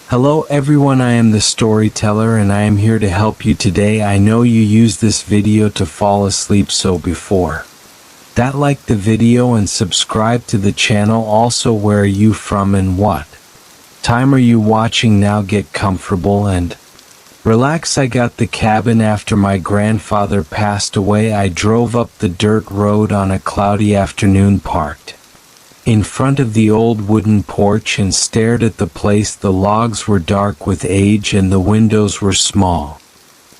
Hello everyone, I am the Storyteller and I am here to help you today. I know you use this video to fall asleep, so before that, like the video and subscribe to the channel. Also, where are you from and what time are you watching now? Get comfortable and relax. I got the cabin after my grandfather passed away. I drove up the dirt road on a cloudy afternoon, parked in front of the old wooden porch and stared at the place. The logs were dark with age and the windows were small.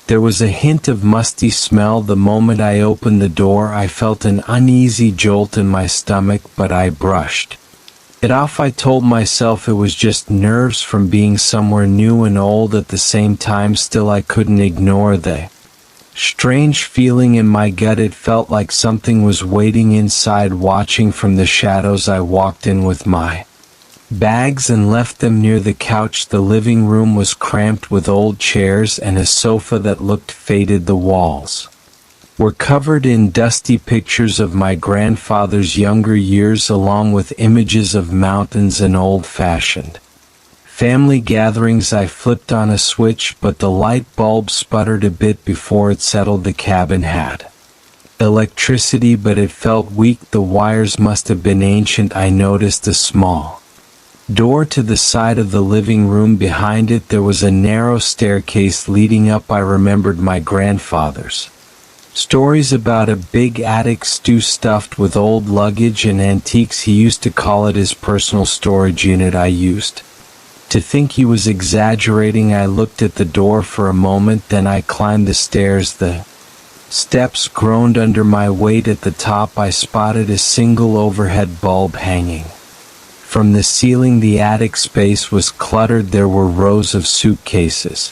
There was a hint of musty smell. The moment I opened the door, I felt an uneasy jolt in my stomach, but I brushed it off. I told myself it was just nerves from being somewhere new and old. At the same time, still I couldn't ignore the strange feeling in my gut. It felt like something was waiting inside, watching from the shadows. I walked in with my bags and left them near the couch. The living room was cramped with old chairs and a sofa that looked faded. The walls were covered in dusty pictures of my grandfather's younger years, along with images of mountains and old-fashioned family gatherings. I flipped on a switch, but the light bulb sputtered a bit before it settled. The cabin had electricity, but it felt weak. The wires must have been ancient. I noticed a small door to the side of the living room. Behind it, there was a narrow staircase leading up. I remembered my grandfather's stories about a big attic stew stuffed with old luggage and antiques. He used to call it his personal storage unit. I used to think he was exaggerating. I looked at the door for a moment, then I climbed the stairs. The steps groaned under my weight. At the top, I spotted a single overhead bulb hanging from the ceiling. The attic space was cluttered. There were rows of suitcases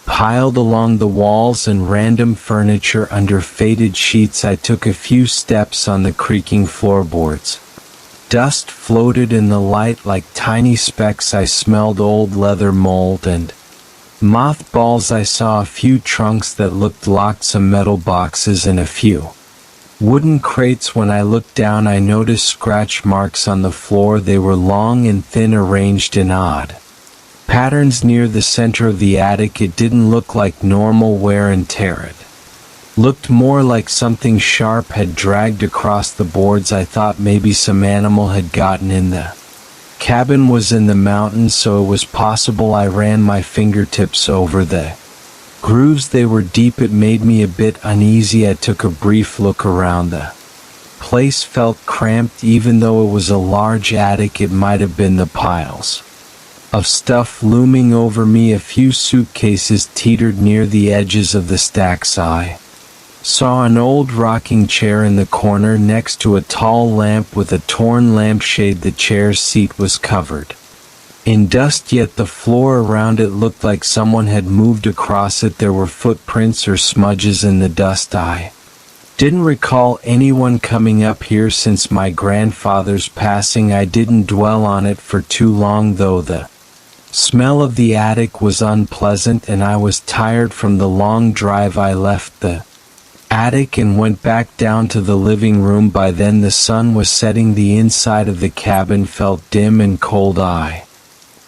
piled along the walls and random furniture under faded sheets. I took a few steps on the creaking floorboards. Dust floated in the light like tiny specks. I smelled old leather, mold, and mothballs. I saw a few trunks that looked locked, some metal boxes, and a few wooden crates. When I looked down, I noticed scratch marks on the floor. They were long and thin, arranged in odd patterns near the center of the attic. It didn't look like normal wear and tear. It looked more like something sharp had dragged across the boards. I thought maybe some animal had gotten in. The cabin was in the mountains, so it was possible. I ran my fingertips over the grooves. They were deep. It made me a bit uneasy. I took a brief look around. The place felt cramped. Even though it was a large attic, it might have been the piles of stuff looming over me. A few suitcases teetered near the edges of the stacks. I saw an old rocking chair in the corner next to a tall lamp with a torn lampshade. The chair's seat was covered in dust, yet the floor around it looked like someone had moved across it. There were footprints or smudges in the dust. I didn't recall anyone coming up here since my grandfather's passing. I didn't dwell on it for too long, though. The smell of the attic was unpleasant and I was tired from the long drive. I left the attic and went back down to the living room. By then the sun was setting. The inside of the cabin felt dim and cold. I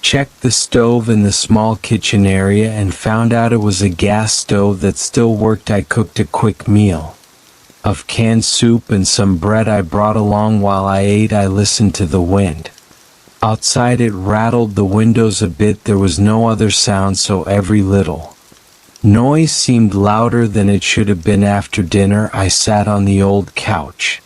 checked the stove in the small kitchen area and found out it was a gas stove that still worked. I cooked a quick meal of canned soup and some bread I brought along. While I ate, I listened to the wind outside. It rattled the windows a bit. There was no other sound, so every little noise seemed louder than it should have been. After dinner, I sat on the old couch.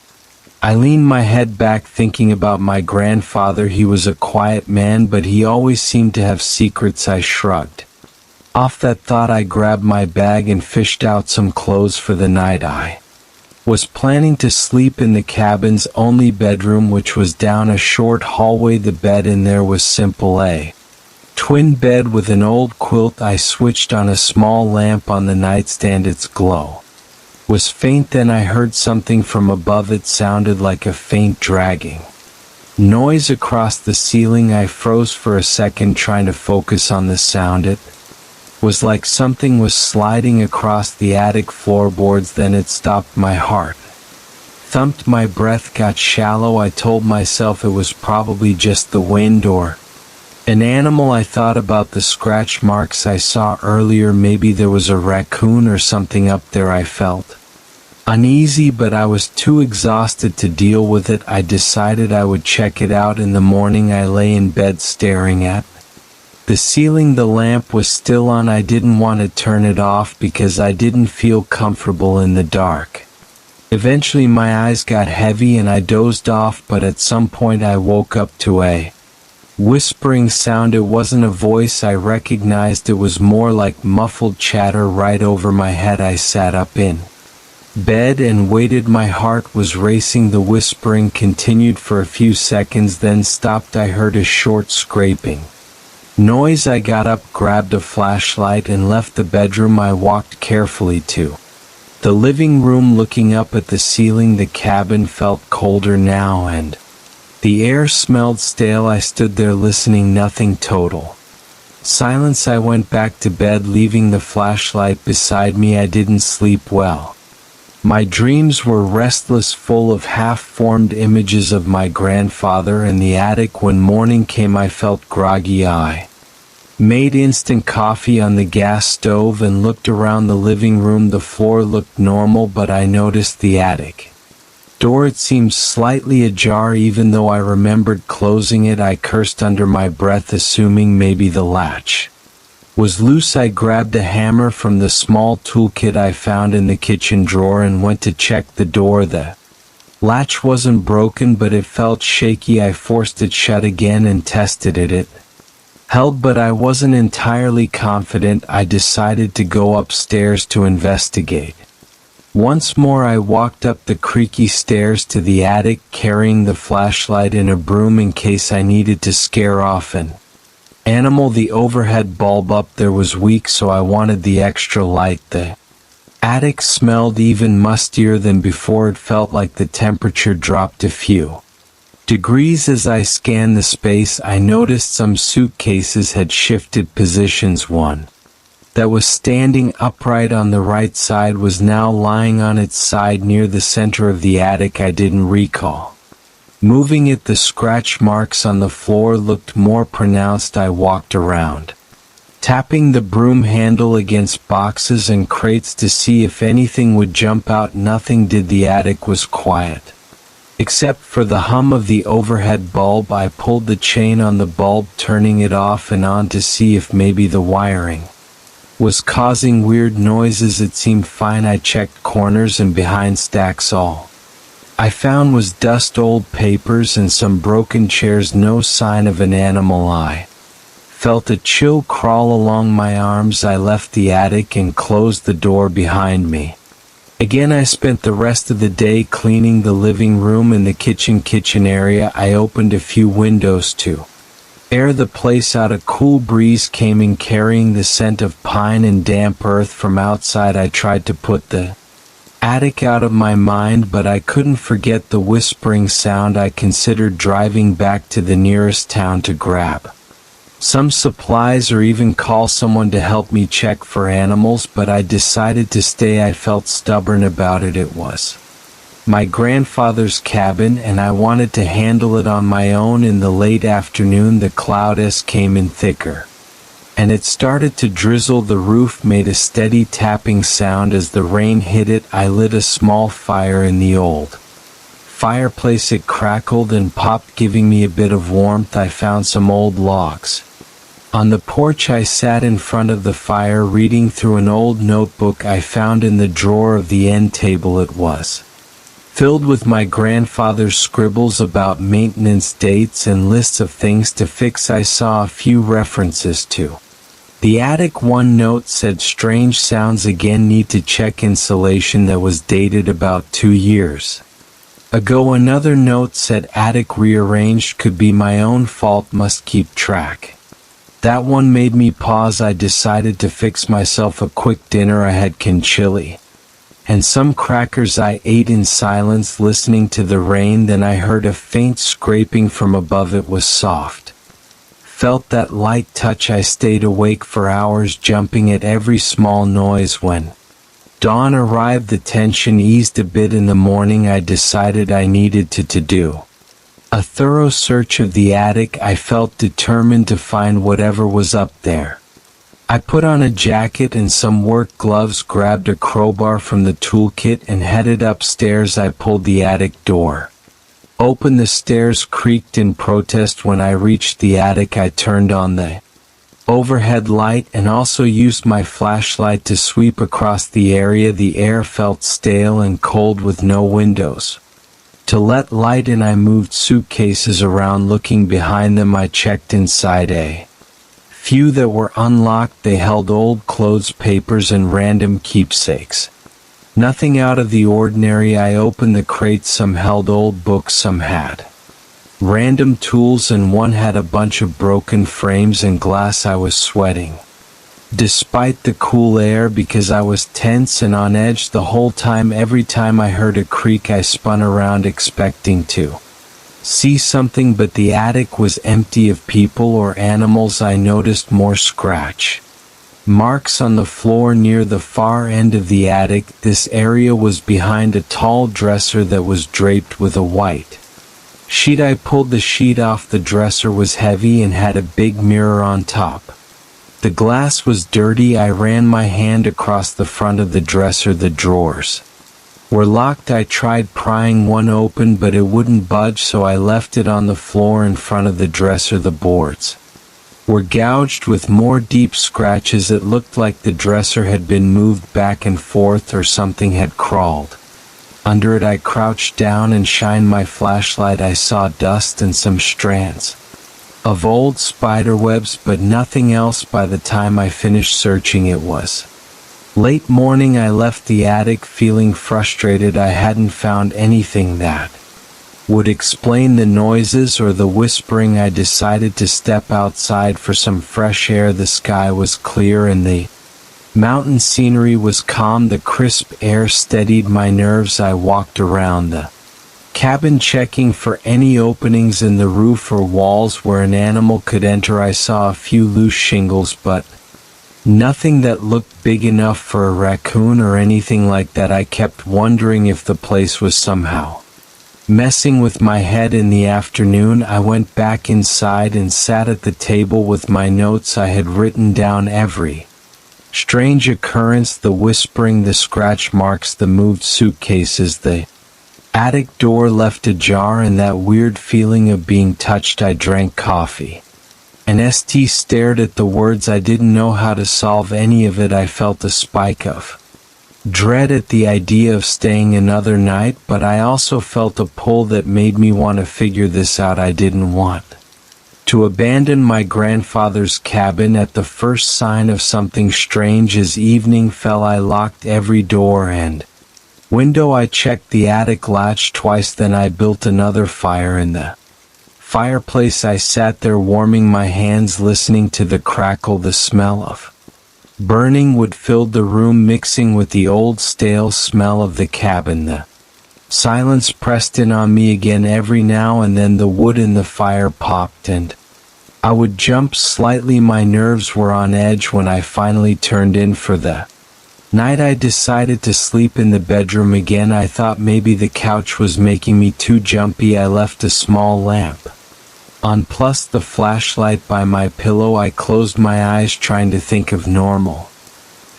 I leaned my head back thinking about my grandfather. He was a quiet man, but he always seemed to have secrets. I shrugged off that thought. I grabbed my bag and fished out some clothes for the night. I was planning to sleep in the cabin's only bedroom, which was down a short hallway. The bed in there was simple, a twin bed with an old quilt. I switched on a small lamp on the nightstand. Its glow was faint. Then I heard something from above. It sounded like a faint dragging noise across the ceiling. I froze for a second, trying to focus on the sound. It was like something was sliding across the attic floorboards. Then it stopped. My heart thumped. My breath got shallow. I told myself it was probably just the wind or An animal. I thought about the scratch marks I saw earlier. Maybe there was a raccoon or something up there. I felt uneasy, but I was too exhausted to deal with it. I decided I would check it out in the morning. I lay in bed staring at the ceiling. The lamp was still on. I didn't want to turn it off because I didn't feel comfortable in the dark. Eventually my eyes got heavy and I dozed off, but at some point I woke up to a whispering sound. It wasn't a voice I recognized. It was more like muffled chatter right over my head. I sat up in bed and waited. My heart was racing. The whispering continued for a few seconds, then stopped. I heard a short scraping noise. I got up, grabbed a flashlight, and left the bedroom. I walked carefully to the living room, looking up at the ceiling. The cabin felt colder now, and the air smelled stale. I stood there listening. Nothing. Total silence. I went back to bed, leaving the flashlight beside me. I didn't sleep well. My dreams were restless, full of half-formed images of my grandfather in the attic. When morning came, I felt groggy. I made instant coffee on the gas stove and looked around the living room. The floor looked normal, but I noticed the attic door. It seemed slightly ajar, even though I remembered closing it. I cursed under my breath, assuming maybe the latch was loose. I grabbed a hammer from the small toolkit I found in the kitchen drawer and went to check the door. The latch wasn't broken, but it felt shaky. I forced it shut again and tested it. It held, but I wasn't entirely confident. I decided to go upstairs to investigate. Once more I walked up the creaky stairs to the attic, carrying the flashlight and a broom in case I needed to scare off an animal. The overhead bulb up there was weak, so I wanted the extra light. The attic smelled even mustier than before. It felt like the temperature dropped a few degrees. As I scanned the space, I noticed some suitcases had shifted positions. One that was standing upright on the right side was now lying on its side near the center of the attic. I didn't recall moving it. The scratch marks on the floor looked more pronounced. I walked around, tapping the broom handle against boxes and crates to see if anything would jump out. Nothing did. The attic was quiet, except for the hum of the overhead bulb. I pulled the chain on the bulb, turning it off and on to see if maybe the wiring was causing weird noises. It seemed fine. I checked corners and behind stacks. All I found was dust, old papers, and some broken chairs. No sign of an animal. I felt a chill crawl along my arms. I left the attic and closed the door behind me. Again, I spent the rest of the day cleaning the living room and the kitchen area. I opened a few windows to air the place out. A cool breeze came in, carrying the scent of pine and damp earth from outside. I tried to put the attic out of my mind, but I couldn't forget the whispering sound. I considered driving back to the nearest town to grab some supplies or even call someone to help me check for animals, but I decided to stay. I felt stubborn about it. It was my grandfather's cabin, and I wanted to handle it on my own. In the late afternoon, the clouds came in thicker, and it started to drizzle. The roof made a steady tapping sound as the rain hit it. I lit a small fire in the old fireplace. It crackled and popped, giving me a bit of warmth. I found some old logs on the porch. I sat in front of the fire, reading through an old notebook I found in the drawer of the end table. It was filled with my grandfather's scribbles about maintenance dates and lists of things to fix. I saw a few references to the attic. One note said, "Strange sounds again, need to check insulation." That was dated about 2 years ago. Another note said, "Attic rearranged, could be my own fault, must keep track." That one made me pause. I decided to fix myself a quick dinner. I had chili and some crackers. I ate in silence, listening to the rain. Then I heard a faint scraping from above. It was soft. Felt that light touch. I stayed awake for hours, jumping at every small noise. When dawn arrived, the tension eased a bit. In the morning, I decided I needed to do A thorough search of the attic, I felt determined to find whatever was up there. I put on a jacket and some work gloves, grabbed a crowbar from the toolkit and headed upstairs. I pulled the attic door open. The stairs creaked in protest. When I reached the attic, I turned on the overhead light and also used my flashlight to sweep across the area. The air felt stale and cold with no windows to let light in. I moved suitcases around. Looking behind them, I checked inside a few that were unlocked. They held old clothes, papers, and random keepsakes. Nothing out of the ordinary. I opened the crates. Some held old books, some had random tools, and one had a bunch of broken frames and glass. I was sweating despite the cool air because I was tense and on edge the whole time. Every time I heard a creak, I spun around expecting to see something, but the attic was empty of people or animals. I noticed more scratch marks on the floor near the far end of the attic. This area was behind a tall dresser that was draped with a white sheet. I pulled the sheet off. The dresser was heavy and had a big mirror on top. The glass was dirty. I ran my hand across the front of the dresser. The drawers were locked. I tried prying one open, but it wouldn't budge, so I left it on the floor in front of the dresser. The boards were gouged with more deep scratches. It looked like the dresser had been moved back and forth or something had crawled under it. I crouched down and shined my flashlight. I saw dust and some strands of old spider webs, but nothing else. By the time I finished searching, it was late morning. I left the attic feeling frustrated. I hadn't found anything that would explain the noises or the whispering. I decided to step outside for some fresh air. The sky was clear and the mountain scenery was calm. The crisp air steadied my nerves. I walked around the cabin checking for any openings in the roof or walls where an animal could enter. I saw a few loose shingles, but nothing that looked big enough for a raccoon or anything like that. I kept wondering if the place was somehow messing with my head. In the afternoon, I went back inside and sat at the table with my notes. I had written down every strange occurrence, the whispering, the scratch marks, the moved suitcases, the attic door left ajar, and that weird feeling of being touched. I drank coffee and stared at the words. I didn't know how to solve any of it. I felt a spike of dread at the idea of staying another night, but I also felt a pull that made me want to figure this out. I didn't want to abandon my grandfather's cabin at the first sign of something strange. As evening fell, I locked every door and window. I checked the attic latch twice, then I built another fire in the fireplace. I sat there warming my hands, listening to the crackle. The smell of burning wood filled the room, mixing with the old stale smell of the cabin. The silence pressed in on me again. Every now and then the wood in the fire popped and I would jump slightly. My nerves were on edge. When I finally turned in for the night, I decided to sleep in the bedroom again. I thought maybe the couch was making me too jumpy. I left a small lamp on, plus the flashlight by my pillow. I closed my eyes, trying to think of normal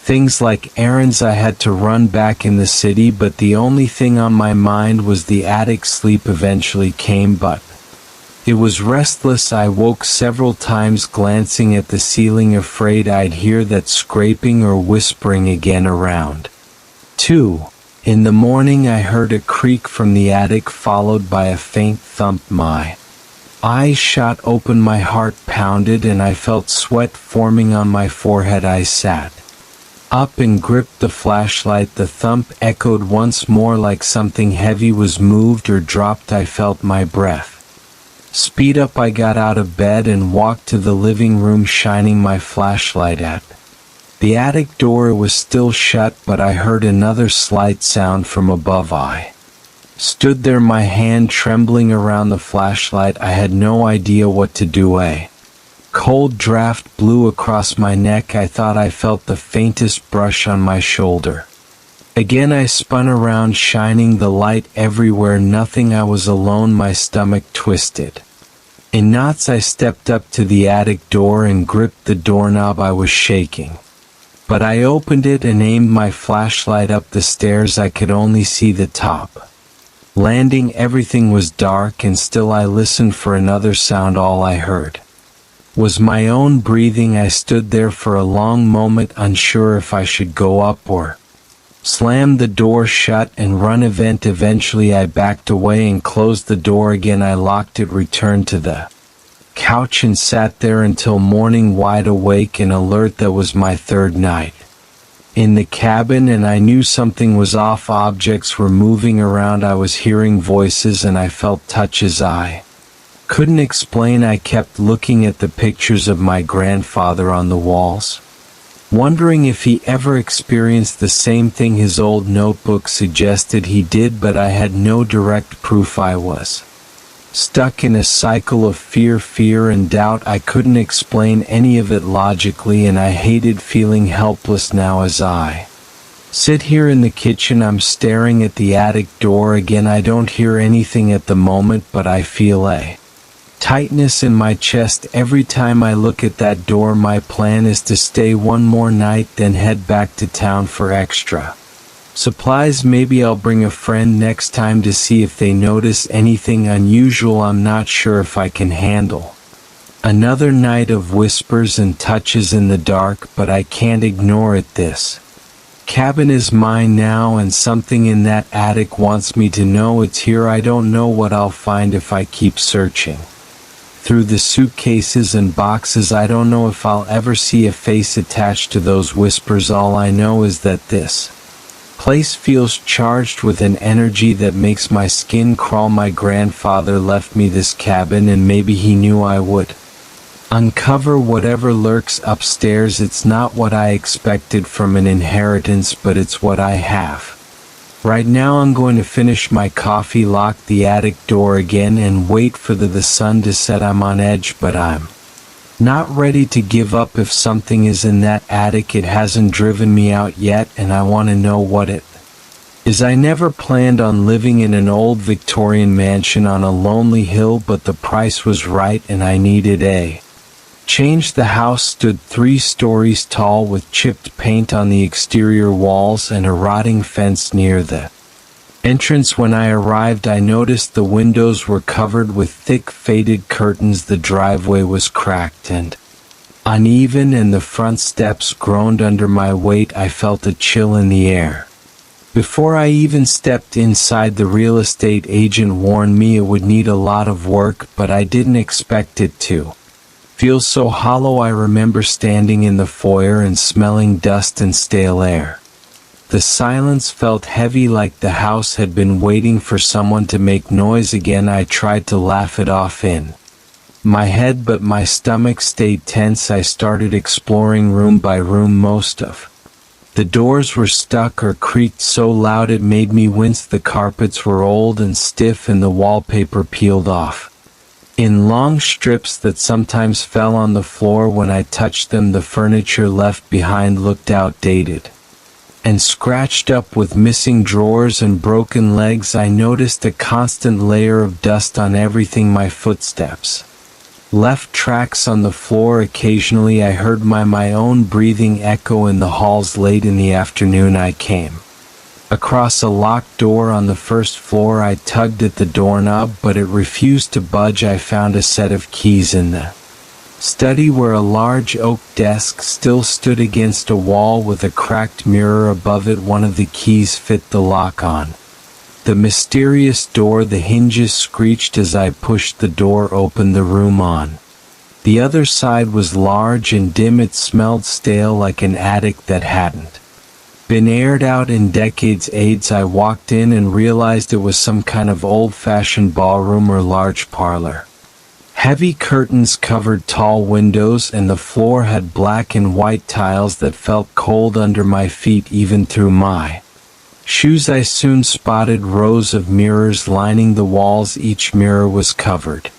things like errands I had to run back in the city, but the only thing on my mind was the attic. Sleep eventually came, but it was restless. I woke several times, glancing at the ceiling, afraid I'd hear that scraping or whispering again around 2 in the morning. I heard a creak from the attic, followed by a faint thump. My eyes shot open, my heart pounded, and I felt sweat forming on my forehead. I sat up and gripped the flashlight. The thump echoed once more, like something heavy was moved or dropped. I felt my breath speed up. I got out of bed and walked to the living room, shining my flashlight at the attic door. It was still shut, but I heard another slight sound from above. I stood there, my hand trembling around the flashlight. I had no idea what to do. A cold draft blew across my neck. I thought I felt the faintest brush on my shoulder. Again I spun around, shining the light everywhere. Nothing. I was alone. My stomach twisted. In knots I stepped up to the attic door and gripped the doorknob. I was shaking. But I opened it and aimed my flashlight up the stairs. I could only see the top. Landing, everything was dark, and still I listened for another sound. All I heard was my own breathing. I stood there for a long moment, unsure if I should go up or slam the door shut and run. Eventually I backed away and closed the door again. I locked it, returned to the couch, and sat there until morning, wide awake and alert. That was my third night in the cabin, and I knew something was off. Objects were moving around. I was hearing voices, and I felt touches I couldn't explain. I kept looking at the pictures of my grandfather on the walls, wondering if he ever experienced the same thing. His old notebook suggested he did, but I had no direct proof. I was stuck in a cycle of fear and doubt. I couldn't explain any of it logically, and I hated feeling helpless. Now as I sit here in the kitchen, I'm staring at the attic door again. I don't hear anything at the moment, but I feel a tightness in my chest every time I look at that door. My plan is to stay one more night, then head back to town for extra supplies. Maybe I'll bring a friend next time to see if they notice anything unusual. I'm not sure if I can handle another night of whispers and touches in the dark, but I can't ignore it. This cabin is mine now, and something in that attic wants me to know it's here. I don't know what I'll find if I keep searching through the suitcases and boxes. I don't know if I'll ever see a face attached to those whispers. All I know is that this place feels charged with an energy that makes my skin crawl. My grandfather left me this cabin, and maybe he knew I would uncover whatever lurks upstairs. It's not what I expected from an inheritance, but it's what I have. Right now I'm going to finish my coffee, lock the attic door again, and wait for the sun to set. I'm on edge, but I'm not ready to give up. If something is in that attic, it hasn't driven me out yet, and I want to know what it is. I never planned on living in an old Victorian mansion on a lonely hill, but the price was right and I needed a change. The house stood 3 stories tall with chipped paint on the exterior walls and a rotting fence near the entrance. When I arrived, I noticed the windows were covered with thick faded curtains. The driveway was cracked and uneven, and the front steps groaned under my weight. I felt a chill in the air before I even stepped inside. The real estate agent warned me it would need a lot of work, but I didn't expect it to feel so hollow. I remember standing in the foyer and smelling dust and stale air. The silence felt heavy, like the house had been waiting for someone to make noise again. I tried to laugh it off in my head, but my stomach stayed tense. I started exploring room by room. Most of the doors were stuck or creaked so loud it made me wince. The carpets were old and stiff, and the wallpaper peeled off in long strips that sometimes fell on the floor when I touched them. The furniture left behind looked outdated and scratched up, with missing drawers and broken legs. I noticed a constant layer of dust on everything. My footsteps left tracks on the floor. Occasionally I heard my own breathing echo in the halls. Late in the afternoon I came across a locked door on the first floor. I tugged at the doorknob, but it refused to budge. I found a set of keys in the study, where a large oak desk still stood against a wall with a cracked mirror above it. One of the keys fit the lock on the mysterious door. The hinges screeched as I pushed the door open. The room on the other side was large and dim. It smelled stale, like an attic that hadn't been aired out in decades. I walked in and realized it was some kind of old-fashioned ballroom or large parlor. Heavy curtains covered tall windows, and the floor had black and white tiles that felt cold under my feet, even through my shoes. I soon spotted rows of mirrors lining the walls. Each mirror was covered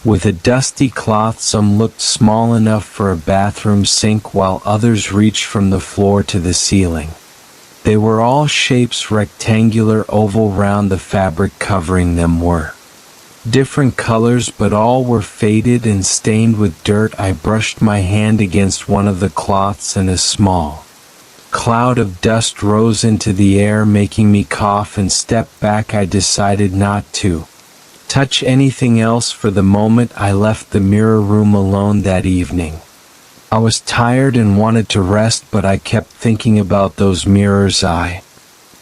with a dusty cloth. Some looked small enough for a bathroom sink, while others reached from the floor to the ceiling. They were all shapes, rectangular, oval, round. The fabric covering them were different colors, but all were faded and stained with dirt. I brushed my hand against one of the cloths and a small cloud of dust rose into the air, making me cough and step back. I decided not to touch anything else for the moment. I left the mirror room alone that evening. I was tired and wanted to rest, but I kept thinking about those mirrors. I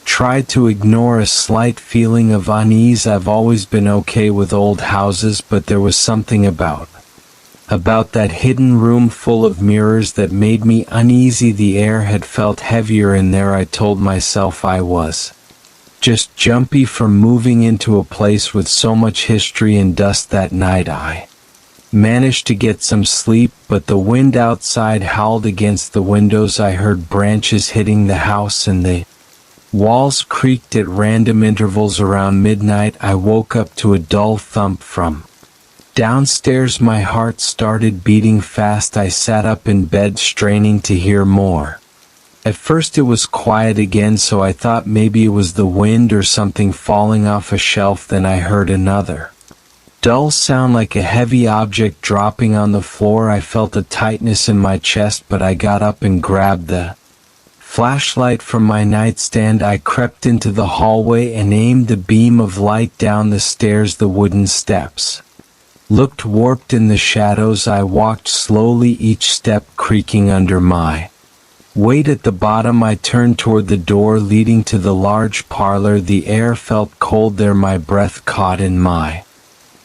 tried to ignore a slight feeling of unease. I've always been okay with old houses, but there was something about that hidden room full of mirrors that made me uneasy. The air had felt heavier in there. I told myself I was just jumpy from moving into a place with so much history and dust. That night I managed to get some sleep, but the wind outside howled against the windows. I heard branches hitting the house and the walls creaked at random intervals. Around midnight, I woke up to a dull thump from downstairs. My heart started beating fast. I sat up in bed, straining to hear more. At first it was quiet again, so I thought maybe it was the wind or something falling off a shelf. Then I heard another dull sound, like a heavy object dropping on the floor. I felt a tightness in my chest, but I got up and grabbed the flashlight from my nightstand. I crept into the hallway and aimed the beam of light down the stairs. The wooden steps looked warped in the shadows. I walked slowly, each step creaking under my weight. At the bottom, I turned toward the door leading to the large parlor. The air felt cold there. My breath caught in my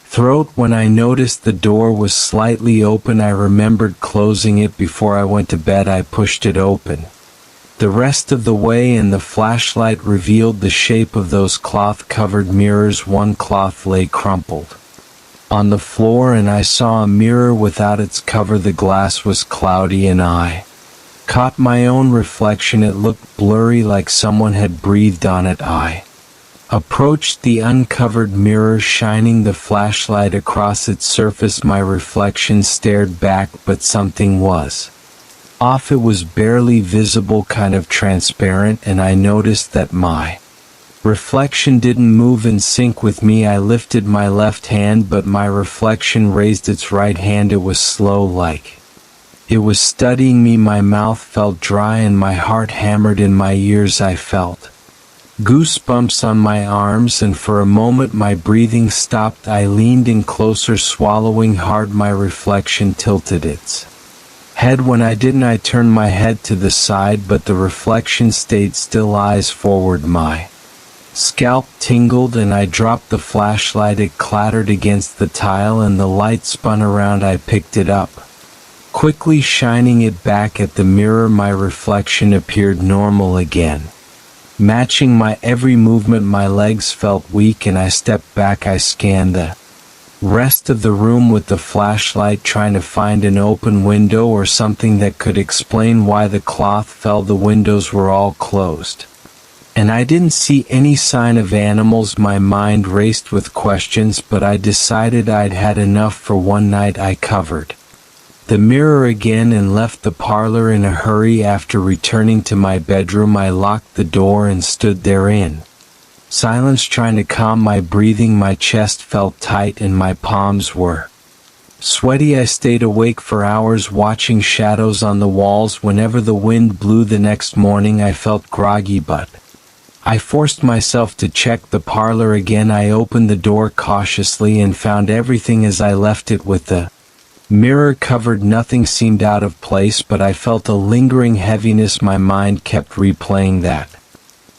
throat when I noticed the door was slightly open. I remembered closing it before I went to bed. I pushed it open the rest of the way, and the flashlight revealed the shape of those cloth-covered mirrors. One cloth lay crumpled on the floor, and I saw a mirror without its cover. The glass was cloudy, and I caught my own reflection. It looked blurry, like someone had breathed on it. I approached the uncovered mirror, shining the flashlight across its surface. My reflection stared back, but something was off. It was barely visible, kind of transparent, and I noticed that my reflection didn't move in sync with me. I lifted my left hand, but my reflection raised its right hand. It was slow, like it was studying me. My mouth felt dry and my heart hammered in my ears. I felt goosebumps on my arms, and for a moment my breathing stopped. I leaned in closer, swallowing hard. My reflection tilted its head. When I didn't, I turned my head to the side, but the reflection stayed still, eyes forward. My scalp tingled and I dropped the flashlight. It clattered against the tile and the light spun around. I picked it up, quickly shining it back at the mirror. My reflection appeared normal again, matching my every movement. My legs felt weak and I stepped back. I scanned the rest of the room with the flashlight, trying to find an open window or something that could explain why the cloth fell. The windows were all closed, and I didn't see any sign of animals. My mind raced with questions, but I decided I'd had enough for one night. I covered the mirror again and left the parlor in a hurry. After returning to my bedroom, I locked the door and stood there in silence, trying to calm my breathing. My chest felt tight and my palms were sweaty. I stayed awake for hours, watching shadows on the walls. Whenever the wind blew the next morning, I felt groggy, but I forced myself to check the parlor again. I opened the door cautiously and found everything as I left it, with the mirror covered. Nothing seemed out of place, but I felt a lingering heaviness. My mind kept replaying that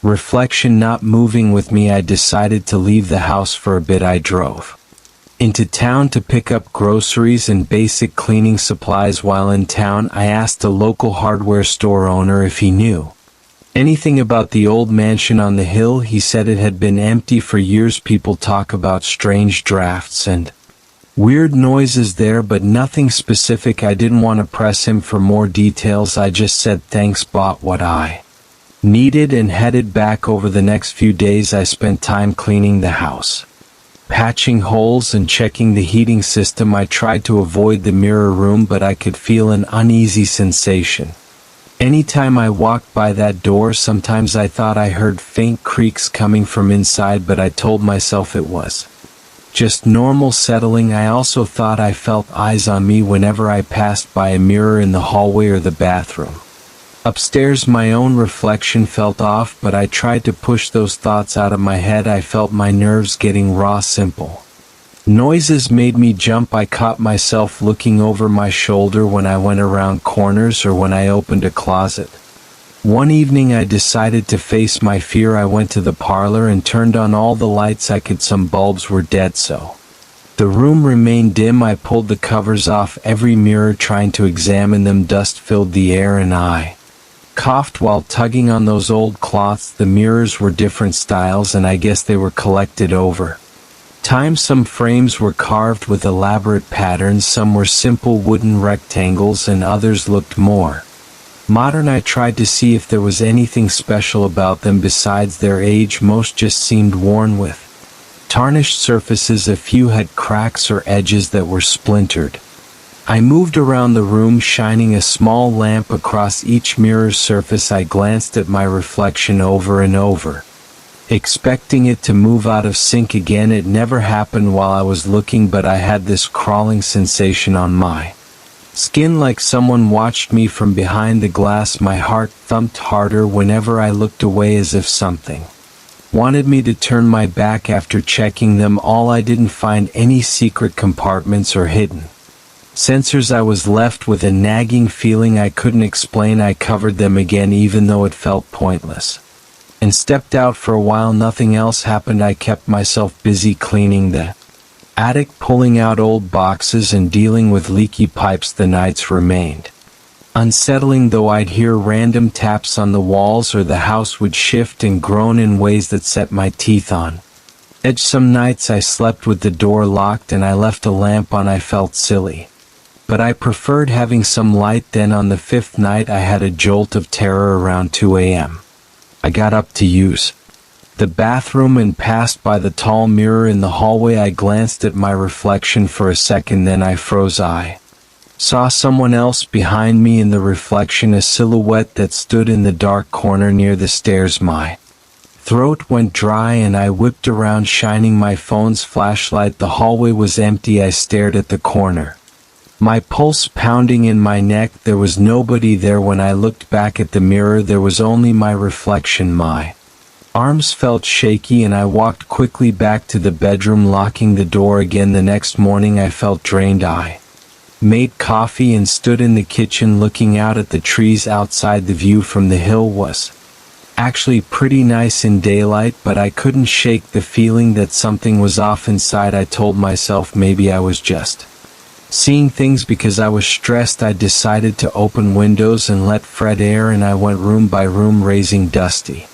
reflection not moving with me. I decided to leave the house for a bit. I drove into town to pick up groceries and basic cleaning supplies. While in town, I asked a local hardware store owner if he knew anything about the old mansion on the hill. He said it had been empty for years. People talk about strange drafts and weird noises there, but nothing specific. I didn't want to press him for more details. I just said thanks, bought what I needed, and headed back. Over the next few days, I spent time cleaning the house, patching holes and checking the heating system. I tried to avoid the mirror room, but I could feel an uneasy sensation Anytime I walked by that door, sometimes I thought I heard faint creaks coming from inside, but I told myself it was just normal settling. I also thought I felt eyes on me whenever I passed by a mirror in the hallway or the bathroom. Upstairs, my own reflection felt off, but I tried to push those thoughts out of my head. I felt my nerves getting raw. Simple noises made me jump. I caught myself looking over my shoulder when I went around corners or when I opened a closet. One evening I decided to face my fear. I went to the parlor and turned on all the lights I could. Some bulbs were dead, so the room remained dim. I pulled the covers off every mirror, trying to examine them. Dust filled the air and I coughed while tugging on those old cloths. The mirrors were different styles, and I guess they were collected over time. Some frames were carved with elaborate patterns, some were simple wooden rectangles, and others looked more modern. I tried to see if there was anything special about them besides their age. Most just seemed worn with tarnished surfaces. A few had cracks or edges that were splintered. I moved around the room, shining a small lamp across each mirror's surface. I glanced at my reflection over and over, expecting it to move out of sync again. It never happened while I was looking, but I had this crawling sensation on my skin, like someone watched me from behind the glass. My heart thumped harder whenever I looked away, as if something wanted me to turn my back. After checking them all, I didn't find any secret compartments or hidden sensors. I was left with a nagging feeling I couldn't explain. I covered them again, even though it felt pointless, and stepped out for a while. Nothing else happened. I kept myself busy cleaning the attic, pulling out old boxes and dealing with leaky pipes. The nights remained unsettling, though. I'd hear random taps on the walls, or the house would shift and groan in ways that set my teeth on edge. Some nights I slept with the door locked and I left a lamp on. I felt silly, but I preferred having some light. Then on the fifth night I had a jolt of terror around 2 a.m. I got up to use the bathroom and passed by the tall mirror in the hallway. I glanced at my reflection for a second, then I froze. I saw someone else behind me in the reflection, a silhouette that stood in the dark corner near the stairs. My throat went dry and I whipped around, shining my phone's flashlight. The hallway was empty. I stared at the corner, my pulse pounding in my neck. There was nobody there. When I looked back at the mirror, there was only my reflection. My arms felt shaky and I walked quickly back to the bedroom, locking the door again. The next morning I felt drained. I made coffee and stood in the kitchen looking out at the trees outside. The view from the hill was actually pretty nice in daylight, but I couldn't shake the feeling that something was off inside. I told myself maybe I was just seeing things because I was stressed. I decided to open windows and let fresh air in. I went room by room, raising dusty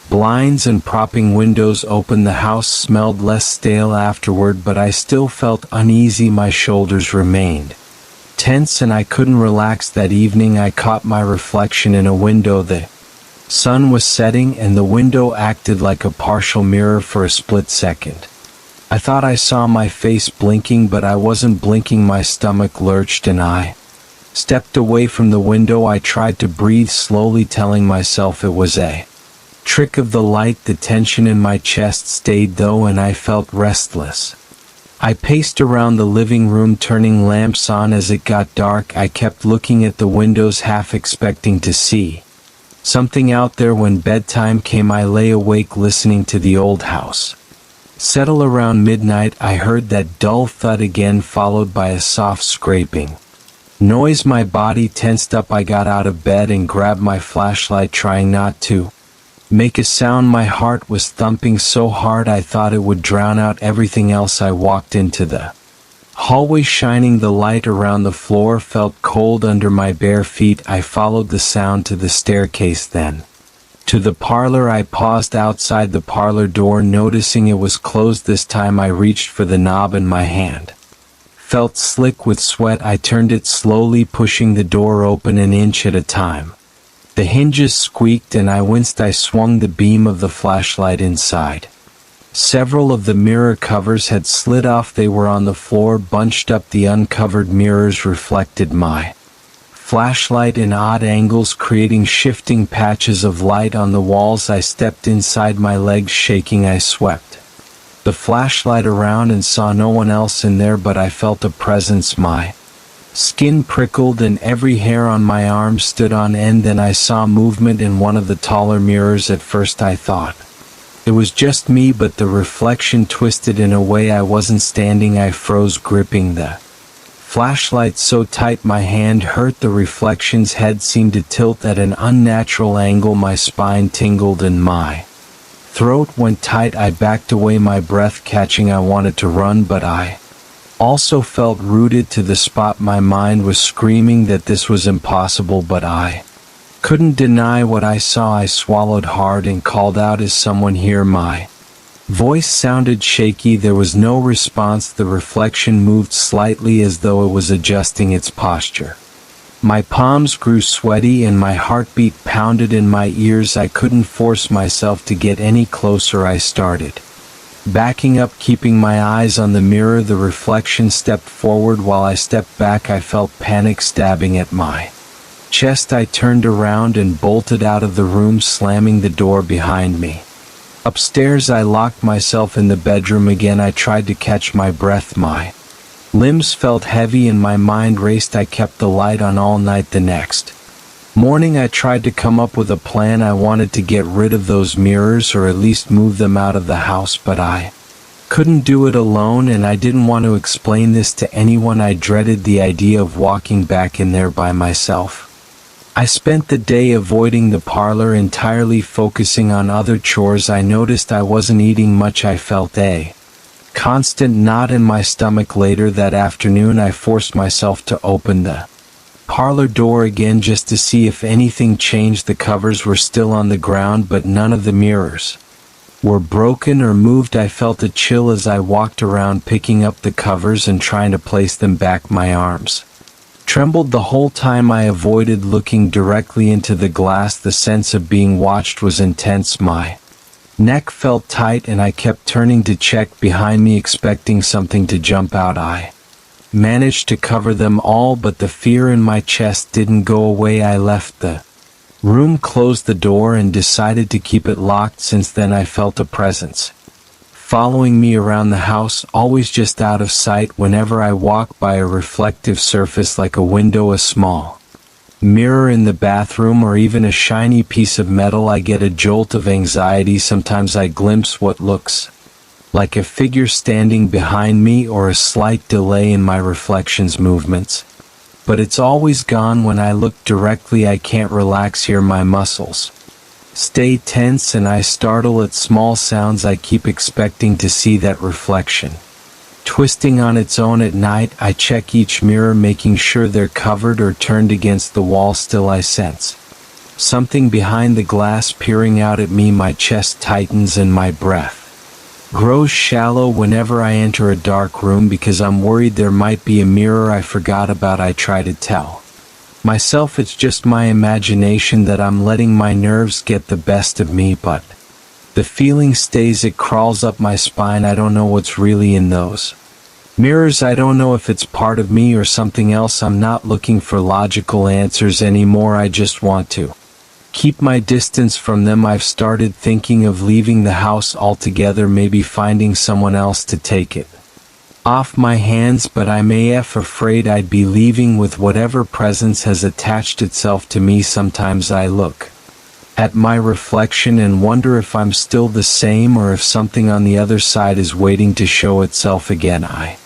blinds and propping windows open. The house smelled less stale afterward, but I still felt uneasy. My shoulders remained tense and I couldn't relax. That evening I caught my reflection in a window. The sun was setting and the window acted like a partial mirror. For a split second I thought I saw my face blinking, but I wasn't blinking. My stomach lurched and I stepped away from the window. I tried to breathe slowly, telling myself it was a trick of the light. The tension in my chest stayed though, and I felt restless. I paced around the living room, turning lamps on. As it got dark, I kept looking at the windows, half expecting to see something out there. When bedtime came, I lay awake listening to the old house settle. Around midnight, I heard that dull thud again, followed by a soft scraping noise. My body tensed up. I got out of bed and grabbed my flashlight, trying not to make a sound. My heart was thumping so hard I thought it would drown out everything else. I walked into the hallway, shining the light around. The floor felt cold under my bare feet. I followed the sound to the staircase, then to the parlor. I paused outside the parlor door, noticing it was closed this time. I reached for the knob and my hand felt slick with sweat. I turned it slowly, pushing the door open an inch at a time. The hinges squeaked and I winced. I swung the beam of the flashlight inside. Several of the mirror covers had slid off. They were on the floor, bunched up. The uncovered mirrors reflected my flashlight in odd angles creating shifting patches of light on the walls. I stepped inside, my legs shaking. I swept the flashlight around and saw no one else in there, but I felt a presence. My skin prickled and every hair on my arm stood on end. Then I saw movement in one of the taller mirrors. At first I thought it was just me, but the reflection twisted in a way I wasn't standing. I froze, gripping the flashlight so tight my hand hurt. The reflection's head seemed to tilt at an unnatural angle. My spine tingled and my throat went tight. I backed away, my breath catching. I wanted to run, but I also felt rooted to the spot. My mind was screaming that this was impossible, but I couldn't deny what I saw. I swallowed hard and called out, "Is someone here?" My voice sounded shaky. There was no response. The reflection moved slightly as though it was adjusting its posture. My palms grew sweaty and my heartbeat pounded in my ears. I couldn't force myself to get any closer. I started backing up, keeping my eyes on the mirror. The reflection stepped forward. While I stepped back, I felt panic stabbing at my chest. I turned around and bolted out of the room, slamming the door behind me. Upstairs, I locked myself in the bedroom again. I tried to catch my breath. My limbs felt heavy and my mind raced. I kept the light on all night. The next morning, I tried to come up with a plan. I wanted to get rid of those mirrors, or at least move them out of the house, but I couldn't do it alone, and I didn't want to explain this to anyone. I dreaded the idea of walking back in there by myself. I spent the day avoiding the parlor, entirely focusing on other chores. I noticed I wasn't eating much. I felt a constant knot in my stomach. Later that afternoon, I forced myself to open the parlor door again just to see if anything changed. The covers were still on the ground, but none of the mirrors were broken or moved. I felt a chill as I walked around, picking up the covers and trying to place them back. My arms trembled the whole time. I avoided looking directly into the glass. The sense of being watched was intense. My neck felt tight and I kept turning to check behind me, expecting something to jump out. I managed to cover them all, but the fear in my chest didn't go away. I left the room, closed the door, and decided to keep it locked. Since then, I felt a presence following me around the house, always just out of sight. Whenever I walk by a reflective surface like a window, a small mirror in the bathroom, or even a shiny piece of metal, I get a jolt of anxiety. Sometimes I glimpse what looks like a figure standing behind me, or a slight delay in my reflection's movements, but it's always gone. When I look directly, I can't relax here. My muscles stay tense and I startle at small sounds. I keep expecting to see that reflection twisting on its own. At night, I check each mirror, making sure they're covered or turned against the wall. Still, I sense something behind the glass peering out at me. My chest tightens and my breath grows shallow whenever I enter a dark room, because I'm worried there might be a mirror I forgot about. I try to tell myself it's just my imagination, that I'm letting my nerves get the best of me, but the feeling stays. It crawls up my spine. I don't know what's really in those mirrors. I don't know if it's part of me or something else. I'm not looking for logical answers anymore. I just want to keep my distance from them. I've started thinking of leaving the house altogether, maybe finding someone else to take it off my hands, but I'm afraid I'd be leaving with whatever presence has attached itself to me. Sometimes I look at my reflection and wonder if I'm still the same, or if something on the other side is waiting to show itself again. I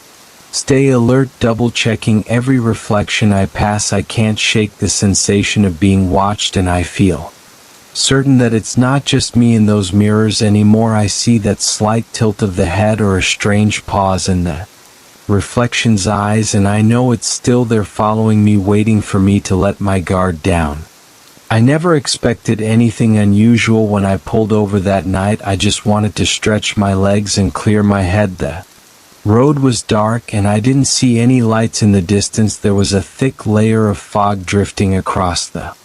stay alert, double checking every reflection I pass. I can't shake the sensation of being watched, and I feel certain that it's not just me in those mirrors anymore. I see that slight tilt of the head or a strange pause in the reflection's eyes, and I know it's still there, following me, waiting for me to let my guard down. I never expected anything unusual when I pulled over that night. I just wanted to stretch my legs and clear my head. The road was dark and I didn't see any lights in the distance. There was a thick layer of fog drifting across the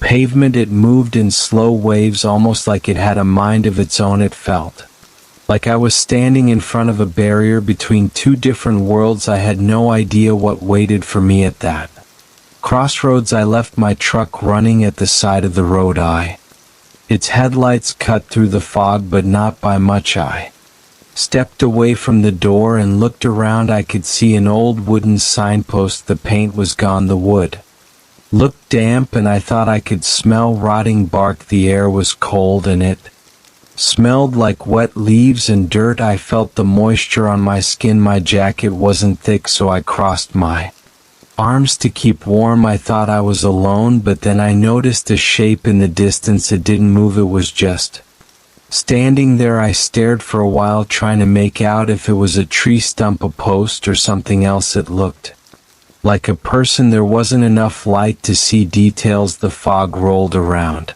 pavement. It moved in slow waves, almost like it had a mind of its own. It felt like I was standing in front of a barrier between two different worlds. I had no idea what waited for me at that Crossroads. I left my truck running at the side of the road. Its headlights cut through the fog, but not by much. I stepped away from the door and looked around. I could see an old wooden signpost. The paint was gone. The wood looked damp, and I thought I could smell rotting bark. The air was cold and it smelled like wet leaves and dirt. I felt the moisture on my skin. My jacket wasn't thick, so I crossed my arms to keep warm. I thought I was alone, but then I noticed a shape in the distance. It didn't move. It was just standing there. I stared for a while, trying to make out if it was a tree stump, a post, or something else. It looked like a person. There wasn't enough light to see details. The fog rolled around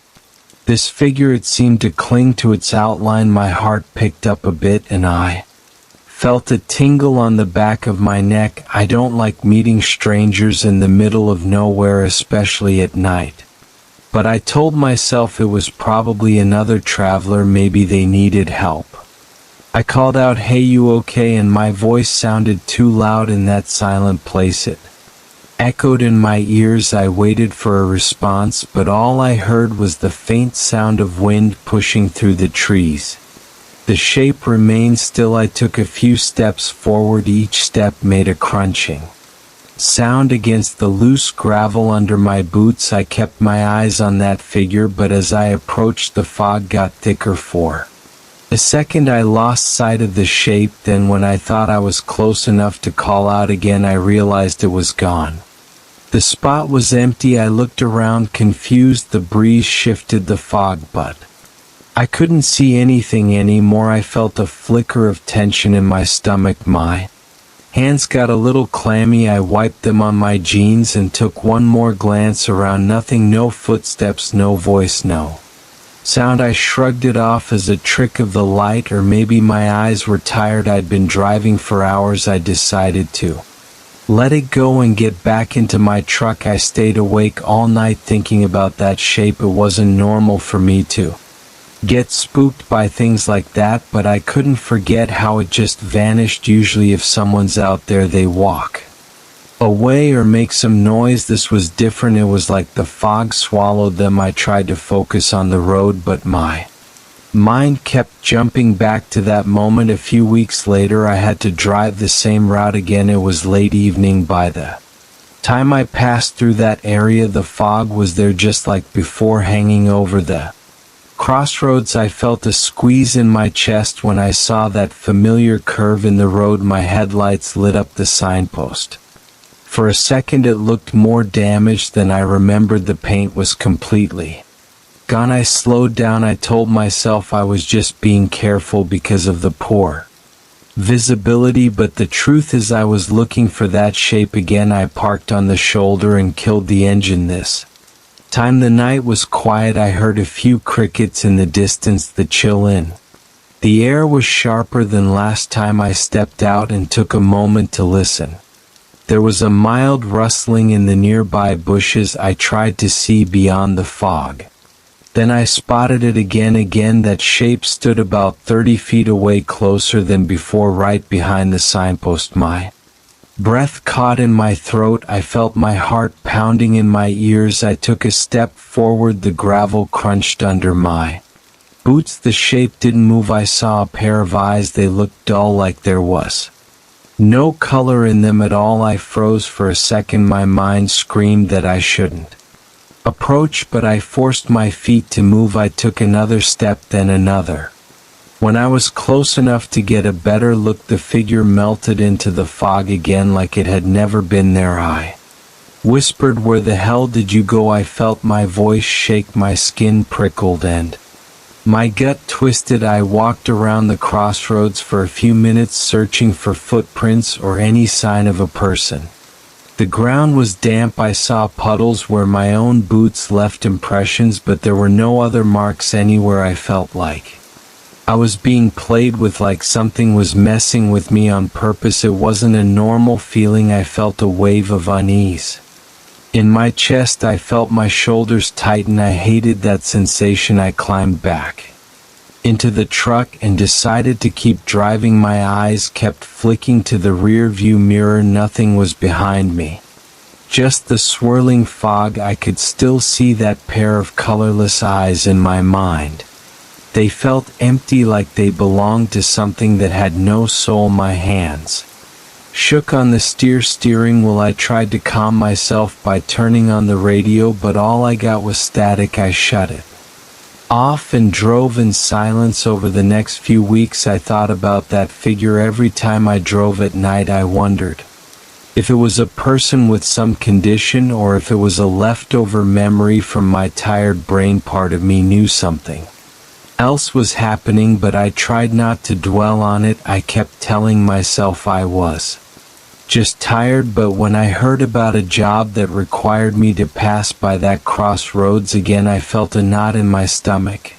this figure. It seemed to cling to its outline. My heart picked up a bit, and I felt a tingle on the back of my neck. I don't like meeting strangers in the middle of nowhere, especially at night. But I told myself it was probably another traveler. Maybe they needed help. I called out, "Hey, you okay?" And my voice sounded too loud in that silent place. It echoed in my ears. I waited for a response, but all I heard was the faint sound of wind pushing through the trees. The shape remained still. I took a few steps forward. Each step made a crunching sound against the loose gravel under my boots. I kept my eyes on that figure, but as I approached, the fog got thicker. For a second I lost sight of the shape. Then when I thought I was close enough to call out again, I realized it was gone. The spot was empty. I looked around, confused. The breeze shifted the fog, but I couldn't see anything anymore. I felt a flicker of tension in my stomach. My hands got a little clammy. I wiped them on my jeans and took one more glance around. Nothing, no footsteps, no voice, no sound. I shrugged it off as a trick of the light, or maybe my eyes were tired. I'd been driving for hours. I decided to let it go and get back into my truck. I stayed awake all night thinking about that shape. It wasn't normal for me to get spooked by things like that, but I couldn't forget how it just vanished. Usually if someone's out there, they walk away or make some noise. This was different. It was like the fog swallowed them. I tried to focus on the road, but my mind kept jumping back to that moment. A few weeks later, I had to drive the same route again. It was late evening. By the time I passed through that area, the fog was there just like before, hanging over the crossroads. I felt a squeeze in my chest when I saw that familiar curve in the road. My headlights lit up the signpost. For a second it looked more damaged than I remembered. The paint was completely gone. I slowed down. I told myself I was just being careful because of the poor visibility, but the truth is I was looking for that shape again. I parked on the shoulder and killed the engine. This time the night was quiet. I heard a few crickets in the distance. The chill in the air was sharper than last time. I stepped out and took a moment to listen. There was a mild rustling in the nearby bushes. I tried to see beyond the fog. Then I spotted it again. That shape stood about 30 feet away, closer than before, right behind the signpost. My breath caught in my throat. I felt my heart pounding in my ears. I took a step forward. The gravel crunched under my boots. The shape didn't move. I saw a pair of eyes. They looked dull, like there was no color in them at all. I froze for a second. My mind screamed that I shouldn't approach, but I forced my feet to move. I took another step, then another. When I was close enough to get a better look, the figure melted into the fog again like it had never been there. I whispered, "Where the hell did you go?" I felt my voice shake. My skin prickled and my gut twisted. I walked around the crossroads for a few minutes, searching for footprints or any sign of a person. The ground was damp. I saw puddles where my own boots left impressions, but there were no other marks anywhere. I felt like I was being played with, like something was messing with me on purpose. It wasn't a normal feeling. I felt a wave of unease in my chest. I felt my shoulders tighten. I hated that sensation. I climbed back into the truck and decided to keep driving. My eyes kept flicking to the rear view mirror. Nothing was behind me. Just the swirling fog. I could still see that pair of colorless eyes in my mind. They felt empty, like they belonged to something that had no soul. My hands shook on the steering wheel. I tried to calm myself by turning on the radio, but all I got was static. I shut it off and drove in silence. Over the next few weeks I thought about that figure. Every time I drove at night I wondered if it was a person with some condition, or if it was a leftover memory from my tired brain. Part of me knew something else was happening, but I tried not to dwell on it. I kept telling myself I was just tired. But when I heard about a job that required me to pass by that crossroads again, I felt a knot in my stomach.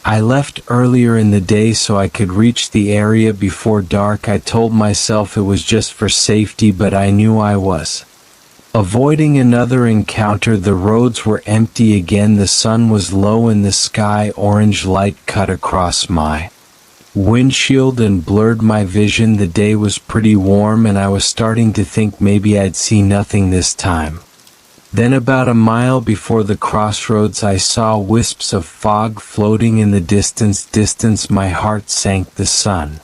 I left earlier in the day so I could reach the area before dark. I told myself it was just for safety, but I knew I was avoiding another encounter. The roads were empty again. The sun was low in the sky. Orange light cut across my windshield and blurred my vision. The day was pretty warm, and I was starting to think maybe I'd see nothing this time. Then about a mile before the crossroads I saw wisps of fog floating in the distance. My heart sank. The sun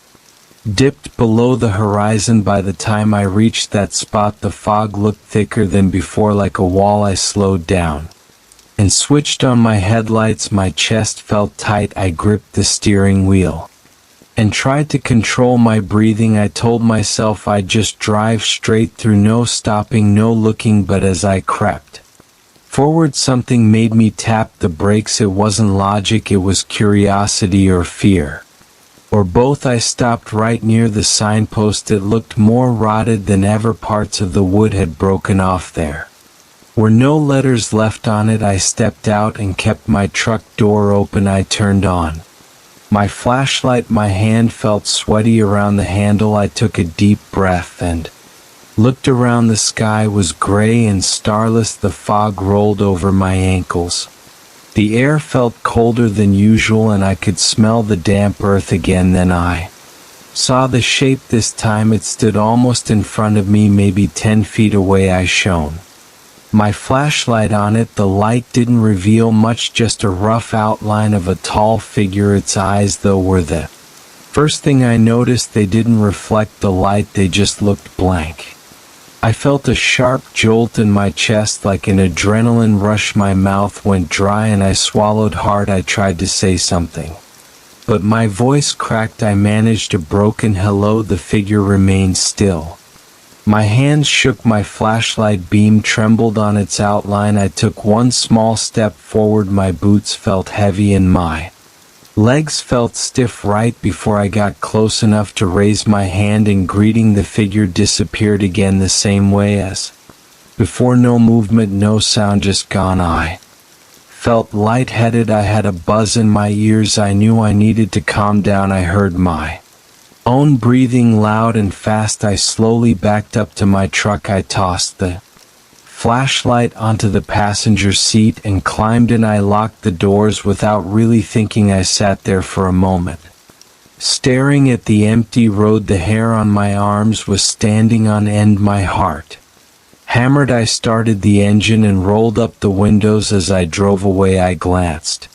dipped below the horizon. By the time I reached that spot, the fog looked thicker than before, like a wall. I slowed down and switched on my headlights. My chest felt tight. I gripped the steering wheel and tried to control my breathing. I told myself I'd just drive straight through, no stopping, no looking. But as I crept forward, something made me tap the brakes. It wasn't logic, it was curiosity or fear, or both. I stopped right near the signpost. It looked more rotted than ever. Parts of the wood had broken off. There were no letters left on it. I stepped out and kept my truck door open. I turned on my flashlight. My hand felt sweaty around the handle. I took a deep breath and looked around. The sky was gray and starless. The fog rolled over my ankles. The air felt colder than usual, and I could smell the damp earth again. Then I saw the shape. This time it stood almost in front of me, maybe 10 feet away. I shone my flashlight on it. The light didn't reveal much, just a rough outline of a tall figure. Its eyes, though, were the first thing I noticed. They didn't reflect the light, they just looked blank. I felt a sharp jolt in my chest, like an adrenaline rush. My mouth went dry and I swallowed hard. I tried to say something, but my voice cracked. I managed a broken hello. The figure remained still. My hands shook. My flashlight beam trembled on its outline. I took one small step forward. My boots felt heavy and my legs felt stiff. Right before I got close enough to raise my hand in greeting, the figure disappeared again, the same way as before. No movement, no sound, just gone. I felt lightheaded. I had a buzz in my ears. I knew I needed to calm down. I heard my own breathing loud and fast. I slowly backed up to my truck. I tossed the flashlight onto the passenger seat and climbed in. I locked the doors without really thinking. I sat there for a moment, staring at the empty road. The hair on my arms was standing on end. My heart hammered. I started the engine and rolled up the windows. As I drove away, I glanced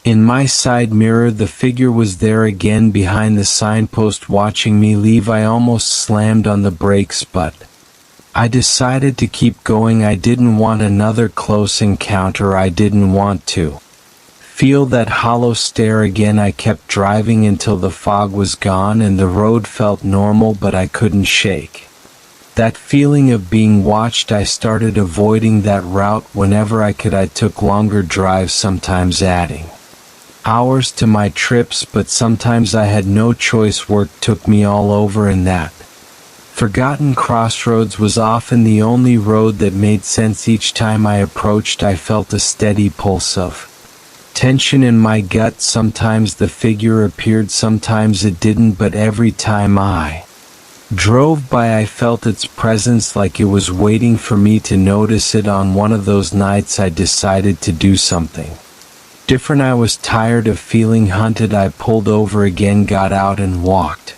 in my side mirror. The figure was there again, behind the signpost, watching me leave. I almost slammed on the brakes, but I decided to keep going. I didn't want another close encounter. I didn't want to feel that hollow stare again. I kept driving until the fog was gone and the road felt normal, but I couldn't shake that feeling of being watched. I started avoiding that route whenever I could. I took longer drives, sometimes adding hours to my trips, but sometimes I had no choice. Work took me all over, and that forgotten crossroads was often the only road that made sense. Each time I approached, I felt a steady pulse of tension in my gut. Sometimes the figure appeared, sometimes it didn't, but every time I drove by I felt its presence, like it was waiting for me to notice it. On one of those nights I decided to do something different. I was tired of feeling hunted. I pulled over again, got out and walked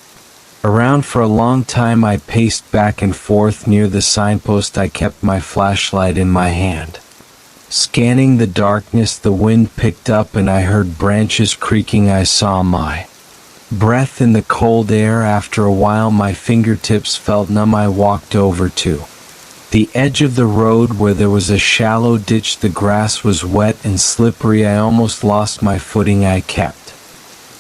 Around for a long time I paced back and forth near the signpost. I kept my flashlight in my hand. Scanning the darkness, the wind picked up and I heard branches creaking. I saw my breath in the cold air. After a while my fingertips felt numb. I walked over to the edge of the road where there was a shallow ditch. The grass was wet and slippery. I almost lost my footing. I kept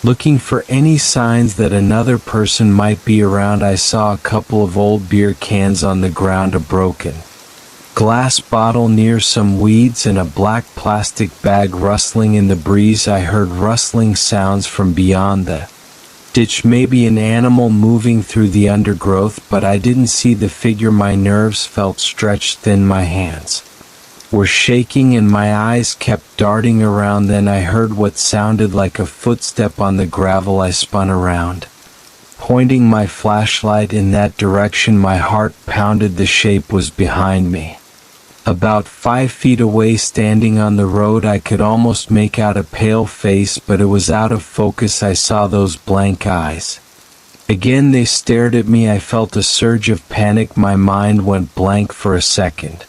looking for any signs that another person might be around. I saw a couple of old beer cans on the ground, a broken glass bottle near some weeds, and a black plastic bag rustling in the breeze. I heard rustling sounds from beyond the ditch, maybe an animal moving through the undergrowth, but I didn't see the figure. My nerves felt stretched thin. My hands were shaking and my eyes kept darting around. Then I heard what sounded like a footstep on the gravel. I spun around, pointing my flashlight in that direction. My heart pounded. The shape was behind me, about 5 feet away, standing on the road. I could almost make out a pale face, but it was out of focus. I saw those blank eyes. Again they stared at me. I felt a surge of panic. My mind went blank for a second.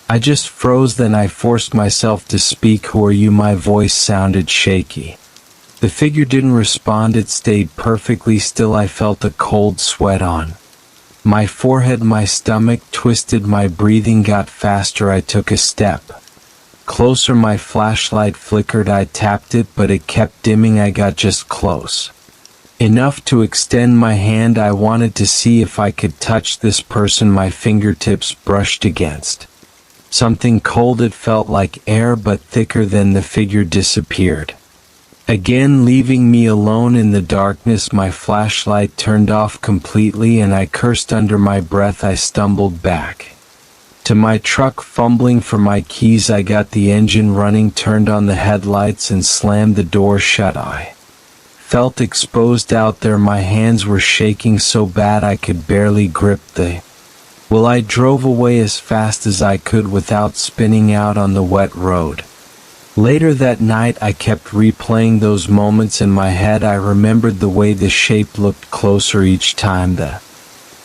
I just froze. Then I forced myself to speak. "Who are you?" My voice sounded shaky. The figure didn't respond. It stayed perfectly still. I felt a cold sweat on my forehead. My stomach twisted. My breathing got faster. I took a step closer. My flashlight flickered. I tapped it, but it kept dimming. I got just close enough to extend my hand. I wanted to see if I could touch this person. My fingertips brushed against something cold. It felt like air, but thicker. Then the figure disappeared again, leaving me alone in the darkness. My flashlight turned off completely and I cursed under my breath. I stumbled back to my truck, fumbling for my keys. I got the engine running, turned on the headlights and slammed the door shut. I felt exposed out there. My hands were shaking so bad I could barely grip the wheel. I drove away as fast as I could without spinning out on the wet road. Later that night I kept replaying those moments in my head. I remembered the way the shape looked closer each time, the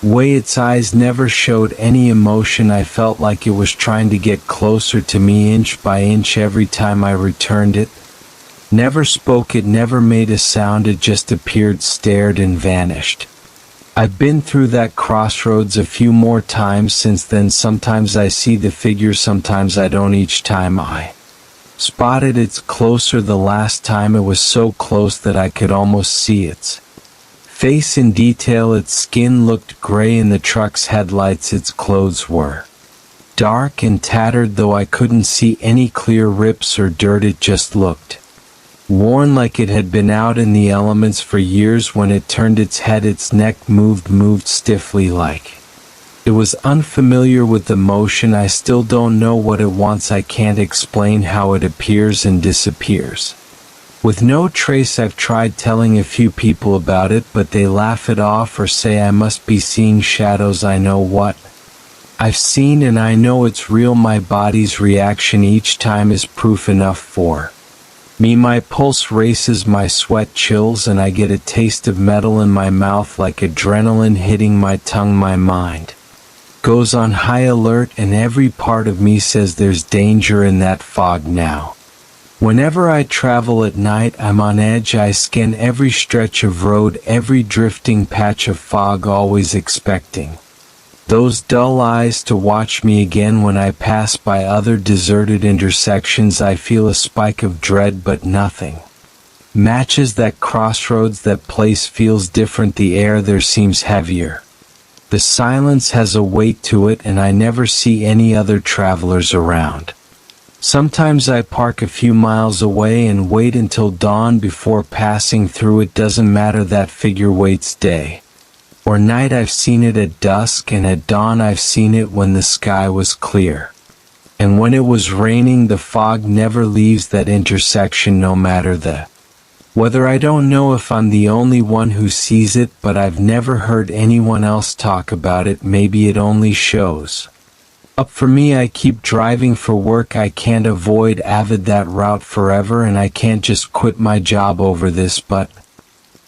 way its eyes never showed any emotion. I felt like it was trying to get closer to me inch by inch. Every time I returned, it never spoke. It never made a sound. It just appeared, stared and vanished. I've been through that crossroads a few more times since then. Sometimes I see the figure, sometimes I don't. Each time I spotted it's closer. The last time it was so close that I could almost see its face in detail. Its skin looked gray in the truck's headlights. Its clothes were dark and tattered, though I couldn't see any clear rips or dirt. It just looked worn, like it had been out in the elements for years. When it turned its head, its neck moved stiffly, like it was unfamiliar with the motion. I still don't know what it wants. I can't explain how it appears and disappears with no trace. I've tried telling a few people about it, but they laugh it off or say I must be seeing shadows. I know what I've seen and I know it's real. My body's reaction each time is proof enough for me. My pulse races, my sweat chills, and I get a taste of metal in my mouth, like adrenaline hitting my tongue. My mind goes on high alert, and every part of me says there's danger in that fog now. Whenever I travel at night, I'm on edge. I scan every stretch of road, every drifting patch of fog, always expecting those dull eyes to watch me again. When I pass by other deserted intersections, I feel a spike of dread, but nothing matches that crossroads. That place feels different. The air there seems heavier. The silence has a weight to it, and I never see any other travelers around. Sometimes I park a few miles away and wait until dawn before passing through. It doesn't matter, that figure waits day or night. I've seen it at dusk and at dawn. I've seen it when the sky was clear and when it was raining. The fog never leaves that intersection, no matter the weather. I don't know if I'm the only one who sees it, but I've never heard anyone else talk about it. Maybe it only shows up for me. I keep driving for work. I can't avoid that route forever, and I can't just quit my job over this, but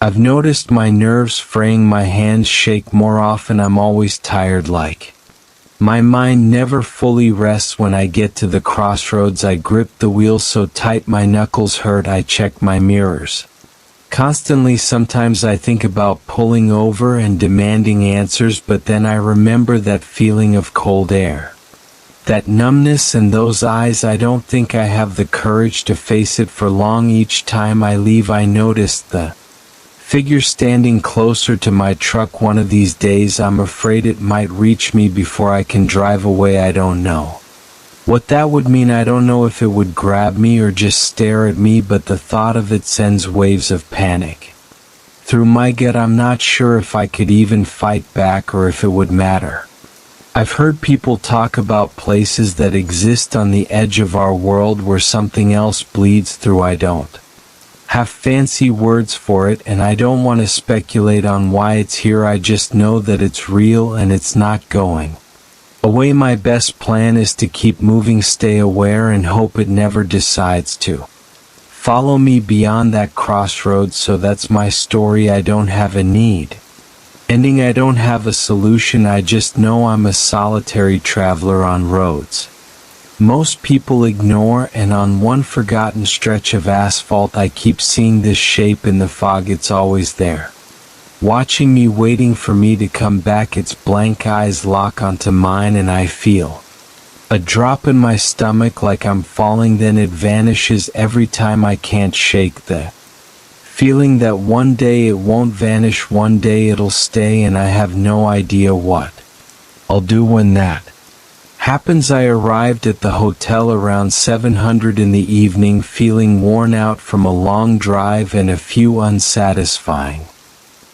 I've noticed my nerves fraying, my hands shake more often, I'm always tired like. My mind never fully rests when I get to the crossroads, I grip the wheel so tight my knuckles hurt, I check my mirrors constantly, sometimes I think about pulling over and demanding answers, but then I remember that feeling of cold air. That numbness and those eyes, I don't think I have the courage to face it for long. Each time I leave I notice the figure standing closer to my truck. One of these days I'm afraid it might reach me before I can drive away. I don't know what that would mean. I don't know if it would grab me or just stare at me, but the thought of it sends waves of panic through my gut. I'm not sure if I could even fight back or if it would matter. I've heard people talk about places that exist on the edge of our world where something else bleeds through. I don't have fancy words for it, and I don't want to speculate on why it's here. I just know that it's real and it's not going away. My best plan is to keep moving, stay aware, and hope it never decides to follow me beyond that crossroads. So that's my story. I don't have a need ending, I don't have a solution, I just know I'm a solitary traveler on roads most people ignore, and on one forgotten stretch of asphalt I keep seeing this shape in the fog. It's always there, watching me, waiting for me to come back. Its blank eyes lock onto mine and I feel a drop in my stomach like I'm falling, then it vanishes every time. I can't shake the feeling that one day it won't vanish, one day it'll stay, and I have no idea what I'll do when that happens. I arrived at the hotel around 700 in the evening, feeling worn out from a long drive and a few unsatisfying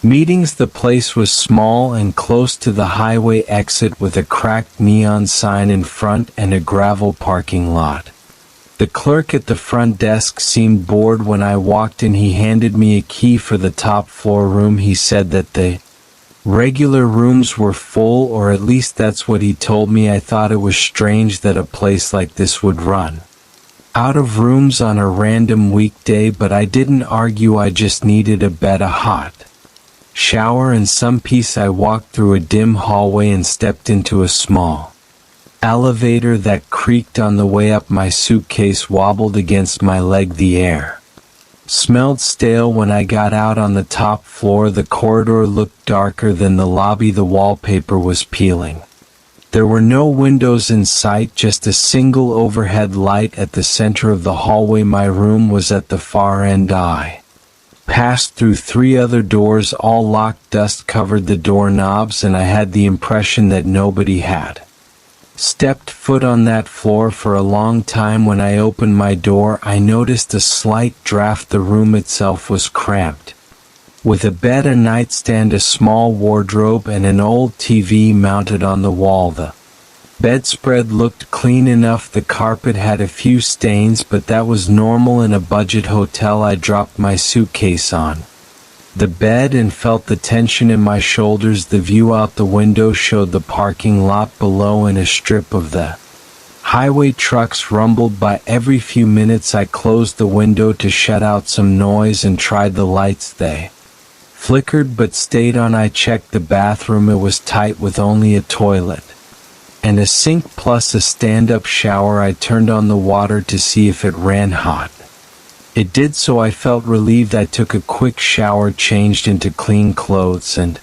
meetings. The place was small and close to the highway exit with a cracked neon sign in front and a gravel parking lot. The clerk at the front desk seemed bored when I walked in. He handed me a key for the top floor room. He said that the regular rooms were full, or at least that's what he told me. I thought it was strange that a place like this would run out of rooms on a random weekday, but I didn't argue. I just needed a bed, a hot shower, and some peace. I walked through a dim hallway and stepped into a small elevator that creaked on the way up. My suitcase wobbled against my leg. The air smelled stale when I got out on the top floor. The corridor looked darker than the lobby. The wallpaper was peeling. There were no windows in sight, just a single overhead light at the center of the hallway. My room was at the far end. I passed through 3 other doors, all locked. Dust covered the doorknobs, and I had the impression that nobody had stepped foot on that floor for a long time. When I opened my door, I noticed a slight draft. The room itself was cramped, with a bed, a nightstand, a small wardrobe, and an old TV mounted on the wall. The bedspread looked clean enough. The carpet had a few stains, but that was normal in a budget hotel. I dropped my suitcase on the bed and felt the tension in my shoulders. The view out the window showed the parking lot below, and a strip of the highway. Trucks rumbled by every few minutes. I closed the window to shut out some noise and tried the lights. They flickered but stayed on. I checked the bathroom. It was tight with only a toilet and a sink plus a stand-up shower. I turned on the water to see if it ran hot. It did, so I felt relieved. I took a quick shower, changed into clean clothes, and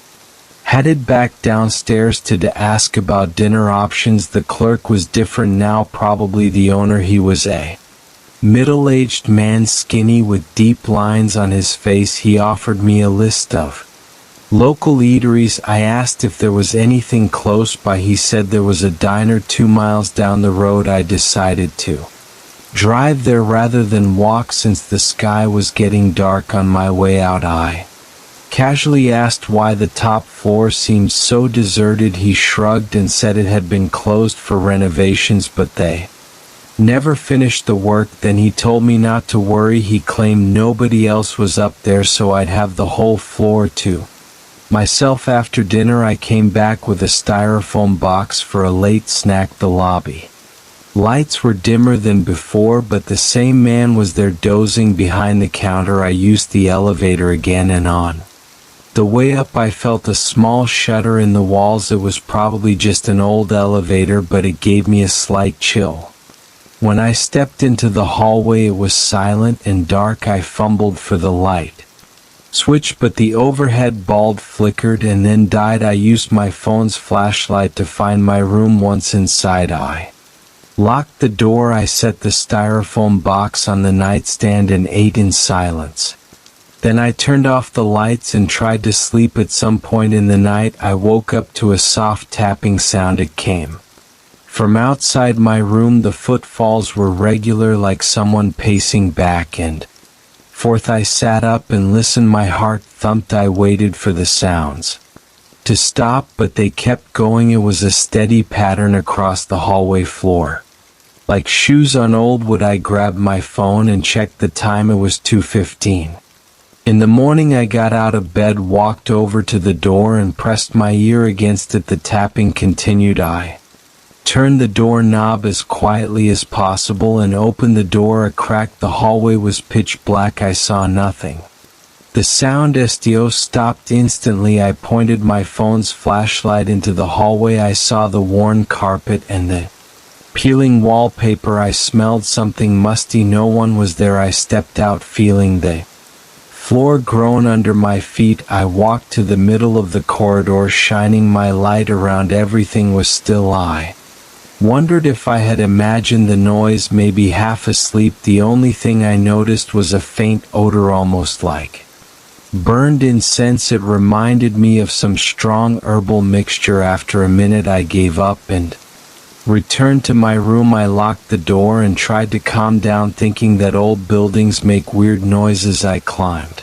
headed back downstairs to ask about dinner options. The clerk was different now, probably the owner. He was a middle-aged man, skinny with deep lines on his face. He offered me a list of local eateries. I asked if there was anything close by. He said there was a diner 2 miles down the road. I decided to drive there rather than walk since the sky was getting dark. On my way out, I casually asked why the top floor seemed so deserted. He shrugged and said it had been closed for renovations, but they never finished the work. Then he told me not to worry. He claimed nobody else was up there, so I'd have the whole floor to myself. After dinner, I came back with a styrofoam box for a late snack. The lobby Lights were dimmer than before, but the same man was there dozing behind the counter. I used the elevator again and on. The way up I felt a small shudder in the walls. It was probably just an old elevator, but it gave me a slight chill. When I stepped into the hallway it was silent and dark. I fumbled for the light switch, but the overhead bulb flickered and then died. I used my phone's flashlight to find my room. Once inside I locked the door. I set the styrofoam box on the nightstand and ate in silence. Then I turned off the lights and tried to sleep. At some point in the night I woke up to a soft tapping sound. It came from outside my room. The footfalls were regular, like someone pacing back and forth. I sat up and listened. My heart thumped. I waited for the sounds to stop, but they kept going. It was a steady pattern across the hallway floor, like shoes on old wood. I grabbed my phone and checked the time. It was 2:15. In the morning I got out of bed, walked over to the door and pressed my ear against it. The tapping continued. I turned the doorknob as quietly as possible and opened the door a crack. The hallway was pitch black. I saw nothing. The sound stopped instantly. I pointed my phone's flashlight into the hallway. I saw the worn carpet and the peeling wallpaper. I smelled something musty. No one was there. I stepped out, feeling the floor groan under my feet. I walked to the middle of the corridor, shining my light around. Everything was still. I wondered if I had imagined the noise, maybe half asleep. The only thing I noticed was a faint odor, almost like burned incense. It reminded me of some strong herbal mixture. After a minute I gave up and returned to my room. I locked the door and tried to calm down, thinking that old buildings make weird noises. I climbed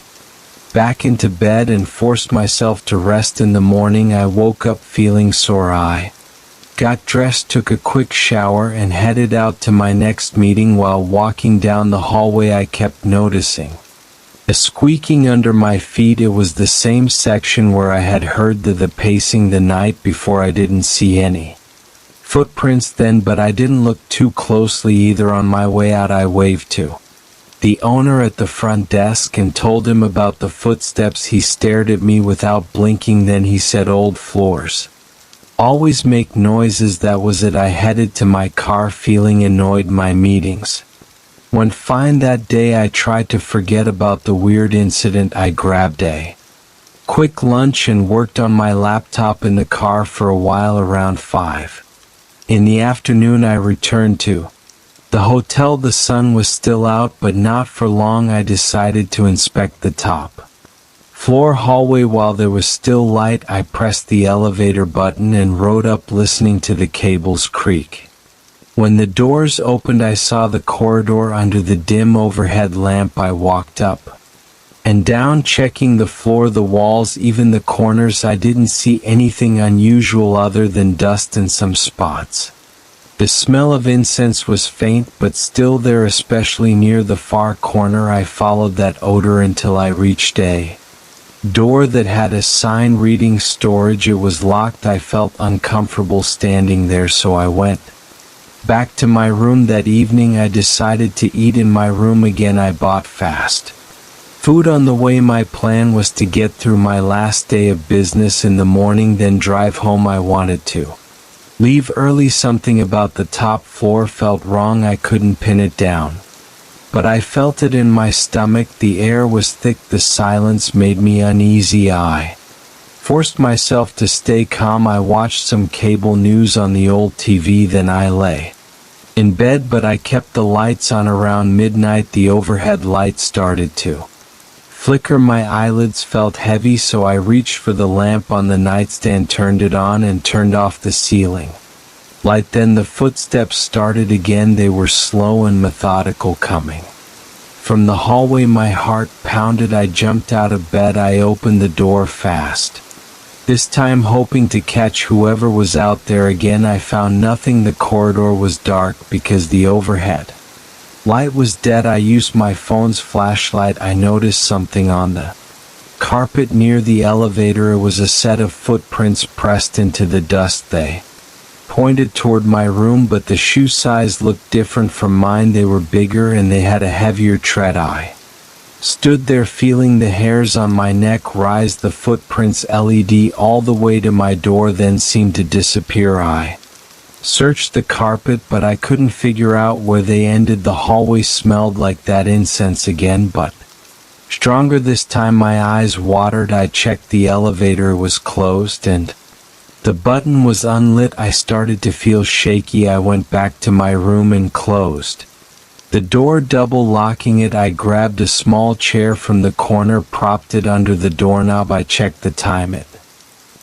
back into bed and forced myself to rest. In the morning I woke up feeling sore. I got dressed, took a quick shower, and headed out to my next meeting. While walking down the hallway I kept noticing a squeaking under my feet. It was the same section where I had heard the pacing the night before. I didn't see any footprints then, but I didn't look too closely either. On my way out I waved to the owner at the front desk and told him about the footsteps. He stared at me without blinking. Then he said, "Old floors always make noises." That was it. I headed to my car feeling annoyed. My meetings went fine that day. I tried to forget about the weird incident. I grabbed a quick lunch and worked on my laptop in the car for a while. Around 5 in the afternoon I returned to the hotel. The sun was still out, but not for long. I decided to inspect the top floor hallway. While there was still light I pressed the elevator button and rode up, listening to the cables creak. When the doors opened I saw the corridor under the dim overhead lamp. I walked up and down, checking the floor, the walls, even the corners. I didn't see anything unusual other than dust in some spots. The smell of incense was faint, but still there, especially near the far corner. I followed that odor until I reached a door that had a sign reading storage. It was locked. I felt uncomfortable standing there, so I went back to my room. That evening I decided to eat in my room again. I bought fast food on the way. My plan was to get through my last day of business in the morning, then drive home. I wanted to leave early. Something about the top floor felt wrong. I couldn't pin it down, but I felt it in my stomach. The air was thick. The silence made me uneasy. I forced myself to stay calm. I watched some cable news on the old TV, then I lay in bed, but I kept the lights on. Around midnight the overhead light started to flicker. My eyelids felt heavy, so I reached for the lamp on the nightstand, turned it on, and turned off the ceiling light. Then the footsteps started again. They were slow and methodical, coming from the hallway. My heart pounded. I jumped out of bed. I opened the door fast, this time hoping to catch whoever was out there. Again I found nothing. The corridor was dark because the overhead light was dead. I used my phone's flashlight. I noticed something on the carpet near the elevator. It was a set of footprints pressed into the dust. They pointed toward my room, but the shoe size looked different from mine. They were bigger and they had a heavier tread. I stood there feeling the hairs on my neck rise. The footprints led all the way to my door, then seemed to disappear. I searched the carpet, but I couldn't figure out where they ended. The hallway smelled like that incense again, but stronger this time. My eyes watered. I checked the elevator. It was closed and the button was unlit. I started to feel shaky. I went back to my room and closed the door, double locking it. I grabbed a small chair from the corner, propped it under the doorknob. I checked the time. It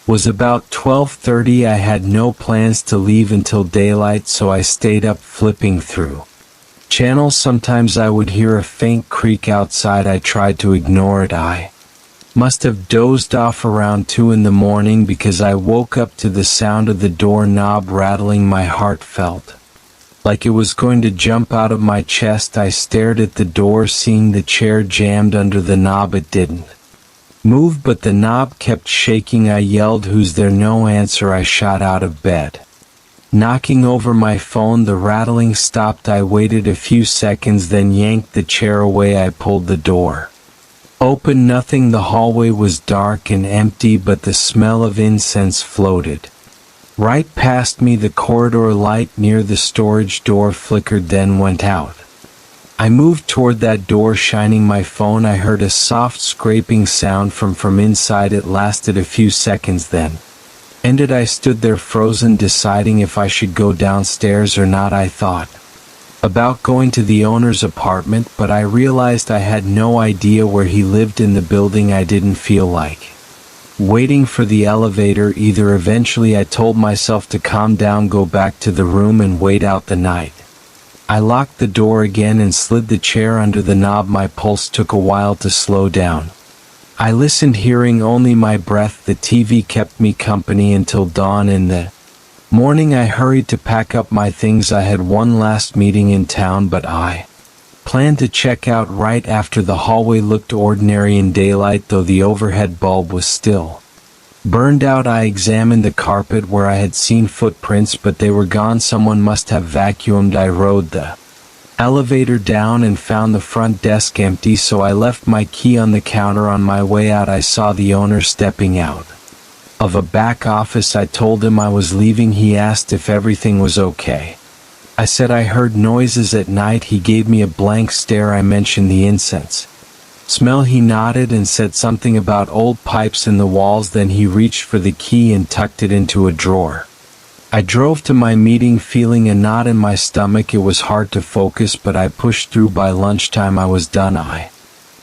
was about 12:30. I had no plans to leave until daylight, so I stayed up flipping through channels. Sometimes I would hear a faint creak outside. I tried to ignore it. I must have dozed off around 2 in the morning because I woke up to the sound of the doorknob rattling. My heart felt like it was going to jump out of my chest. I stared at the door, seeing the chair jammed under the knob. It didn't move, but the knob kept shaking. I yelled, "Who's there?" No answer. I shot out of bed, knocking over my phone. The rattling stopped. I waited a few seconds, then yanked the chair away. I pulled the door open. Nothing. The hallway was dark and empty, but the smell of incense floated right past me. The corridor light near the storage door flickered, then went out. I moved toward that door, shining my phone. I heard a soft scraping sound from inside. It lasted a few seconds, then ended. I stood there frozen, deciding if I should go downstairs or not. I thought about going to the owner's apartment, but I realized I had no idea where he lived in the building. I didn't feel like waiting for the elevator either. Eventually I told myself to calm down, go back to the room and wait out the night. I locked the door again and slid the chair under the knob. My pulse took a while to slow down. I listened, hearing only my breath. The TV kept me company until dawn. In the morning I hurried to pack up my things. I had one last meeting in town, but I planned to check out right after. The hallway looked ordinary in daylight, though the overhead bulb was still burned out. I examined the carpet where I had seen footprints, but they were gone. Someone must have vacuumed. I rode the elevator down and found the front desk empty, so I left my key on the counter. On my way out I saw the owner stepping out of a back office. I told him I was leaving. He asked if everything was okay. I said I heard noises at night. He gave me a blank stare. I mentioned the incense smell. He nodded and said something about old pipes in the walls. Then he reached for the key and tucked it into a drawer. I drove to my meeting feeling a knot in my stomach. It was hard to focus, but I pushed through. By lunchtime I was done. I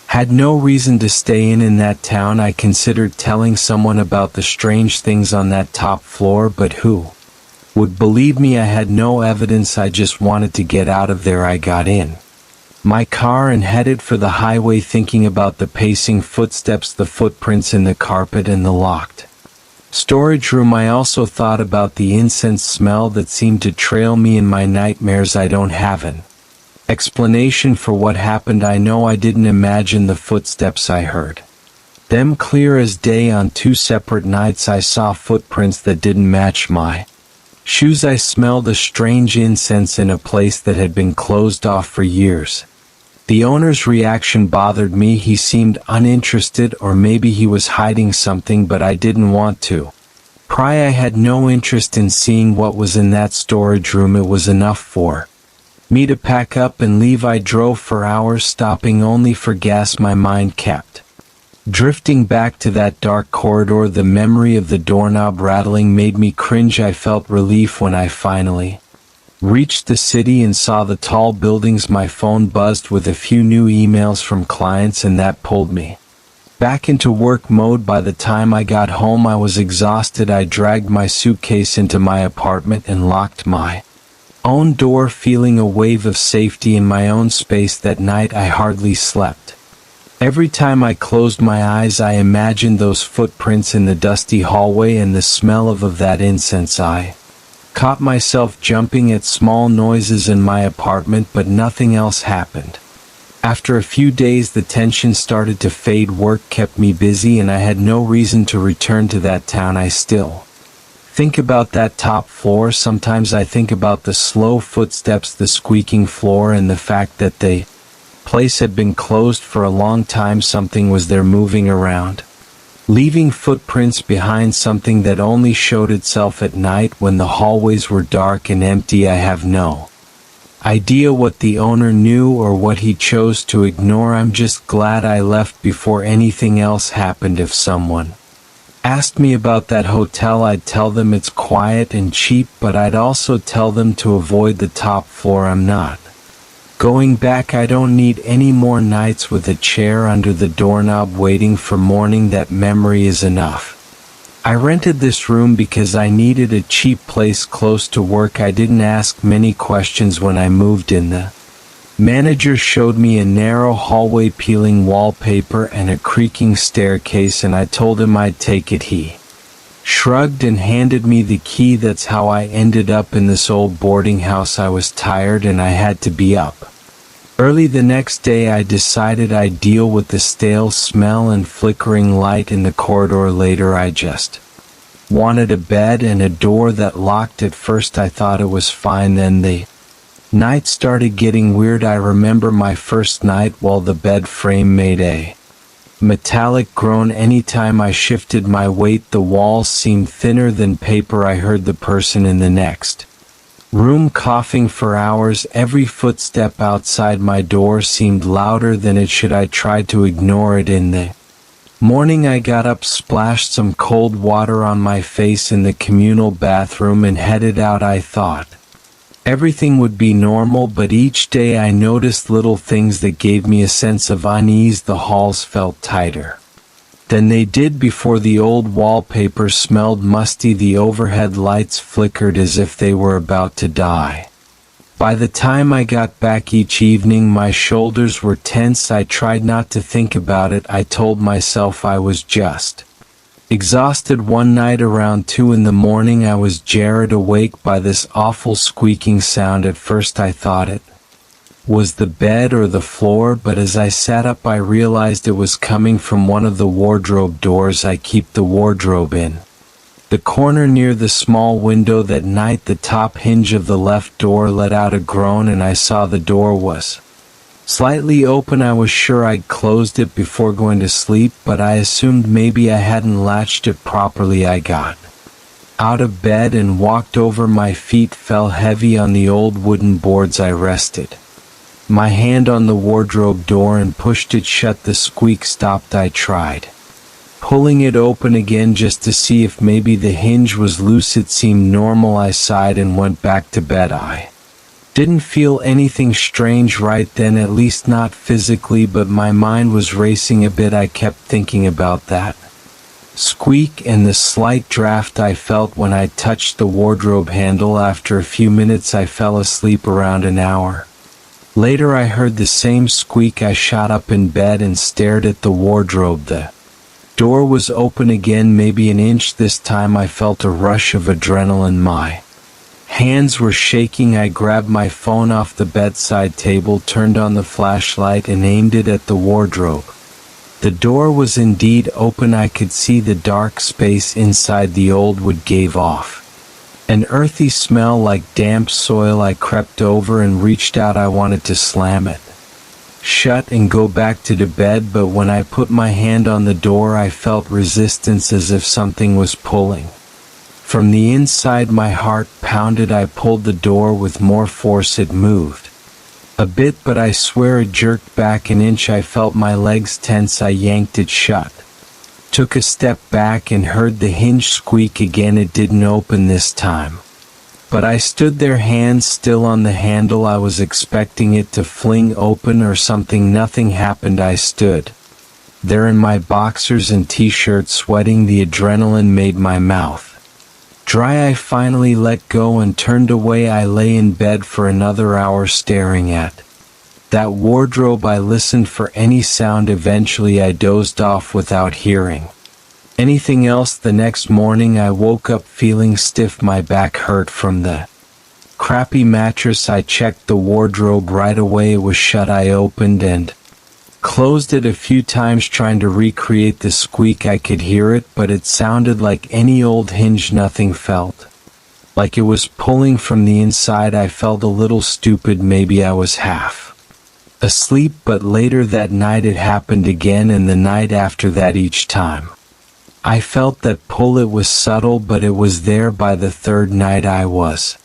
had no reason to stay in that town. I considered telling someone about the strange things on that top floor, but who would believe me? I had no evidence. I just wanted to get out of there. I got in my car and headed for the highway, thinking about the pacing footsteps, the footprints in the carpet, and the locked storage room. I also thought about the incense smell that seemed to trail me in my nightmares. I don't have an explanation for what happened. I know I didn't imagine the footsteps. I heard them clear as day. On 2 separate nights I saw footprints that didn't match my shoes. I smelled a strange incense in a place that had been closed off for years. The owner's reaction bothered me. He seemed uninterested, or maybe he was hiding something, but I didn't want to pry. I had no interest in seeing what was in that storage room. It was enough for me to pack up and leave. I drove for hours, stopping only for gas. My mind kept drifting back to that dark corridor. The memory of the doorknob rattling made me cringe. I felt relief when I finally reached the city and saw the tall buildings. My phone buzzed with a few new emails from clients, and that pulled me back into work mode. By the time I got home I was exhausted. I dragged my suitcase into my apartment and locked my own door, feeling a wave of safety in my own space. That night I hardly slept. Every time I closed my eyes I imagined those footprints in the dusty hallway and the smell of that incense. I caught myself jumping at small noises in my apartment, but nothing else happened. After a few days the tension started to fade. Work kept me busy and I had no reason to return to that town. I still Think about that top floor. Sometimes I think about the slow footsteps, the squeaking floor, and the fact that the place had been closed for a long time. Something was there moving around, leaving footprints behind, something that only showed itself at night when the hallways were dark and empty. I have no idea what the owner knew or what he chose to ignore. I'm just glad I left before anything else happened. If someone asked me about that hotel, I'd tell them it's quiet and cheap, but I'd also tell them to avoid the top floor. I'm not going back. I don't need any more nights with a chair under the doorknob waiting for morning. That memory is enough. I rented this room because I needed a cheap place close to work. I didn't ask many questions when I moved in. The manager showed me a narrow hallway, peeling wallpaper, and a creaking staircase, and I told him I'd take it. He shrugged and handed me the key. That's how I ended up in this old boarding house. I was tired and I had to be up early the next day. I decided I'd deal with the stale smell and flickering light in the corridor later. I just wanted a bed and a door that locked. At first I thought it was fine, then the night started getting weird. I remember my first night while the bed frame made a metallic groan anytime I shifted my weight. The walls seemed thinner than paper. I heard the person in the next room coughing for hours. Every footstep outside my door seemed louder than it should. I tried to ignore it. In the morning I got up, splashed some cold water on my face in the communal bathroom, and headed out. I thought everything would be normal, but each day I noticed little things that gave me a sense of unease. The halls felt tighter than they did before. The old wallpaper smelled musty. The overhead lights flickered as if they were about to die. By the time I got back each evening, my shoulders were tense. I tried not to think about it. I told myself I was just exhausted. One night around 2 in the morning, I was jarred awake by this awful squeaking sound. At first I thought it was the bed or the floor, but as I sat up I realized it was coming from one of the wardrobe doors. I keep the wardrobe in the corner near the small window. That night the top hinge of the left door let out a groan, and I saw the door was slightly open. I was sure I'd closed it before going to sleep, but I assumed maybe I hadn't latched it properly. I got out of bed and walked over. My feet fell heavy on the old wooden boards. I rested my hand on the wardrobe door and pushed it shut. The squeak stopped. I tried pulling it open again just to see if maybe the hinge was loose. It seemed normal. I sighed and went back to bed. I didn't feel anything strange right then, at least not physically, but my mind was racing a bit. I kept thinking about that squeak and the slight draft I felt when I touched the wardrobe handle. After a few minutes I fell asleep. Around an hour later I heard the same squeak. I shot up in bed and stared at the wardrobe. The door was open again, maybe an inch this time. I felt a rush of adrenaline. My hands were shaking. I grabbed my phone off the bedside table, turned on the flashlight, and aimed it at the wardrobe. The door was indeed open. I could see the dark space inside. The old wood gave off an earthy smell like damp soil. I crept over and reached out. I wanted to slam it shut and go back to the bed, but when I put my hand on the door I felt resistance, as if something was pulling from the inside. My heart pounded. I pulled the door with more force. It moved a bit, but I swear it jerked back an inch. I felt my legs tense. I yanked it shut, took a step back, and heard the hinge squeak again. It didn't open this time, but I stood there, hands still on the handle. I was expecting it to fling open or something. Nothing happened. I stood there in my boxers and t-shirt, sweating. The adrenaline made my mouth dry. I finally let go and turned away. I lay in bed for another hour staring at that wardrobe. I listened for any sound. Eventually I dozed off without hearing anything else. The next morning I woke up feeling stiff. My back hurt from the crappy mattress. I checked the wardrobe right away. It was shut. I opened and Closed it a few times trying to recreate the squeak. I could hear it, but it sounded like any old hinge. Nothing felt like it was pulling from the inside. I felt a little stupid. Maybe I was half asleep, but later that night it happened again, and the night after that. Each time I felt that pull. It was subtle, but it was there. By the third night I was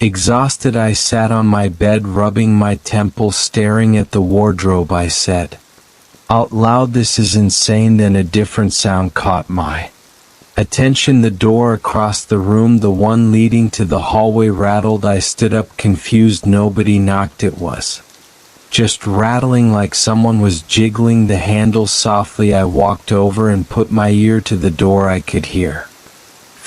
exhausted. I sat on my bed, rubbing my temples, staring at the wardrobe. I said out loud, "This is insane." Then a different sound caught my attention. The door across the room, the one leading to the hallway, rattled. I stood up, confused. Nobody knocked. It was just rattling, like someone was jiggling the handle softly. I walked over and put my ear to the door. I could hear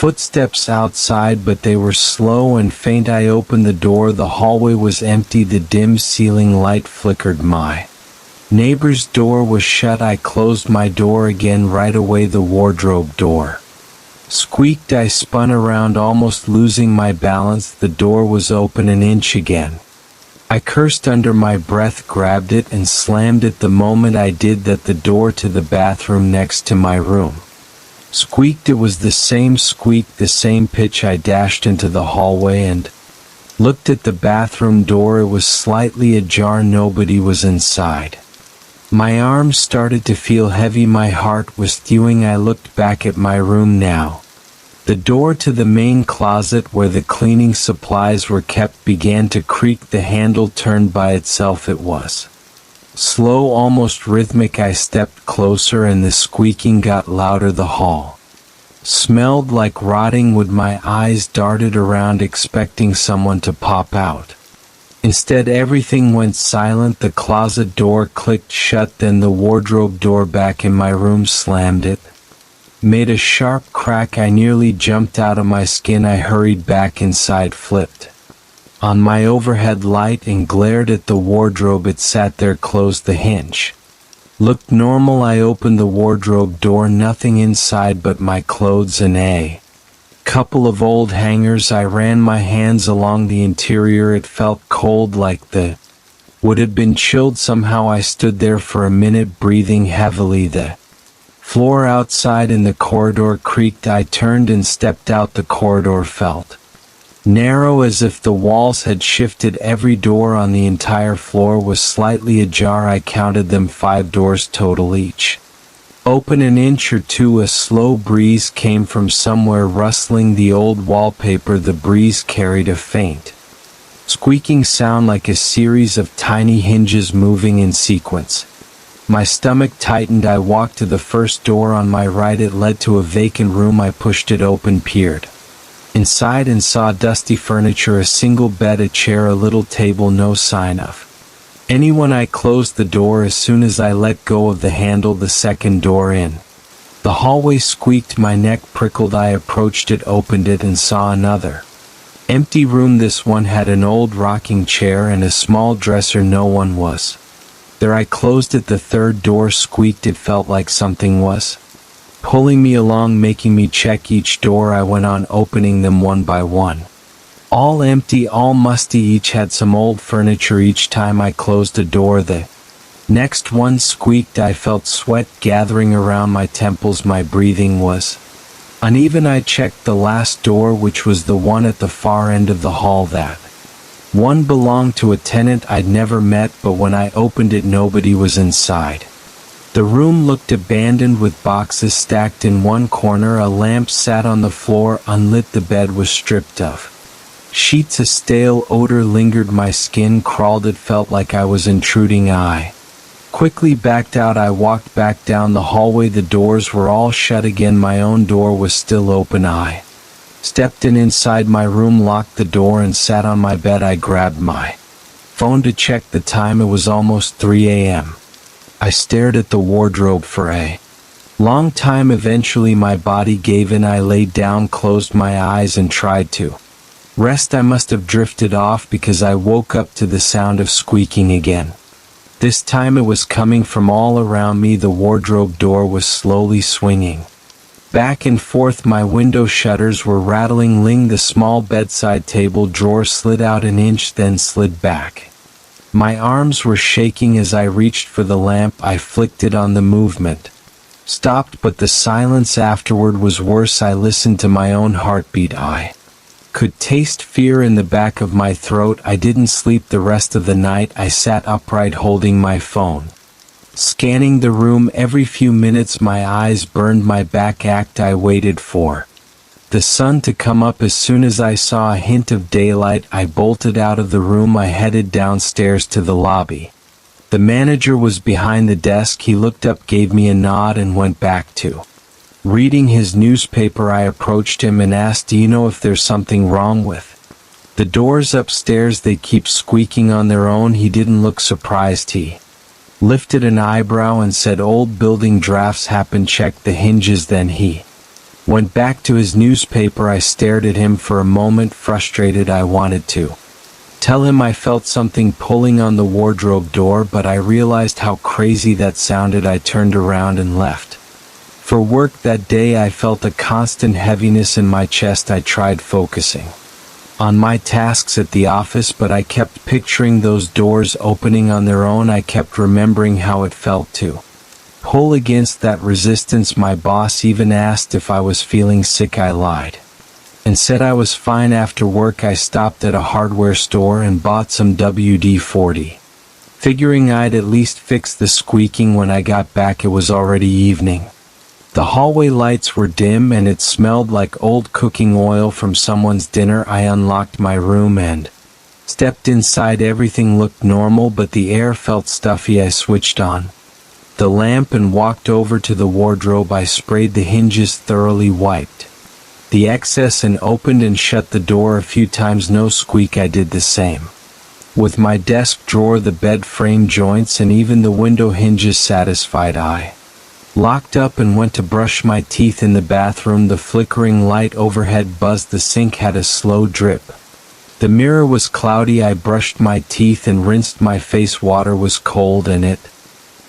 footsteps outside, but they were slow and faint. I opened the door. The hallway was empty. The dim ceiling light flickered. My neighbor's door was shut. I closed my door again. Right away the wardrobe door squeaked. I spun around, almost losing my balance. The door was open an inch again. I cursed under my breath, grabbed it, and slammed it. The moment I did that, the door to the bathroom next to my room squeaked. It was the same squeak, the same pitch. I dashed into the hallway and looked at the bathroom door. It was slightly ajar. Nobody was inside. My arms started to feel heavy. My heart was thawing. I looked back at my room now. The door to the main closet where the cleaning supplies were kept began to creak. The handle turned by itself. It was slow, almost rhythmic. I stepped closer and the squeaking got louder. The hall smelled like rotting wood. My eyes darted around, expecting someone to pop out. Instead, everything went silent. The closet door clicked shut, then the wardrobe door back in my room slammed. It made a sharp crack. I nearly jumped out of my skin. I hurried back inside, flipped on my overhead light, and glared at the wardrobe. It sat there, closed. The hinge looked normal. I opened the wardrobe door. Nothing inside but my clothes and a couple of old hangers. I ran my hands along the interior. It felt cold, like the wood had been chilled. Somehow I stood there for a minute, breathing heavily. The floor outside in the corridor creaked. I turned and stepped out. The corridor felt narrow, as if the walls had shifted. Every door on the entire floor was slightly ajar. I counted them, 5 doors total, each open an inch or two. A slow breeze came from somewhere, rustling the old wallpaper. The breeze carried a faint squeaking sound, like a series of tiny hinges moving in sequence. My stomach tightened. I walked to the first door on my right. It led to a vacant room. I pushed it open, peered inside, and saw dusty furniture, a single bed, a chair, a little table. No sign of anyone. I closed the door as soon as I let go of the handle. The second door in the hallway squeaked. My neck prickled. I approached it, opened it, and saw another empty room. This one had an old rocking chair and a small dresser. No one was there. I closed it. The third door squeaked. It felt like something was pulling me along, making me check each door. I went on, opening them one by one. All empty, all musty, each had some old furniture. Each time I closed a door, the next one squeaked. I felt sweat gathering around my temples. My breathing was uneven. I checked the last door, which was the one at the far end of the hall. That one belonged to a tenant I'd never met, but when I opened it, nobody was inside. The room looked abandoned, with boxes stacked in one corner. A lamp sat on the floor, unlit. The bed was stripped of sheets. A stale odor lingered. My skin crawled. It felt like I was intruding. I quickly backed out. I walked back down the hallway. The doors were all shut again. My own door was still open. I stepped inside my room, locked the door, and sat on my bed. I grabbed my phone to check the time. It was almost 3 a.m. I stared at the wardrobe for a long time. Eventually my body gave in. I laid down, closed my eyes, and tried to rest. I must have drifted off because I woke up to the sound of squeaking again. This time it was coming from all around me. The wardrobe door was slowly swinging back and forth. My window shutters were rattling. The small bedside table drawer slid out an inch, then slid back My arms were shaking as I reached for the lamp. I flicked it on the movement. Stopped, but the silence afterward was worse. I listened to my own heartbeat. I could taste fear in the back of my throat. I didn't sleep the rest of the night. I sat upright holding my phone, scanning the room. Every few minutes my eyes burned. My back ached. I waited for the sun to come up. As soon as I saw a hint of daylight, I bolted out of the room. I headed downstairs to the lobby. The manager was behind the desk. He looked up, gave me a nod, and went back to reading his newspaper. I approached him and asked, "Do you know if there's something wrong with the doors upstairs? They keep squeaking on their own." He didn't look surprised. He lifted an eyebrow and said, "Old building drafts happen. Check the hinges." Then he went back to his newspaper. I stared at him for a moment, frustrated. I wanted to tell him I felt something pulling on the wardrobe door, but I realized how crazy that sounded. I turned around and left for work. That day I felt a constant heaviness in my chest. I tried focusing on my tasks at the office, but I kept picturing those doors opening on their own. I kept remembering how it felt to pull against that resistance. My boss even asked if I was feeling sick. I lied and said I was fine. After work I stopped at a hardware store and bought some WD-40, figuring I'd at least fix the squeaking. When I got back it was already evening. The hallway lights were dim and it smelled like old cooking oil from someone's dinner. I unlocked my room and stepped inside. Everything looked normal, but the air felt stuffy. I switched on the lamp and walked over to the wardrobe. I sprayed the hinges thoroughly, wiped the excess, and opened and shut the door a few times. No squeak. I did the same with my desk drawer, the bed frame joints, and even the window hinges. Satisfied, I locked up and went to brush my teeth in the bathroom. The flickering light overhead buzzed. The sink had a slow drip. The mirror was cloudy. I brushed my teeth and rinsed my face. Water was cold and it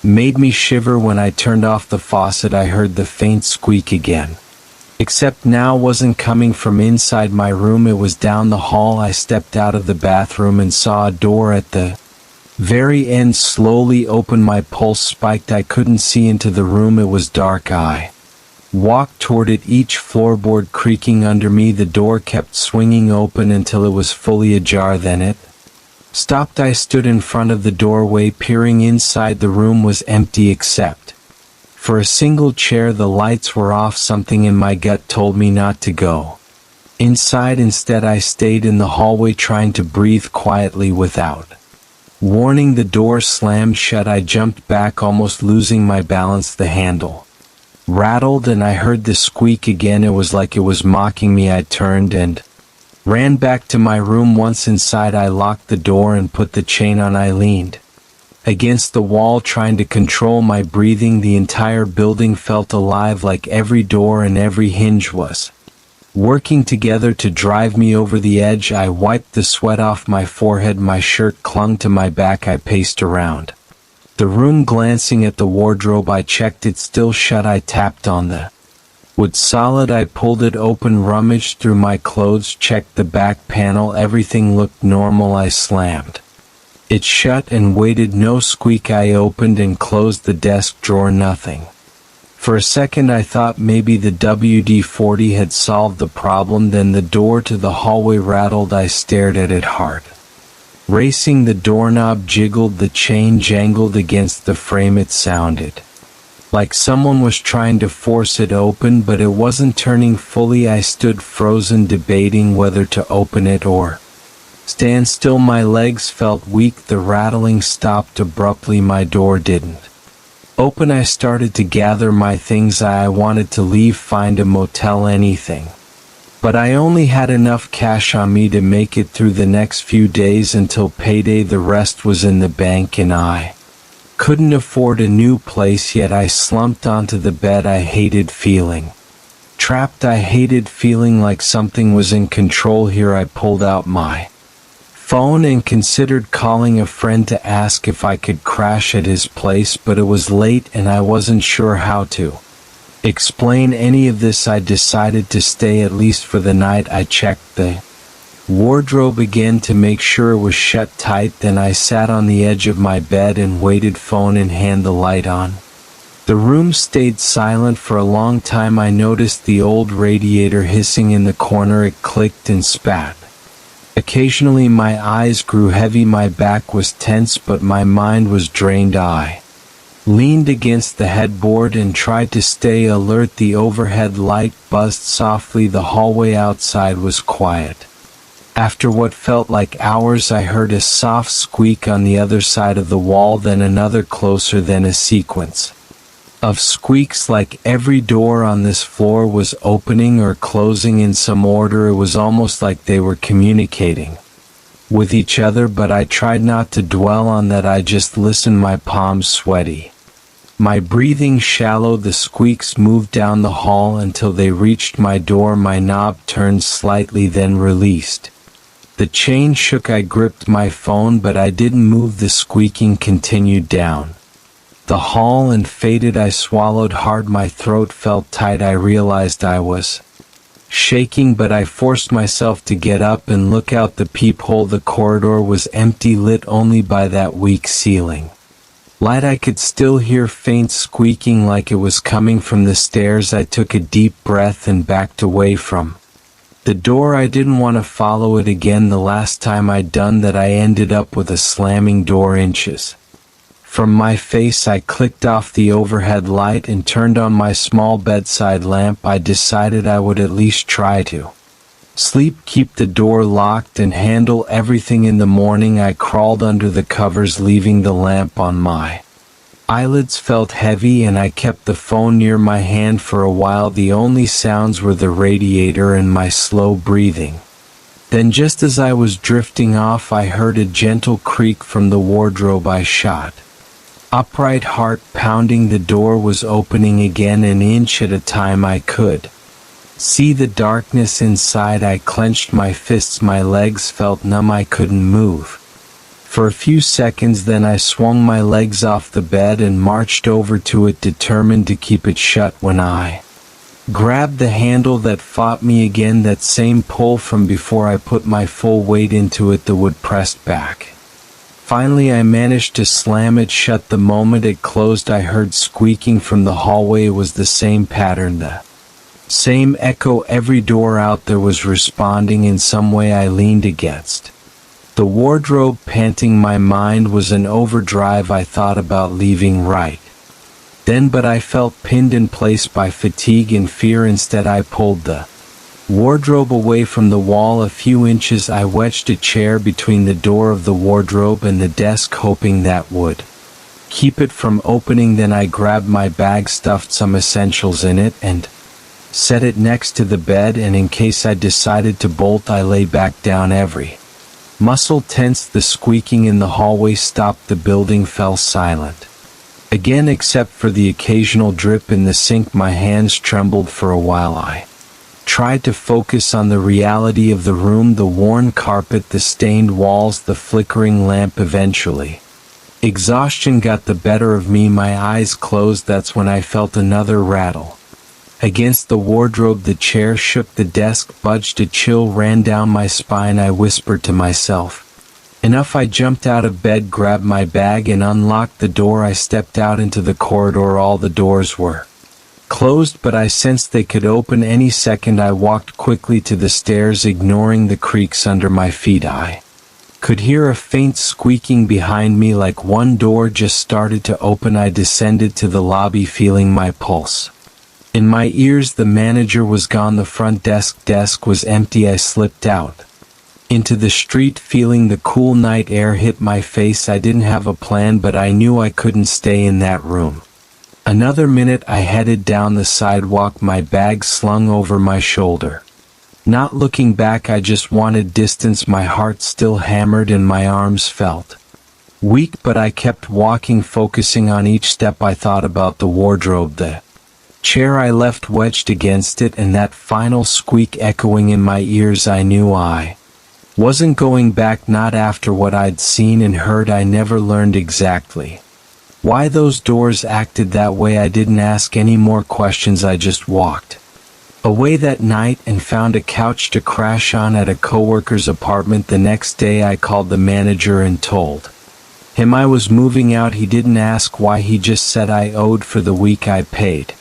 made me shiver. When I turned off the faucet I heard the faint squeak again, except now wasn't coming from inside my room. It was down the hall. I stepped out of the bathroom and saw a door at the very end slowly open. My pulse spiked. I couldn't see into the room. It was dark. I walked toward it, each floorboard creaking under me. The door kept swinging open until it was fully ajar. Then it stopped. I stood in front of the doorway, peering inside. The room was empty except for a single chair. The lights were off. Something in my gut told me not to go inside. Instead I stayed in the hallway, trying to breathe quietly. Without warning, the door slammed shut. I jumped back, almost losing my balance. The handle rattled and I heard the squeak again. It was like it was mocking me. I turned and ran back to my room. Once inside I locked the door and put the chain on. I leaned against the wall, trying to control my breathing. The entire building felt alive, like every door and every hinge was working together to drive me over the edge. I wiped the sweat off my forehead. My shirt clung to my back. I paced around the room, glancing at the wardrobe. I checked it, still shut. I tapped on the wood solid. I pulled it open, rummaged through my clothes, checked the back panel. Everything looked normal. I slammed it shut and waited. No squeak. I opened and closed the desk drawer. Nothing. For a second I thought maybe the WD-40 had solved the problem. Then the door to the hallway rattled. I stared at it, heart racing. The doorknob jiggled, the chain jangled against the frame. It sounded like someone was trying to force it open, but it wasn't turning fully. I stood frozen, debating whether to open it or stand still. My legs felt weak. The rattling stopped abruptly. My door didn't open. I started to gather my things. I wanted to leave, find a motel, anything. But I only had enough cash on me to make it through the next few days until payday. The rest was in the bank and I couldn't afford a new place yet. I slumped onto the bed. I hated feeling trapped. I hated feeling like something was in control here. I pulled out my phone and considered calling a friend to ask if I could crash at his place, but it was late and I wasn't sure how to explain any of this. I decided to stay, at least for the night. I checked the wardrobe again to make sure it was shut tight. Then I sat on the edge of my bed and waited, phone in hand, the light on. The room stayed silent for a long time. I noticed the old radiator hissing in the corner. It clicked and spat. Occasionally my eyes grew heavy, my back was tense, but my mind was drained. I leaned against the headboard and tried to stay alert. The overhead light buzzed softly. The hallway outside was quiet. After what felt like hours, I heard a soft squeak on the other side of the wall, then another closer, then a sequence of squeaks like every door on this floor was opening or closing in some order. It was almost like they were communicating with each other, but I tried not to dwell on that. I just listened, my palms sweaty, my breathing shallow. The squeaks moved down the hall until they reached my door. My knob turned slightly, then released. The chain shook. I gripped my phone, but I didn't move. The squeaking continued down the hall and faded. I swallowed hard. My throat felt tight. I realized I was shaking, but I forced myself to get up and look out the peephole. The corridor was empty, lit only by that weak ceiling light. I could still hear faint squeaking like it was coming from the stairs. I took a deep breath and backed away from the door. I didn't want to follow it again. The last time I'd done that, I ended up with a slamming door inches from my face. I clicked off the overhead light and turned on my small bedside lamp. I decided I would at least try to sleep, keep the door locked, and handle everything in the morning. I crawled under the covers, leaving the lamp on. My eyelids felt heavy and I kept the phone near my hand for a while. The only sounds were the radiator and my slow breathing. Then, just as I was drifting off, I heard a gentle creak from the wardrobe. I shot upright, heart pounding. The door was opening again, an inch at a time. I could see the darkness inside. I clenched my fists. My legs felt numb. I couldn't move for a few seconds. Then I swung my legs off the bed and marched over to it, determined to keep it shut. When I grabbed the handle, that fought me again, that same pull from before. I put my full weight into it. The wood pressed back. Finally, I managed to slam it shut. The moment it closed, I heard squeaking from the hallway. It was the same pattern, the same echo. Every door out there was responding in some way. I leaned against the wardrobe, panting. My mind was in overdrive. I thought about leaving right then, but I felt pinned in place by fatigue and fear. Instead, I pulled the wardrobe away from the wall a few inches. I wedged a chair between the door of the wardrobe and the desk, hoping that would keep it from opening. Then I grabbed my bag, stuffed some essentials in it, and set it next to the bed. And in case I decided to bolt, I lay back down. Every muscle tensed. The squeaking in the hallway stopped. The building fell silent again, except for the occasional drip in the sink. My hands trembled for a while. I tried to focus on the reality of the room, the worn carpet, the stained walls, the flickering lamp. Eventually, exhaustion got the better of me. My eyes closed. That's when I felt another rattle against the wardrobe. The chair shook, the desk budged. A chill ran down my spine. I whispered to myself, enough. I jumped out of bed, grabbed my bag, and unlocked the door. I stepped out into the corridor. All the doors were closed, but I sensed they could open any second. I walked quickly to the stairs, ignoring the creaks under my feet. I could hear a faint squeaking behind me, like one door just started to open. I descended to the lobby, feeling my pulse in my ears. The manager was gone. The front desk was empty. I slipped out into the street, feeling the cool night air hit my face. I didn't have a plan, but I knew I couldn't stay in that room another minute. I headed down the sidewalk, my bag slung over my shoulder. Not looking back, I just wanted distance. My heart still hammered and my arms felt weak, but I kept walking, focusing on each step. I thought about the wardrobe, the chair I left wedged against it, and that final squeak echoing in my ears. I knew I wasn't going back, not after what I'd seen and heard. I never learned exactly why those doors acted that way. I didn't ask any more questions. I just walked away that night and found a couch to crash on at a coworker's apartment. The next day I called the manager and told him I was moving out. He didn't ask why, he just said I owed for the week I paid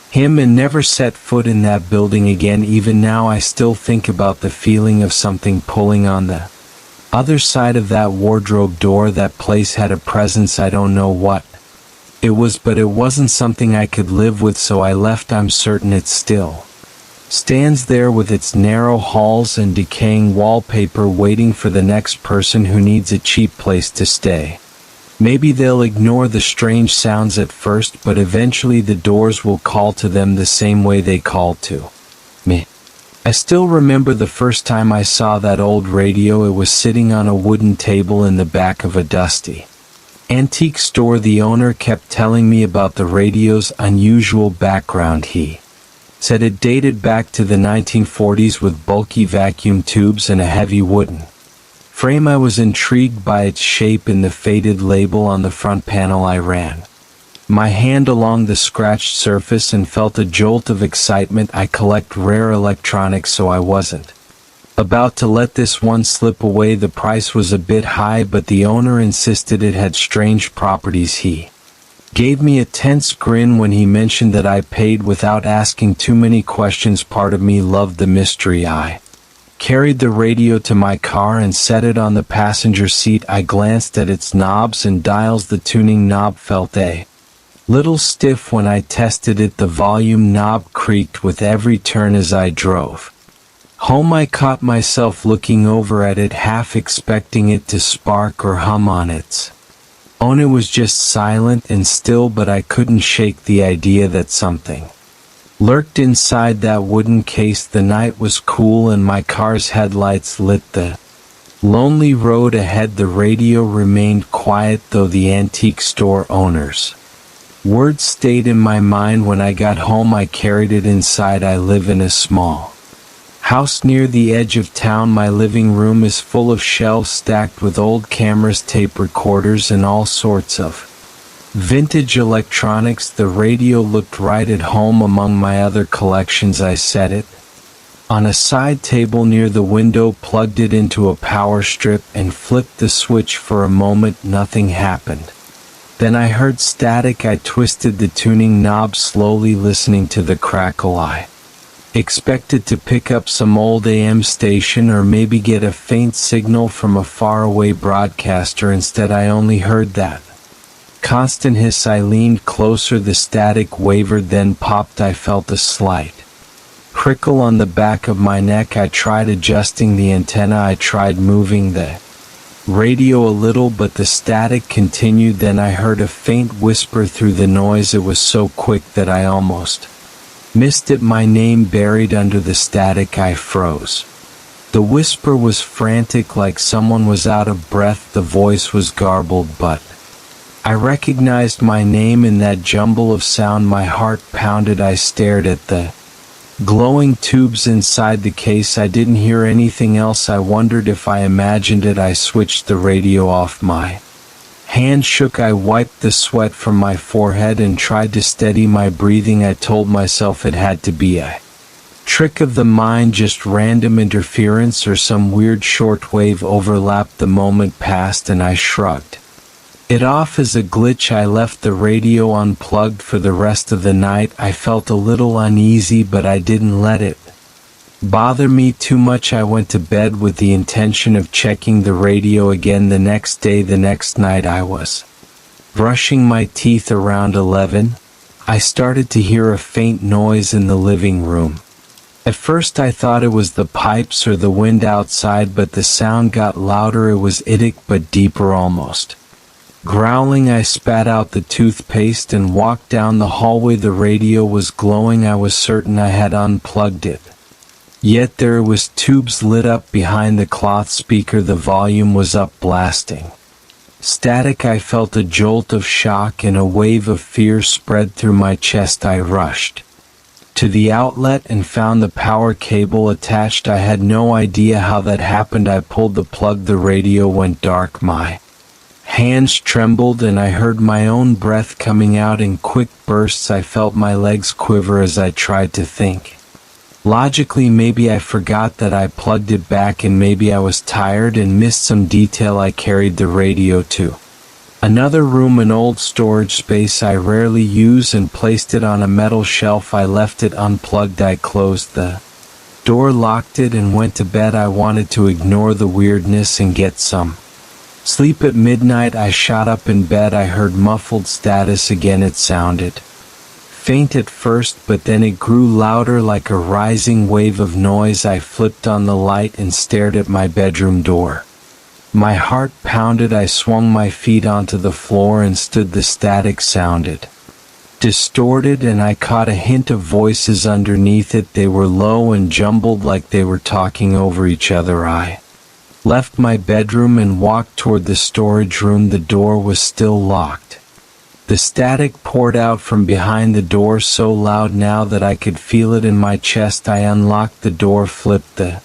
him and never set foot in that building again. Even now I still think about the feeling of something pulling on the other side of that wardrobe door. That place had a presence. I don't know what it was, but it wasn't something I could live with, so I left. I'm certain it still stands there with its narrow halls and decaying wallpaper, waiting for the next person who needs a cheap place to stay. Maybe they'll ignore the strange sounds at first, but eventually the doors will call to them the same way they call to me. I still remember the first time I saw that old radio. It was sitting on a wooden table in the back of a dusty antique store. The owner kept telling me about the radio's unusual background. He said it dated back to the 1940s with bulky vacuum tubes and a heavy wooden frame. I was intrigued by its shape and the faded label on the front panel. I ran my hand along the scratched surface and felt a jolt of excitement. I collect rare electronics, so I wasn't about to let this one slip away. The price was a bit high, but the owner insisted it had strange properties. He gave me a tense grin when he mentioned that I paid without asking too many questions. Part of me loved the mystery. I carried the radio to my car and set it on the passenger seat. I glanced at its knobs and dials. The tuning knob felt a little stiff when I tested it. The volume knob creaked with every turn. As I drove home, I caught myself looking over at it, half expecting it to spark or hum on its own. It was just silent and still, but I couldn't shake the idea that something lurked inside that wooden case. The night was cool and my car's headlights lit the lonely road ahead. The radio remained quiet, though the antique store owner's words stayed in my mind. When I got home, I carried it inside. I live in a small house near the edge of town. My living room is full of shelves stacked with old cameras, tape recorders, and all sorts of vintage electronics. The radio looked right at home among my other collections. I set it on a side table near the window, plugged it into a power strip, and flipped the switch. For a moment, nothing happened. Then I heard static. I twisted the tuning knob slowly, listening to the crackle. I expected to pick up some old AM station or maybe get a faint signal from a faraway broadcaster. Instead, I only heard that constant hiss. I leaned closer. The static wavered, then popped. I felt a slight prickle on the back of my neck. I tried adjusting the antenna. I tried moving the radio a little, but the static continued. Then I heard a faint whisper through the noise. It was so quick that I almost missed it. My name buried under the static. I froze. The whisper was frantic, like someone was out of breath. The voice was garbled, but I recognized my name in that jumble of sound. My heart pounded. I stared at the glowing tubes inside the case. I didn't hear anything else. I wondered if I imagined it. I switched the radio off. My hand shook. I wiped the sweat from my forehead and tried to steady my breathing. I told myself it had to be a trick of the mind, just random interference or some weird shortwave overlap. The moment passed and I shrugged it off as a glitch. I left the radio unplugged for the rest of the night. I felt a little uneasy, but I didn't let it bother me too much. I went to bed with the intention of checking the radio again the next day. The next night I was brushing my teeth around 11. I started to hear a faint noise in the living room. At first I thought it was the pipes or the wind outside, but the sound got louder. It was idiotic but deeper, almost growling. I spat out the toothpaste and walked down the hallway. The radio was glowing. I was certain I had unplugged it. Yet there it was, tubes lit up behind the cloth speaker. The volume was up, blasting static. I felt a jolt of shock and a wave of fear spread through my chest. I rushed to the outlet and found the power cable attached. I had no idea how that happened. I pulled the plug. The radio went dark. My hands trembled and I heard my own breath coming out in quick bursts. I felt my legs quiver as I tried to think Logically, maybe I forgot that I plugged it back, and maybe I was tired and missed some detail. I carried the radio to another room, an old storage space I rarely use, and placed it on a metal shelf. I left it unplugged. I closed the door, locked it, and went to bed. I wanted to ignore the weirdness and get some sleep. At midnight, I shot up in bed. I heard muffled static again. It sounded faint at first, but then it grew louder, like a rising wave of noise. I flipped on the light and stared at my bedroom door. My heart pounded. I swung my feet onto the floor and stood. The static sounded distorted, and I caught a hint of voices underneath it. They were low and jumbled, like they were talking over each other. I left my bedroom and walked toward the storage room. The door was still locked. The static poured out from behind the door, so loud now that I could feel it in my chest. I unlocked the door, flipped the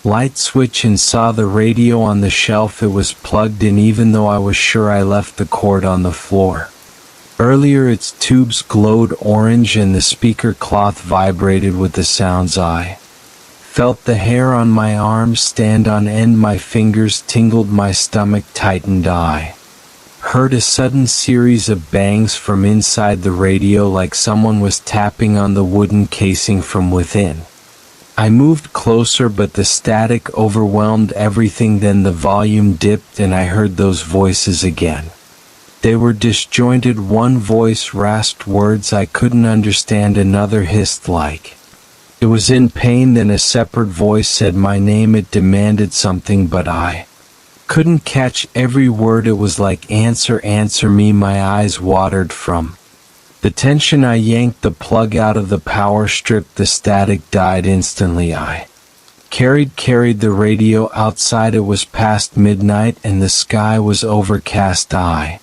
light switch, and saw the radio on the shelf. It was plugged in, even though I was sure I left the cord on the floor earlier. Its tubes glowed orange and the speaker cloth vibrated with the sounds. I felt the hair on my arms stand on end. My fingers tingled, my stomach tightened. I heard a sudden series of bangs from inside the radio, like someone was tapping on the wooden casing from within. I moved closer, but the static overwhelmed everything. Then the volume dipped and I heard those voices again. They were disjointed. One voice rasped words I couldn't understand. Another hissed like it was in pain. Then a separate voice said my name. It demanded something, but I couldn't catch every word. It was like, answer, answer me. My eyes watered from the tension. I yanked the plug out of the power strip. The static died instantly. I carried the radio outside. It was past midnight and the sky was overcast. I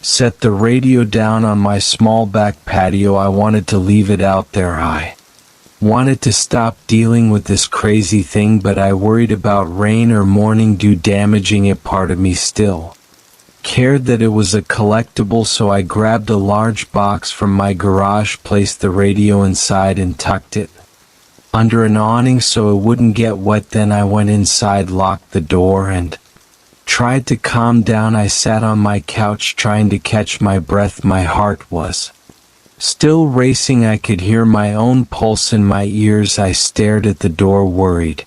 set the radio down on my small back patio. I wanted to leave it out there. I wanted to stop dealing with this crazy thing, but I worried about rain or morning dew damaging it. Part of me still cared that it was a collectible, so I grabbed a large box from my garage, placed the radio inside, and tucked it under an awning so it wouldn't get wet. Then I went inside, locked the door, and tried to calm down. I sat on my couch trying to catch my breath. My heart was still racing. I could hear my own pulse in my ears. I stared at the door, worried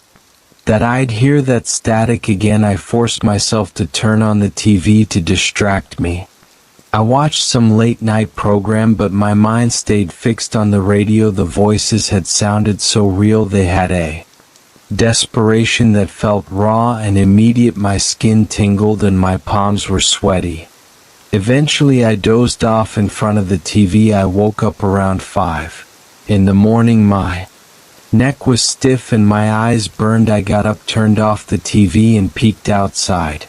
that I'd hear that static again. I forced myself to turn on the TV to distract me. I watched some late-night program, but my mind stayed fixed on the radio. The voices had sounded so real. They had a desperation that felt raw and immediate. My skin tingled and my palms were sweaty. Eventually I dozed off in front of the TV. I woke up around 5 in the morning. My neck was stiff and my eyes burned. I got up, turned off the TV, and peeked outside.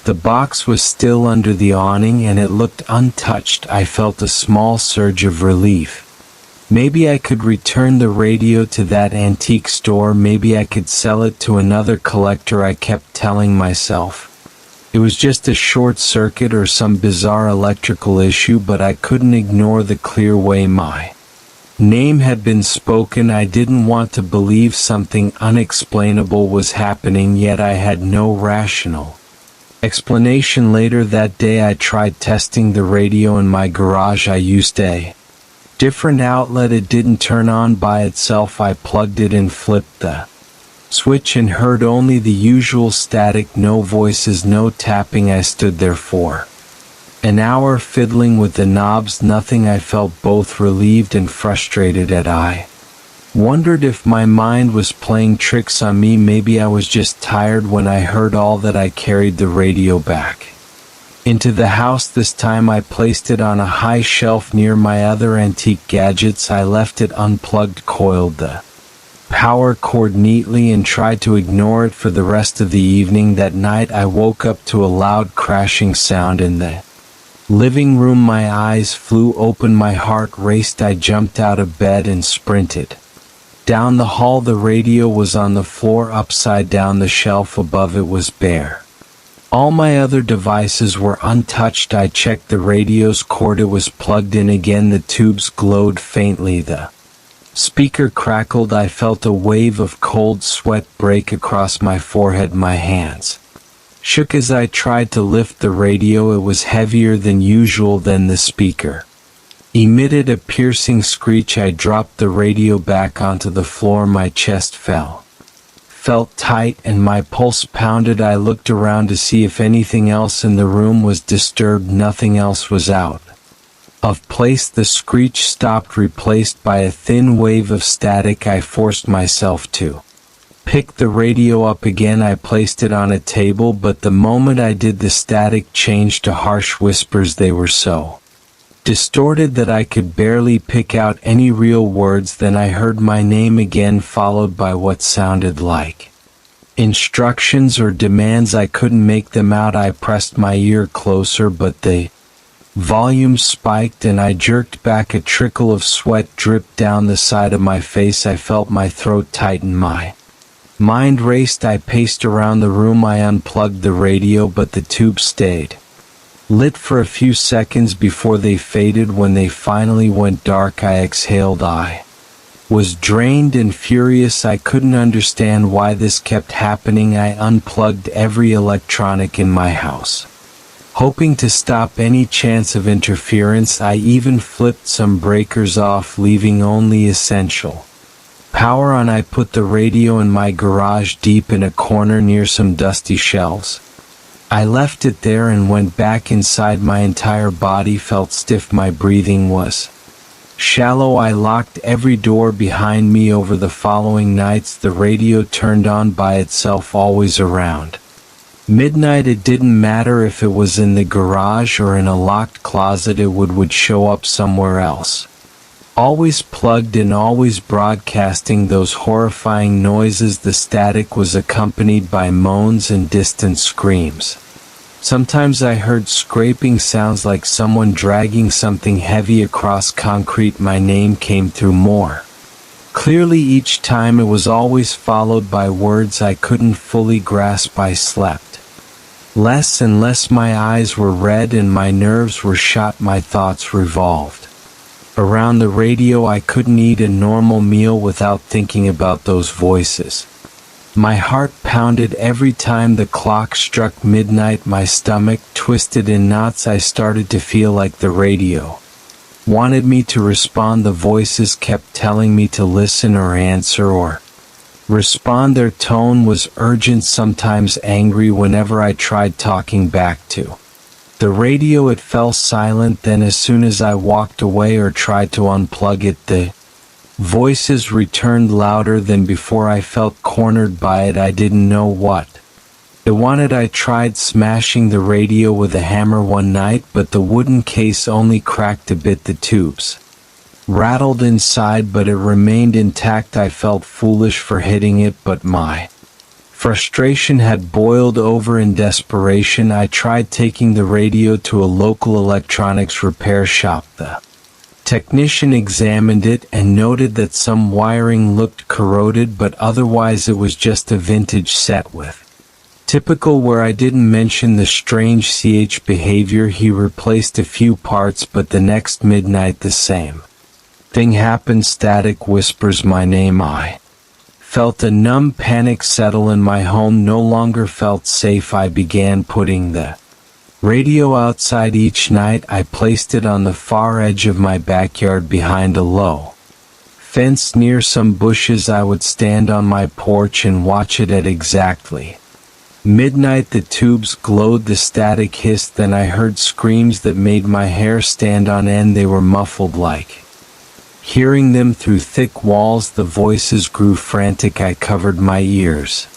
The box was still under the awning and it looked untouched. I felt a small surge of relief. Maybe I could return the radio to that antique store. Maybe I could sell it to another collector. I kept telling myself it was just a short circuit or some bizarre electrical issue, but I couldn't ignore the clear way my name had been spoken. I didn't want to believe something unexplainable was happening, yet I had no rational explanation. Later that day I tried testing the radio in my garage. I used a different outlet. It didn't turn on by itself. I plugged it in, flipped the switch, and heard only the usual static. No voices, no tapping. I stood there for an hour fiddling with the knobs. Nothing. I felt both relieved and frustrated. I wondered if my mind was playing tricks on me. Maybe I was just tired. When I heard all that, I carried the radio back into the house. This time I placed it on a high shelf near my other antique gadgets. I left it unplugged, coiled the power cord neatly, and tried to ignore it for the rest of the evening. That night I woke up to a loud crashing sound in the living room. My eyes flew open, my heart raced. I jumped out of bed and sprinted down the hall. The radio was on the floor, upside down. The shelf above it was bare. All my other devices were untouched. I checked the radio's cord. It was plugged in again. The tubes glowed faintly. The Speaker crackled. I felt a wave of cold sweat break across my forehead. My hands shook as I tried to lift the radio. It was heavier than usual. Then the speaker emitted a piercing screech. I dropped the radio back onto the floor. My chest felt tight and my pulse pounded. I looked around to see if anything else in the room was disturbed. Nothing else was out of place. The screech stopped, replaced by a thin wave of static. I forced myself to pick the radio up again. I placed it on a table, but the moment I did, the static changed to harsh whispers. They were so distorted that I could barely pick out any real words. Then I heard my name again, followed by what sounded like instructions or demands. I couldn't make them out. I pressed my ear closer, but the volume spiked and I jerked back. A trickle of sweat dripped down the side of my face. I felt my throat tighten. My mind raced. I paced around the room. I unplugged the radio, but the tubes stayed lit for a few seconds before they faded. When they finally went dark, I exhaled. I was drained and furious. I couldn't understand why this kept happening. I unplugged every electronic in my house, hoping to stop any chance of interference. I even flipped some breakers off, leaving only essential power on. I put the radio in my garage, deep in a corner near some dusty shelves. I left it there and went back inside. My entire body felt stiff. My breathing was shallow. I locked every door behind me. Over the following nights, the radio turned on by itself, always around midnight. It didn't matter if it was in the garage or in a locked closet, it would show up somewhere else. Always plugged in, always broadcasting those horrifying noises. The static was accompanied by moans and distant screams. Sometimes I heard scraping sounds like someone dragging something heavy across concrete. My name came through more clearly each time. It was always followed by words I couldn't fully grasp. I slept less and less. My eyes were red and my nerves were shot. My thoughts revolved around the radio. I couldn't eat a normal meal without thinking about those voices. My heart pounded every time the clock struck midnight. My stomach twisted in knots. I started to feel like the radio wanted me to respond. The voices kept telling me to listen or answer or respond. Their tone was urgent, sometimes angry. Whenever I tried talking back to the radio, it fell silent. Then as soon as I walked away or tried to unplug it, the voices returned louder than before. I felt cornered by it. I didn't know what it wanted. I tried smashing the radio with a hammer one night, but the wooden case only cracked a bit. The tubes rattled inside, but it remained intact. I felt foolish for hitting it, but my frustration had boiled over. In desperation, I tried taking the radio to a local electronics repair shop. The technician examined it and noted that some wiring looked corroded, but otherwise it was just a vintage set with typical wear. I didn't mention the strange CH behavior. He replaced a few parts, but the next midnight the same thing happened. Static whispers, my name. I felt a numb panic settle in. My home no longer felt safe. I began putting the radio outside each night. I placed it on the far edge of my backyard behind a low fence near some bushes. I would stand on my porch and watch it. At exactly midnight, the tubes glowed, the static hissed, then I heard screams that made my hair stand on end. They were muffled, like hearing them through thick walls. The voices grew frantic. I covered my ears,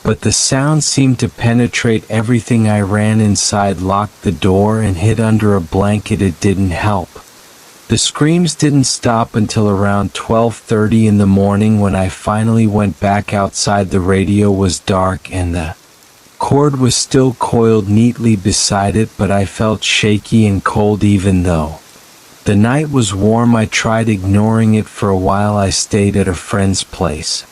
but the sound seemed to penetrate everything. I ran inside, locked the door, and hid under a blanket. It didn't help. The screams didn't stop until around 12:30 in the morning, when I finally went back outside. The radio was dark and the cord was still coiled neatly beside it, but I felt shaky and cold even though the night was warm. I tried ignoring it for a while. I stayed at a friend's place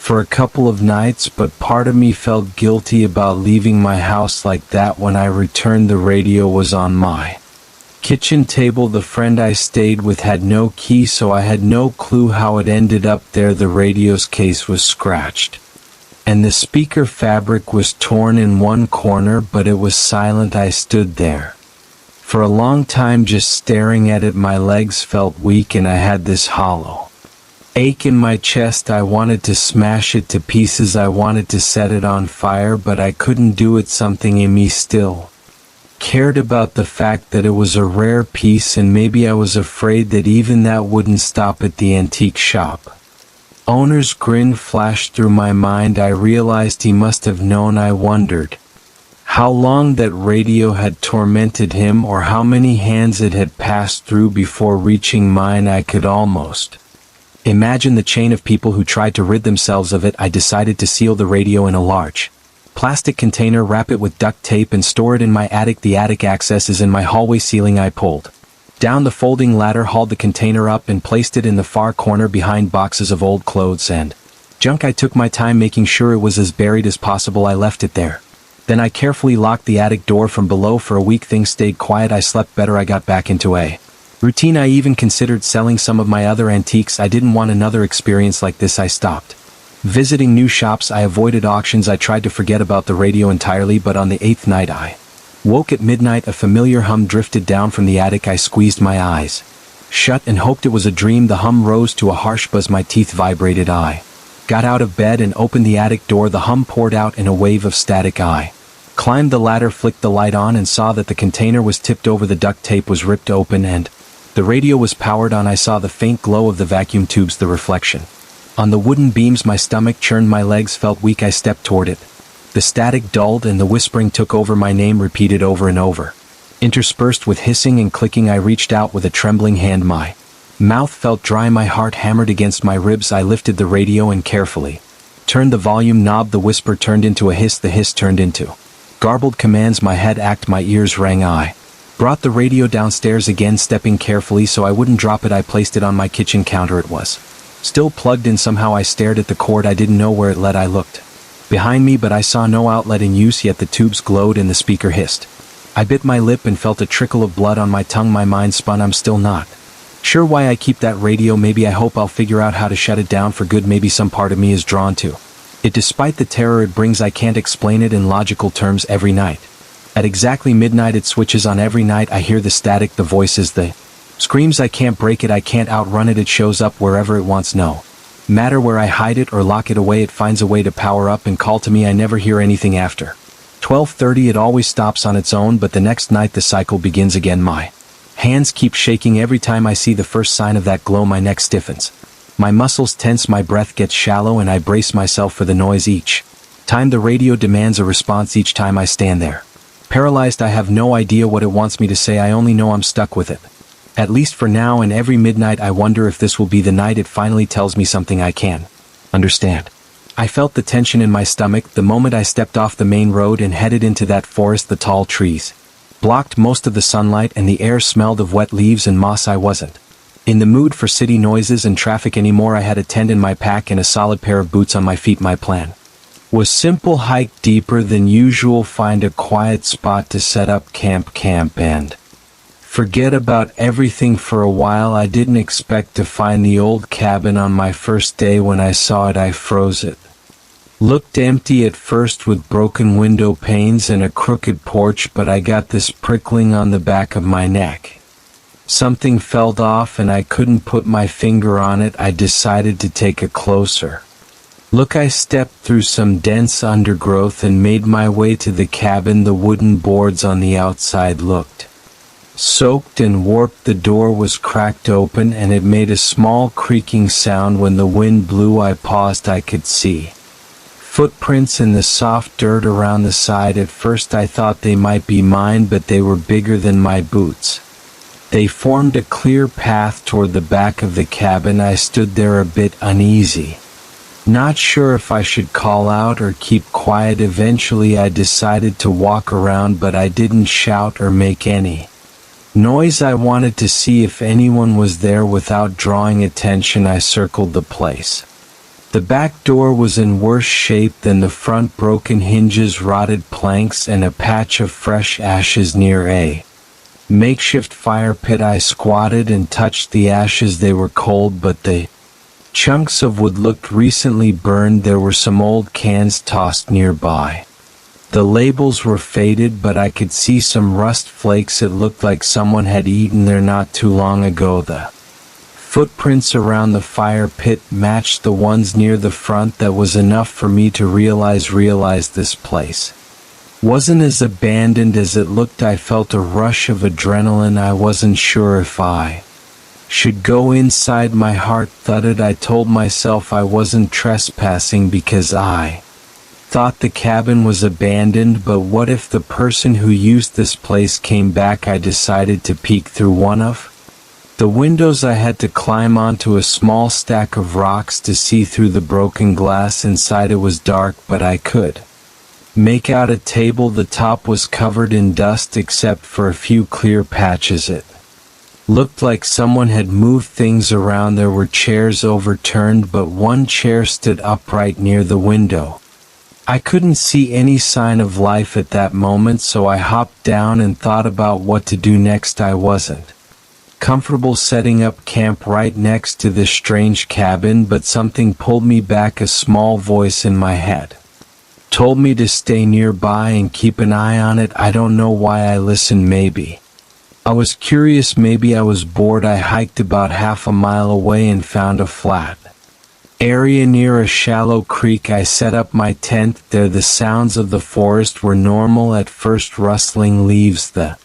for a couple of nights, but part of me felt guilty about leaving my house like that. When I returned, the radio was on. My Kitchen table. The friend I stayed with had no key, so I had no clue how it ended up there. The radio's case was scratched, and the speaker fabric was torn in one corner, but it was silent. I stood there for a long time just staring at it. My legs felt weak and I had this hollow ache in my chest. I wanted to smash it to pieces. I wanted to set it on fire, but I couldn't do it. Something in me still cared about the fact that it was a rare piece, and maybe I was afraid that even that wouldn't stop at the antique shop owner's grin flashed through my mind. I realized he must have known. I wondered how long that radio had tormented him, or how many hands it had passed through before reaching mine. I could almost imagine the chain of people who tried to rid themselves of it. I decided to seal the radio in a large plastic container, wrap it with duct tape, and store it in my attic. The attic access is in my hallway ceiling. I pulled down the folding ladder, hauled the container up, and placed it in the far corner behind boxes of old clothes and junk. I took my time making sure it was as buried as possible. I left it there. Then I carefully locked the attic door from below. For a week things stayed quiet. I slept better. I got back into a routine. I even considered selling some of my other antiques. I didn't want another experience like this. I stopped visiting new shops. I avoided auctions. I tried to forget about the radio entirely, but on the 8th night I woke at midnight. A familiar hum drifted down from the attic. I squeezed my eyes shut and hoped it was a dream. The hum rose to a harsh buzz. My teeth vibrated. I got out of bed and opened the attic door. The hum poured out in a wave of static. I climbed the ladder, flicked the light on, and saw that the container was tipped over. The duct tape was ripped open and the radio was powered on. I saw the faint glow of the vacuum tubes, the reflection on the wooden beams. My stomach churned. My legs felt weak. I stepped toward it. The static dulled and the whispering took over. My name repeated over and over, interspersed with hissing and clicking. I reached out with a trembling hand. My mouth felt dry. My heart hammered against my ribs. I lifted the radio and carefully turned the volume knob. The whisper turned into a hiss. The hiss turned into garbled commands. My head ached. My ears rang. I brought the radio downstairs again, stepping carefully so I wouldn't drop it. I placed it on my kitchen counter. It was still plugged in somehow. I stared at the cord. I didn't know where it led. I looked behind me, but I saw no outlet in use, yet the tubes glowed and the speaker hissed. I bit my lip and felt a trickle of blood on my tongue. My mind spun. I'm still not sure why I keep that radio. Maybe I hope I'll figure out how to shut it down for good. Maybe some part of me is drawn to it despite the terror it brings. I can't explain it in logical terms. Every night at exactly midnight it switches on. Every night I hear the static, the voices, the screams. I can't break it. I can't outrun it. It shows up wherever it wants. No matter where I hide it or lock it away, it finds a way to power up and call to me. I never hear anything after 12:30. It always stops on its own, but the next night the cycle begins again. My hands keep shaking. Every time I see the first sign of that glow, my neck stiffens. My muscles tense. My breath gets shallow and I brace myself for the noise. Each time the radio demands a response. Each time I stand there paralyzed. I have no idea what it wants me to say. I only know I'm stuck with it, at least for now. And every midnight I wonder if this will be the night it finally tells me something I can understand. I felt the tension in my stomach the moment I stepped off the main road and headed into that forest. The tall trees blocked most of the sunlight and the air smelled of wet leaves and moss. I wasn't in the mood for city noises and traffic anymore. I had a tent in my pack and a solid pair of boots on my feet. My plan was simple: hike deeper than usual, find a quiet spot to set up camp, and forget about everything for a while. I didn't expect to find the old cabin on my first day. When I saw it, I froze. It looked empty at first, with broken window panes and a crooked porch, but I got this prickling on the back of my neck. Something felt off and I couldn't put my finger on it. I decided to take a closer look. I stepped through some dense undergrowth and made my way to the cabin. The wooden boards on the outside looked soaked and warped. The door was cracked open and it made a small creaking sound when the wind blew. I paused. I could see footprints in the soft dirt around the side. At first I thought they might be mine, but they were bigger than my boots. They formed a clear path toward the back of the cabin. I stood there a bit uneasy, not sure if I should call out or keep quiet. Eventually I decided to walk around, but I didn't shout or make any noise. I wanted to see if anyone was there without drawing attention. I circled the place. The back door was in worse shape than the front: broken hinges, rotted planks, and a patch of fresh ashes near a makeshift fire pit. I squatted and touched the ashes. They were cold, but the chunks of wood looked recently burned. There were some old cans tossed nearby. The labels were faded, but I could see some rust flakes. It looked like someone had eaten there not too long ago. The footprints around the fire pit matched the ones near the front. That was enough for me to realize this place wasn't as abandoned as it looked. I felt a rush of adrenaline. I wasn't sure if I should go inside. My heart thudded. I told myself I wasn't trespassing because I thought the cabin was abandoned, but what if the person who used this place came back? I decided to peek through one of the windows. I had to climb onto a small stack of rocks to see through the broken glass. Inside it was dark, but I could make out a table. The top was covered in dust except for a few clear patches. It looked like someone had moved things around. There were chairs overturned, but one chair stood upright near the window. I couldn't see any sign of life at that moment, so I hopped down and thought about what to do next. I wasn't comfortable setting up camp right next to this strange cabin, but something pulled me back. A small voice in my head told me to stay nearby and keep an eye on it. I don't know why I listened. Maybe I was curious, maybe I was bored. I hiked about half a mile away and found a flat area near a shallow creek. I set up my tent there. The sounds of the forest were normal at first: rustling leaves, the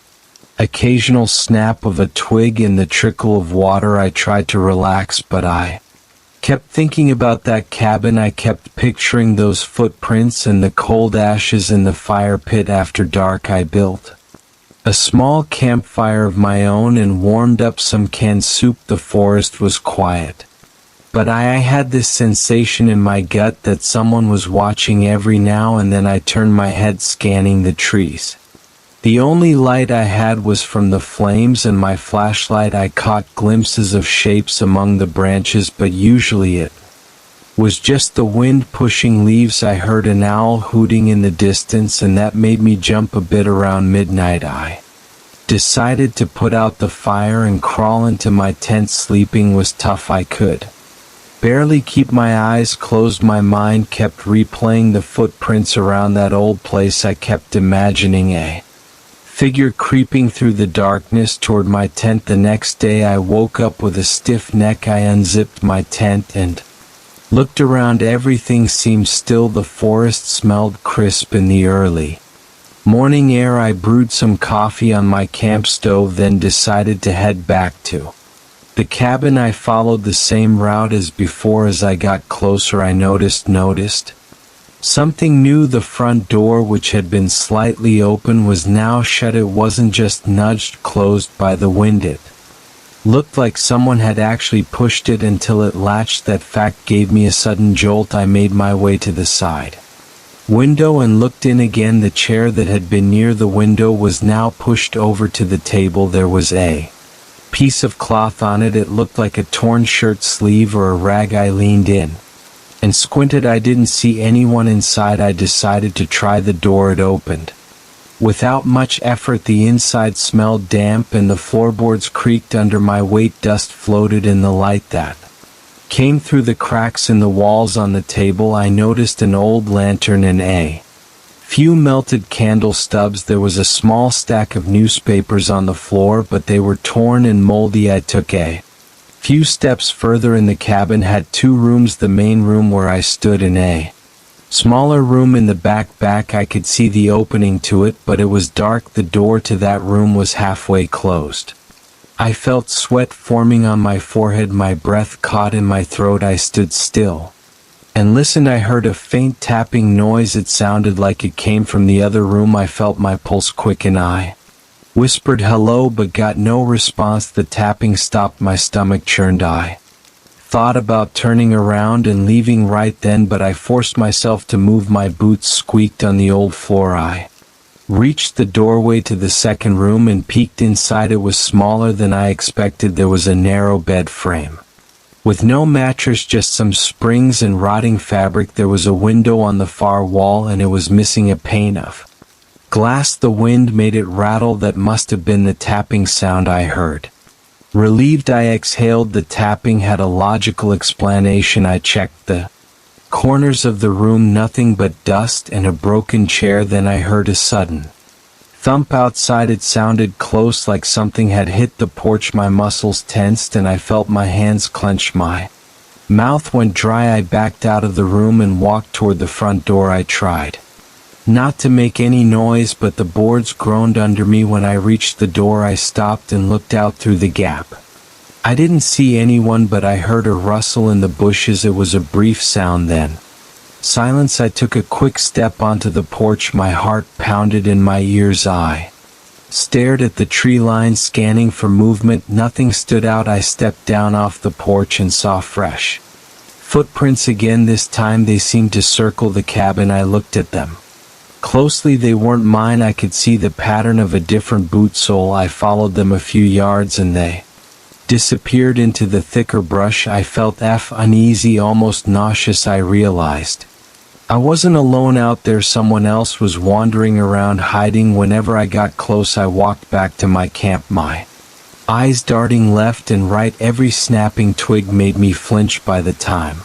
occasional snap of a twig, and the trickle of water. I tried to relax, but I kept thinking about that cabin. I kept picturing those footprints and the cold ashes in the fire pit. After dark, I built a small campfire of my own and warmed up some canned soup. The forest was quiet, but I had this sensation in my gut that someone was watching. Every now and then I turned my head, scanning the trees. The only light I had was from the flames and my flashlight. I caught glimpses of shapes among the branches, but usually it was just the wind pushing leaves. I heard an owl hooting in the distance, and that made me jump a bit. Around midnight, I decided to put out the fire and crawl into my tent. Sleeping was tough. I could barely keep my eyes closed. My mind kept replaying the footprints around that old place. I kept imagining a figure creeping through the darkness toward my tent. The next day I woke up with a stiff neck. I unzipped my tent and looked around. Everything seemed still. The forest smelled crisp in the early morning air. I brewed some coffee on my camp stove, then decided to head back to the cabin. I followed the same route as before. As I got closer, I noticed something new. The front door, which had been slightly open, was now shut. It wasn't just nudged closed by the wind. It looked like someone had actually pushed it until it latched. That fact gave me a sudden jolt. I made my way to the side window and looked in again. The chair that had been near the window was now pushed over to the table. There was a piece of cloth on it. It looked like a torn shirt sleeve or a rag. I leaned in and squinted. I didn't see anyone inside. I decided to try the door. It opened without much effort. The inside smelled damp and the floorboards creaked under my weight. Dust floated in the light that came through the cracks in the walls. On the table I noticed an old lantern and a few melted candle stubs. There was a small stack of newspapers on the floor, but they were torn and moldy. I took a few steps further. In the cabin had two rooms: the main room where I stood and a smaller room in the back. I could see the opening to it, but it was dark. The door to that room was halfway closed. I felt sweat forming on my forehead. My breath caught in my throat. I stood still and listened. I heard a faint tapping noise. It sounded like it came from the other room. I felt my pulse quicken. I whispered hello, but got no response. The tapping stopped. My stomach churned. I thought about turning around and leaving right then, but I forced myself to move. My boots squeaked on the old floor. I reached the doorway to the second room and peeked inside. It was smaller than I expected. There was a narrow bed frame with no mattress, just some springs and rotting fabric. There was a window on the far wall, and it was missing a pane of Glass the wind made it rattle. That must have been the tapping sound I heard. Relieved, I exhaled. The tapping had a logical explanation. I checked the corners of the room, nothing but dust and a broken chair. Then I heard a sudden thump outside. It sounded close, like something had hit the porch. My muscles tensed and I felt my hands clench. My mouth went dry. I backed out of the room and walked toward the front door. I tried not to make any noise, but the boards groaned under me. When I reached the door, I stopped and looked out through the gap. I didn't see anyone, but I heard a rustle in the bushes. It was a brief sound, then silence. I took a quick step onto the porch. My heart pounded in my ears. I stared at the tree line, scanning for movement. Nothing stood out. I stepped down off the porch and saw fresh footprints again. This time they seemed to circle the cabin. I looked at them closely. They weren't mine. I could see the pattern of a different boot sole. I followed them a few yards and they disappeared into the thicker brush. I felt uneasy, almost nauseous. I realized I wasn't alone out there. Someone else was wandering around, hiding. Whenever I got close, I walked back to my camp, my eyes darting left and right. Every snapping twig made me flinch. By the time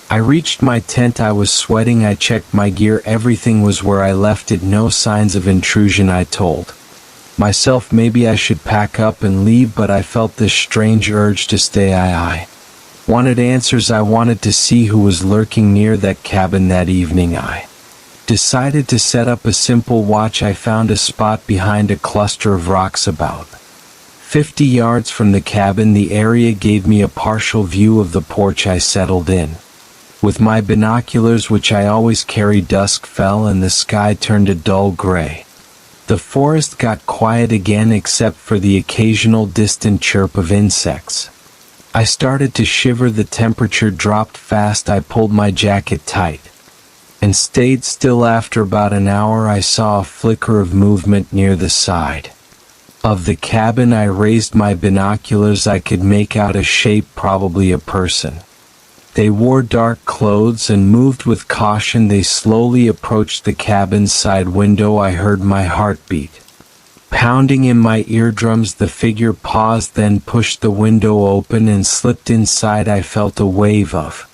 I reached my tent, I was sweating. I checked my gear. Everything was where I left it. No signs of intrusion. I told myself maybe I should pack up and leave, but I felt this strange urge to stay. I wanted answers. I wanted to see who was lurking near that cabin. That evening, I decided to set up a simple watch. I found a spot behind a cluster of rocks about 50 yards from the cabin. The area gave me a partial view of the porch. I settled in with my binoculars, which I always carry. Dusk fell and the sky turned a dull gray. The forest got quiet again, except for the occasional distant chirp of insects. I started to shiver. The temperature dropped fast. I pulled my jacket tight and stayed still. After about an hour, I saw a flicker of movement near the side of the cabin. I raised my binoculars. I could make out a shape, probably a person. They wore dark clothes and moved with caution. They slowly approached the cabin's side window. I heard my heartbeat pounding in my eardrums. The figure paused, then pushed the window open and slipped inside. I felt a wave of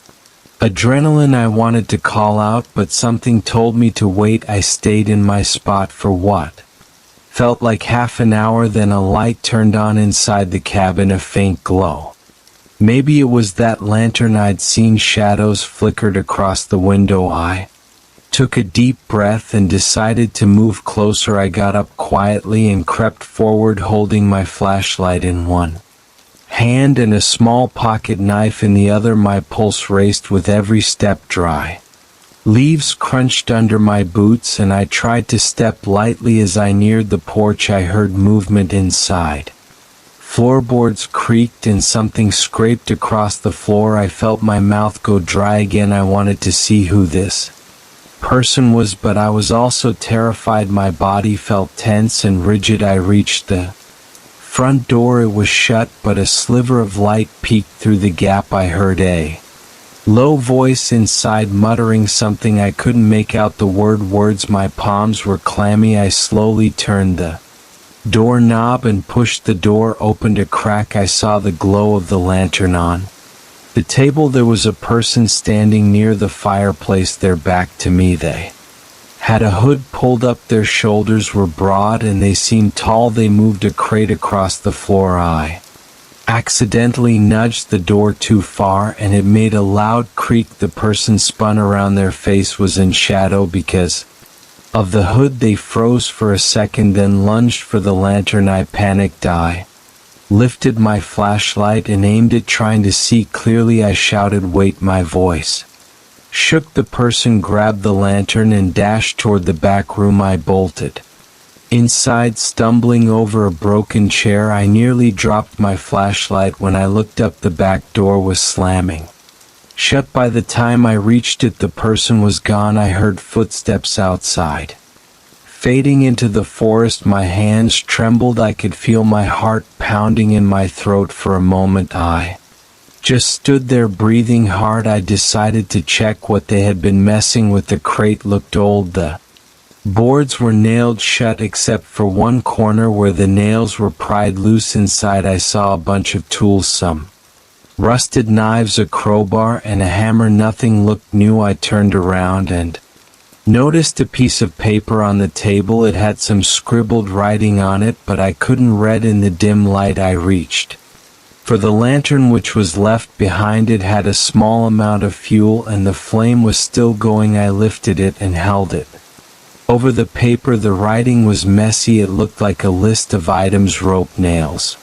adrenaline. I wanted to call out, but something told me to wait. I stayed in my spot for what felt like half an hour. Then a light turned on inside the cabin, a faint glow. Maybe it was that lantern I'd seen. Shadows flickered across the window. I took a deep breath and decided to move closer. I got up quietly and crept forward, holding my flashlight in one hand and a small pocket knife in the other. My pulse raced with every step. Dry leaves crunched under my boots and I tried to step lightly. As I neared the porch, I heard movement inside. Floorboards creaked and something scraped across the floor. I felt my mouth go dry again. I wanted to see who this person was, but I was also terrified. My body felt tense and rigid. I reached the front door. It was shut, but a sliver of light peeked through the gap. I heard a low voice inside muttering something. I couldn't make out the words. My palms were clammy. I slowly turned the doorknob and pushed the door open a crack. I saw the glow of the lantern on the table. There was a person standing near the fireplace, their back to me. They had a hood pulled up. Their shoulders were broad and they seemed tall. They moved a crate across the floor. I accidentally nudged the door too far and it made a loud creak. The person spun around. Their face was in shadow because of the hood. They froze for a second, then lunged for the lantern. I panicked. I lifted my flashlight and aimed it, trying to see clearly. I shouted, "Wait!" My voice shook. The person grabbed the lantern and dashed toward the back room. I bolted inside, stumbling over a broken chair. I nearly dropped my flashlight. When I looked up, the back door was slamming shut. By the time I reached it, the person was gone. I heard footsteps outside, fading into the forest. My hands trembled. I could feel my heart pounding in my throat. For a moment, I just stood there, breathing hard. I decided to check what they had been messing with. The crate looked old. The Boards were nailed shut except for one corner where the nails were pried loose. Inside I saw a bunch of tools, some rusted knives, a crowbar, and a hammer. Nothing looked new. I turned around and noticed a piece of paper on the table. It had some scribbled writing on it, but I couldn't read in the dim light. I reached for the lantern which was left behind. It had a small amount of fuel and the flame was still going. I lifted it and held it over the paper. The writing was messy. It looked like a list of items: rope, nails,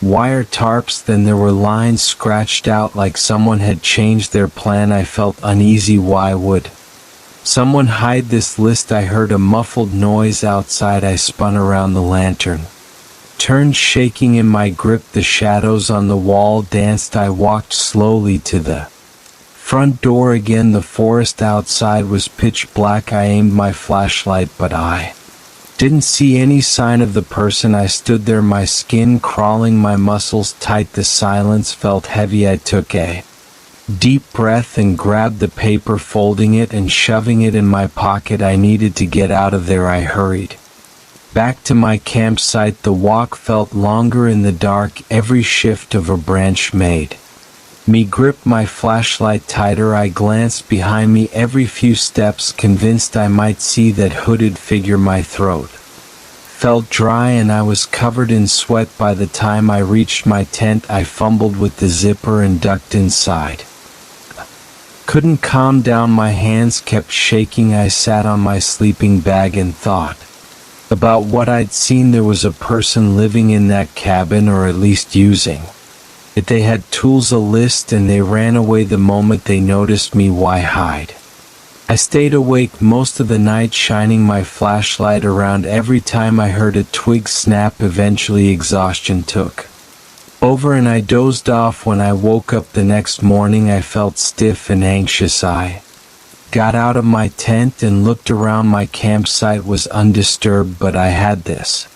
wire, tarps. Then there were lines scratched out like someone had changed their plan. I felt uneasy. Why would someone hide this list? I heard a muffled noise outside. I spun around. The lantern turned, shaking in my grip. The shadows on the wall danced. I walked slowly to the front door. Again, the forest outside was pitch black. I aimed my flashlight, but I didn't see any sign of the person. I stood there, my skin crawling, my muscles tight. The silence felt heavy. I took a deep breath and grabbed the paper, folding it and shoving it in my pocket. I needed to get out of there. I hurried back to my campsite. The walk felt longer in the dark. Every shift of a branch made me grip my flashlight tighter. I glanced behind me every few steps, convinced I might see that hooded figure. My throat felt dry and I was covered in sweat. By the time I reached my tent, I fumbled with the zipper and ducked inside. Couldn't calm down. My hands kept shaking. I sat on my sleeping bag and thought about what I'd seen. There was a person living in that cabin, or at least using it. They had tools, a list, and they ran away the moment they noticed me. Why hide? I stayed awake most of the night, shining my flashlight around. Every time I heard a twig snap, eventually exhaustion took over and I dozed off. When I woke up the next morning, I felt stiff and anxious. I got out of my tent and looked around. My campsite was undisturbed, but I had this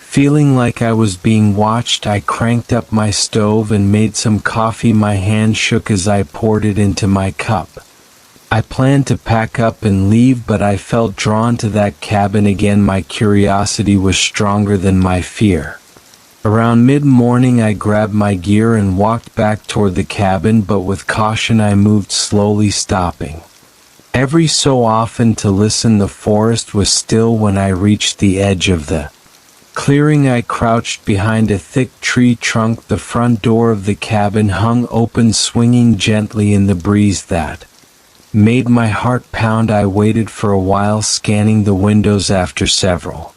feeling like I was being watched. I cranked up my stove and made some coffee. My hand shook as I poured it into my cup. I planned to pack up and leave, but I felt drawn to that cabin again. My curiosity was stronger than my fear. Around mid-morning, I grabbed my gear and walked back toward the cabin, but with caution I moved slowly, stopping every so often to listen. The forest was still. When I reached the edge of the clearing, I crouched behind a thick tree trunk. The front door of the cabin hung open, swinging gently in the breeze that made my heart pound. I waited for a while, scanning the windows. After several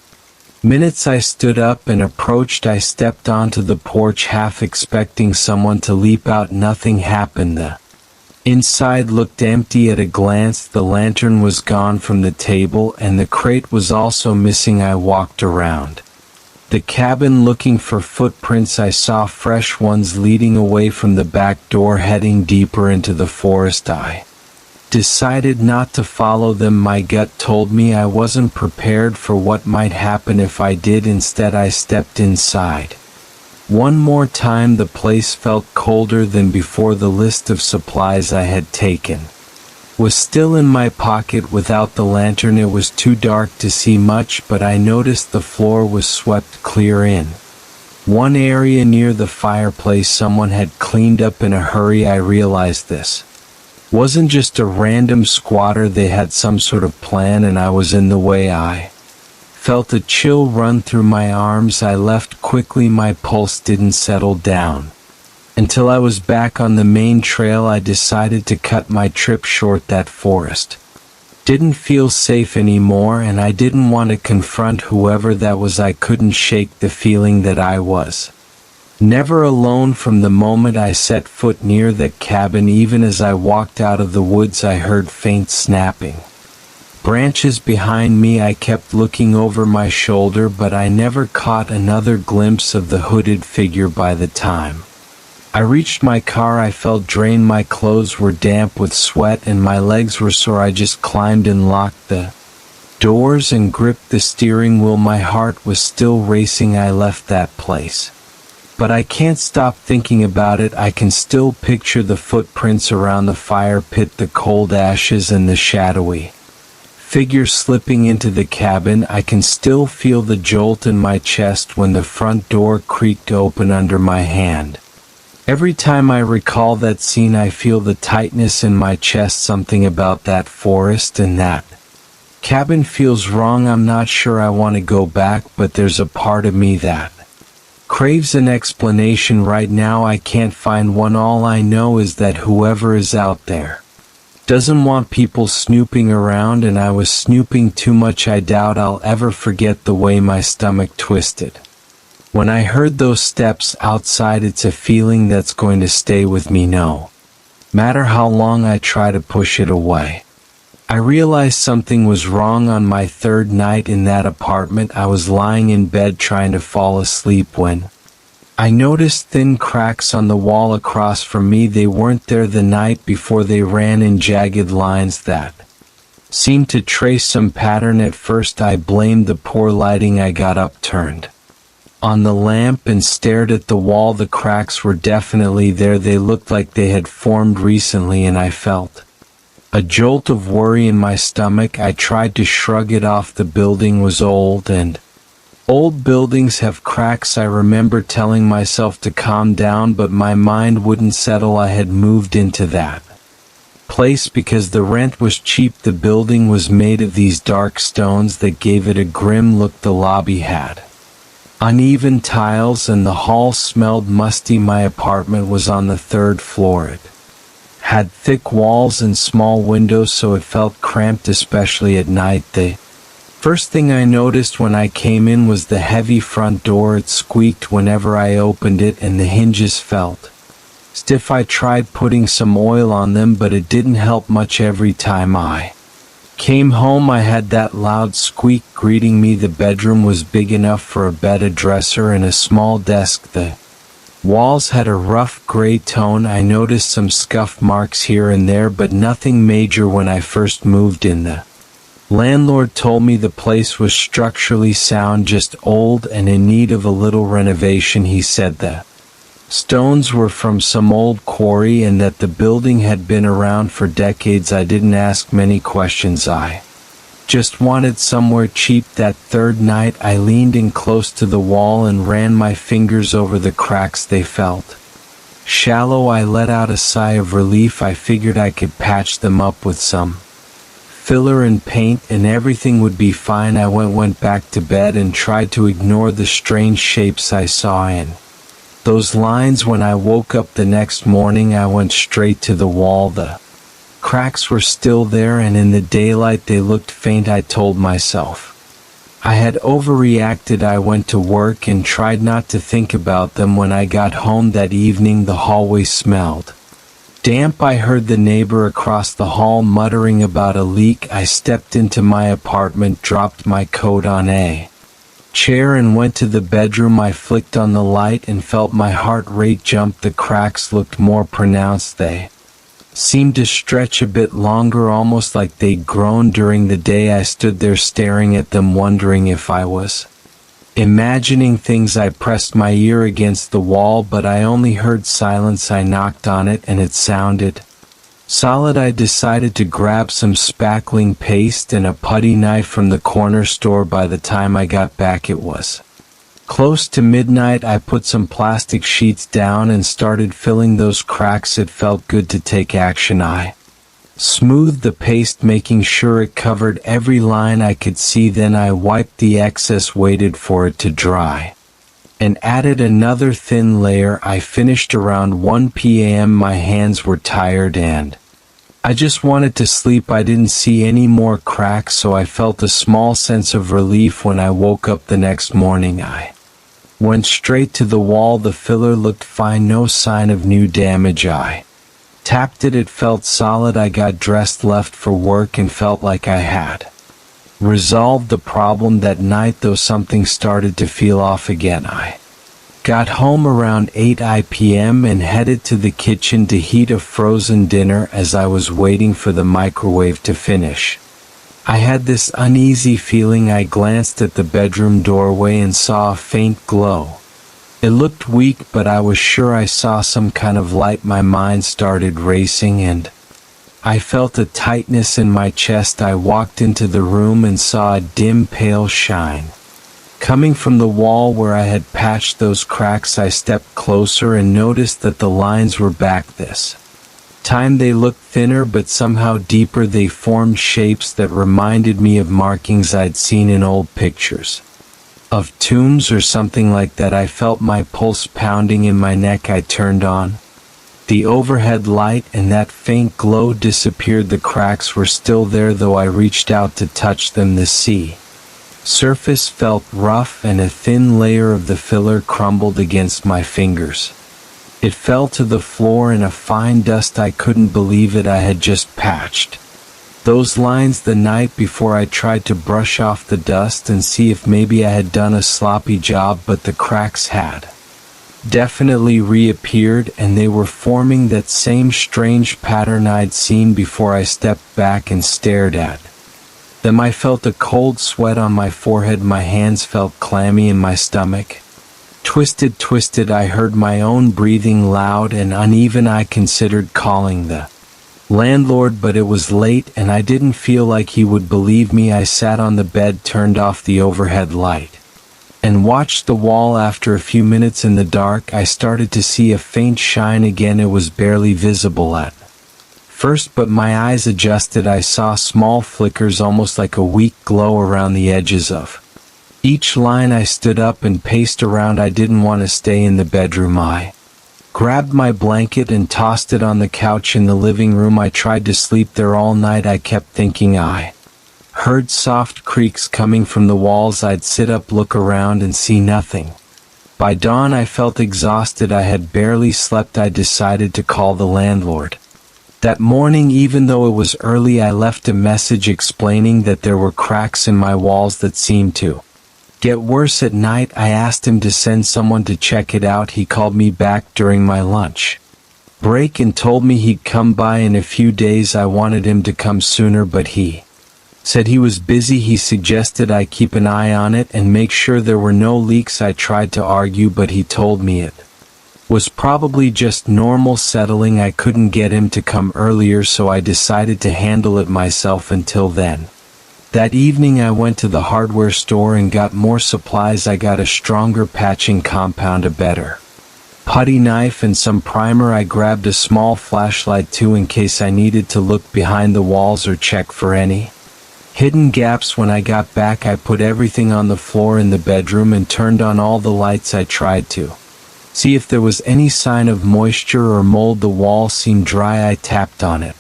minutes, I stood up and approached. I stepped onto the porch, half expecting someone to leap out. Nothing happened. The inside looked empty at a glance. The lantern was gone from the table, and the crate was also missing. I walked around the cabin looking for footprints. I saw fresh ones leading away from the back door, heading deeper into the forest. I decided not to follow them. My gut told me I wasn't prepared for what might happen if I did. Instead, I stepped inside. One more time. The place felt colder than before. The list of supplies I had taken was still in my pocket. Without the lantern, it was too dark to see much, but I noticed the floor was swept clear. In one area near the fireplace, someone had cleaned up in a hurry. I realized this wasn't just a random squatter. They had some sort of plan, and I was in the way. I felt a chill run through my arms. I left quickly. My pulse didn't settle down until I was back on the main trail. I decided to cut my trip short. That forest didn't feel safe anymore, and I didn't want to confront whoever that was. I couldn't shake the feeling that I was never alone. From the moment I set foot near that cabin, even as I walked out of the woods, I heard faint snapping branches behind me. I kept looking over my shoulder, but I never caught another glimpse of the hooded figure. By the time I reached my car, I felt drained. My clothes were damp with sweat and my legs were sore. I just climbed and locked the doors and gripped the steering wheel. My heart was still racing. I left that place, but I can't stop thinking about it. I can still picture the footprints around the fire pit, the cold ashes and the shadowy figure slipping into the cabin. I can still feel the jolt in my chest when the front door creaked open under my hand. Every time I recall that scene, I feel the tightness in my chest. Something about that forest and that cabin feels wrong. I'm not sure I want to go back, but there's a part of me that craves an explanation. Right now I can't find one. All I know is that whoever is out there doesn't want people snooping around, and I was snooping too much. I doubt I'll ever forget the way my stomach twisted when I heard those steps outside. It's a feeling that's going to stay with me no matter how long I try to push it away. I realized something was wrong on my third night in that apartment. I was lying in bed trying to fall asleep when I noticed thin cracks on the wall across from me. They weren't there the night before. They ran in jagged lines that seemed to trace some pattern. At first I blamed the poor lighting. I got up, turned on the lamp, and stared at the wall. The cracks were definitely there. They looked like they had formed recently, and I felt a jolt of worry in my stomach. I tried to shrug it off. The building was old, and old buildings have cracks. I remember telling myself to calm down, but my mind wouldn't settle. I had moved into that place because the rent was cheap. The building was made of these dark stones that gave it a grim look. The lobby had uneven tiles, and the hall smelled musty. My apartment was on the third floor. It had thick walls and small windows, so it felt cramped, especially at night. The first thing I noticed when I came in was the heavy front door. It squeaked whenever I opened it, and the hinges felt stiff. I tried putting some oil on them, but it didn't help much. Every time I came home, I had that loud squeak greeting me. The bedroom was big enough for a bed, a dresser, and a small desk. The walls had a rough gray tone. I noticed some scuff marks here and there, but nothing major. When I first moved in, the landlord told me the place was structurally sound, just old and in need of a little renovation. He said the stones were from some old quarry and that the building had been around for decades. I didn't ask many questions. I just wanted somewhere cheap. That third night I leaned in close to the wall and ran my fingers over the cracks. They felt shallow. I let out a sigh of relief. I figured I could patch them up with some filler and paint, and everything would be fine. I went back to bed and tried to ignore the strange shapes I saw in those lines. When I woke up the next morning, I went straight to the wall. The cracks were still there, and in the daylight they looked faint. I told myself I had overreacted. I went to work and tried not to think about them. When I got home that evening, the hallway smelled damp. I heard the neighbor across the hall muttering about a leak. I stepped into my apartment, dropped my coat on a chair, and went to the bedroom. I flicked on the light and felt my heart rate jump. The cracks looked more pronounced. They seemed to stretch a bit longer, almost like they'd grown during the day. I stood there staring at them, wondering if I was imagining things. I pressed my ear against the wall, but I only heard silence. I knocked on it, and it sounded solid. I decided to grab some spackling paste and a putty knife from the corner store. By the time I got back, it was close to midnight. I put some plastic sheets down and started filling those cracks. It felt good to take action. I smoothed the paste, making sure it covered every line I could see. Then I wiped the excess, waited for it to dry, and added another thin layer. I finished around 1 p.m. My hands were tired and I just wanted to sleep. I didn't see any more cracks, so I felt a small sense of relief. When I woke up the next morning, I went straight to the wall. The filler looked fine, no sign of new damage. I tapped it, it felt solid. I got dressed, left for work, and felt like I had resolved the problem that night, though something started to feel off again. I got home around 8 p.m. and headed to the kitchen to heat a frozen dinner. As I was waiting for the microwave to finish, I had this uneasy feeling. I glanced at the bedroom doorway and saw a faint glow. It looked weak, but I was sure I saw some kind of light. My mind started racing, and I felt a tightness in my chest. I walked into the room and saw a dim pale shine coming from the wall where I had patched those cracks. I stepped closer and noticed that the lines were back this time. They looked thinner but somehow deeper. They formed shapes that reminded me of markings I'd seen in old pictures of tombs or something like that. I felt my pulse pounding in my neck. I turned on the overhead light and that faint glow disappeared. The cracks were still there though. I reached out to touch them. The sea surface felt rough and a thin layer of the filler crumbled against my fingers. It fell to the floor in a fine dust. I couldn't believe it. I had just patched those lines the night before. I tried to brush off the dust and see if maybe I had done a sloppy job, but the cracks had definitely reappeared and they were forming that same strange pattern I'd seen before. I stepped back and stared at them. I felt a cold sweat on my forehead. My hands felt clammy and my stomach twisted. I heard my own breathing loud and uneven. I considered calling the landlord, but it was late and I didn't feel like he would believe me. I sat on the bed, turned off the overhead light, and watched the wall. After a few minutes in the dark, I started to see a faint shine again. It was barely visible at first, but my eyes adjusted. I saw small flickers, almost like a weak glow around the edges of each line. I stood up and paced around. I didn't want to stay in the bedroom. I grabbed my blanket and tossed it on the couch in the living room. I tried to sleep there all night. I kept thinking I heard soft creaks coming from the walls. I'd sit up, look around, and see nothing. By dawn I felt exhausted. I had barely slept. I decided to call the landlord. That morning, even though it was early, I left a message explaining that there were cracks in my walls that seemed to get worse at night. I asked him to send someone to check it out. He called me back during my lunch break and told me he'd come by in a few days. I wanted him to come sooner, but he said he was busy. He suggested I keep an eye on it and make sure there were no leaks. I tried to argue, but he told me it was probably just normal settling. I couldn't get him to come earlier, so I decided to handle it myself until then. That evening I went to the hardware store and got more supplies. I got a stronger patching compound, a better putty knife, and some primer. I grabbed a small flashlight too, in case I needed to look behind the walls or check for any hidden gaps. When I got back, I put everything on the floor in the bedroom and turned on all the lights. I tried to see if there was any sign of moisture or mold. The wall seemed dry. I tapped on it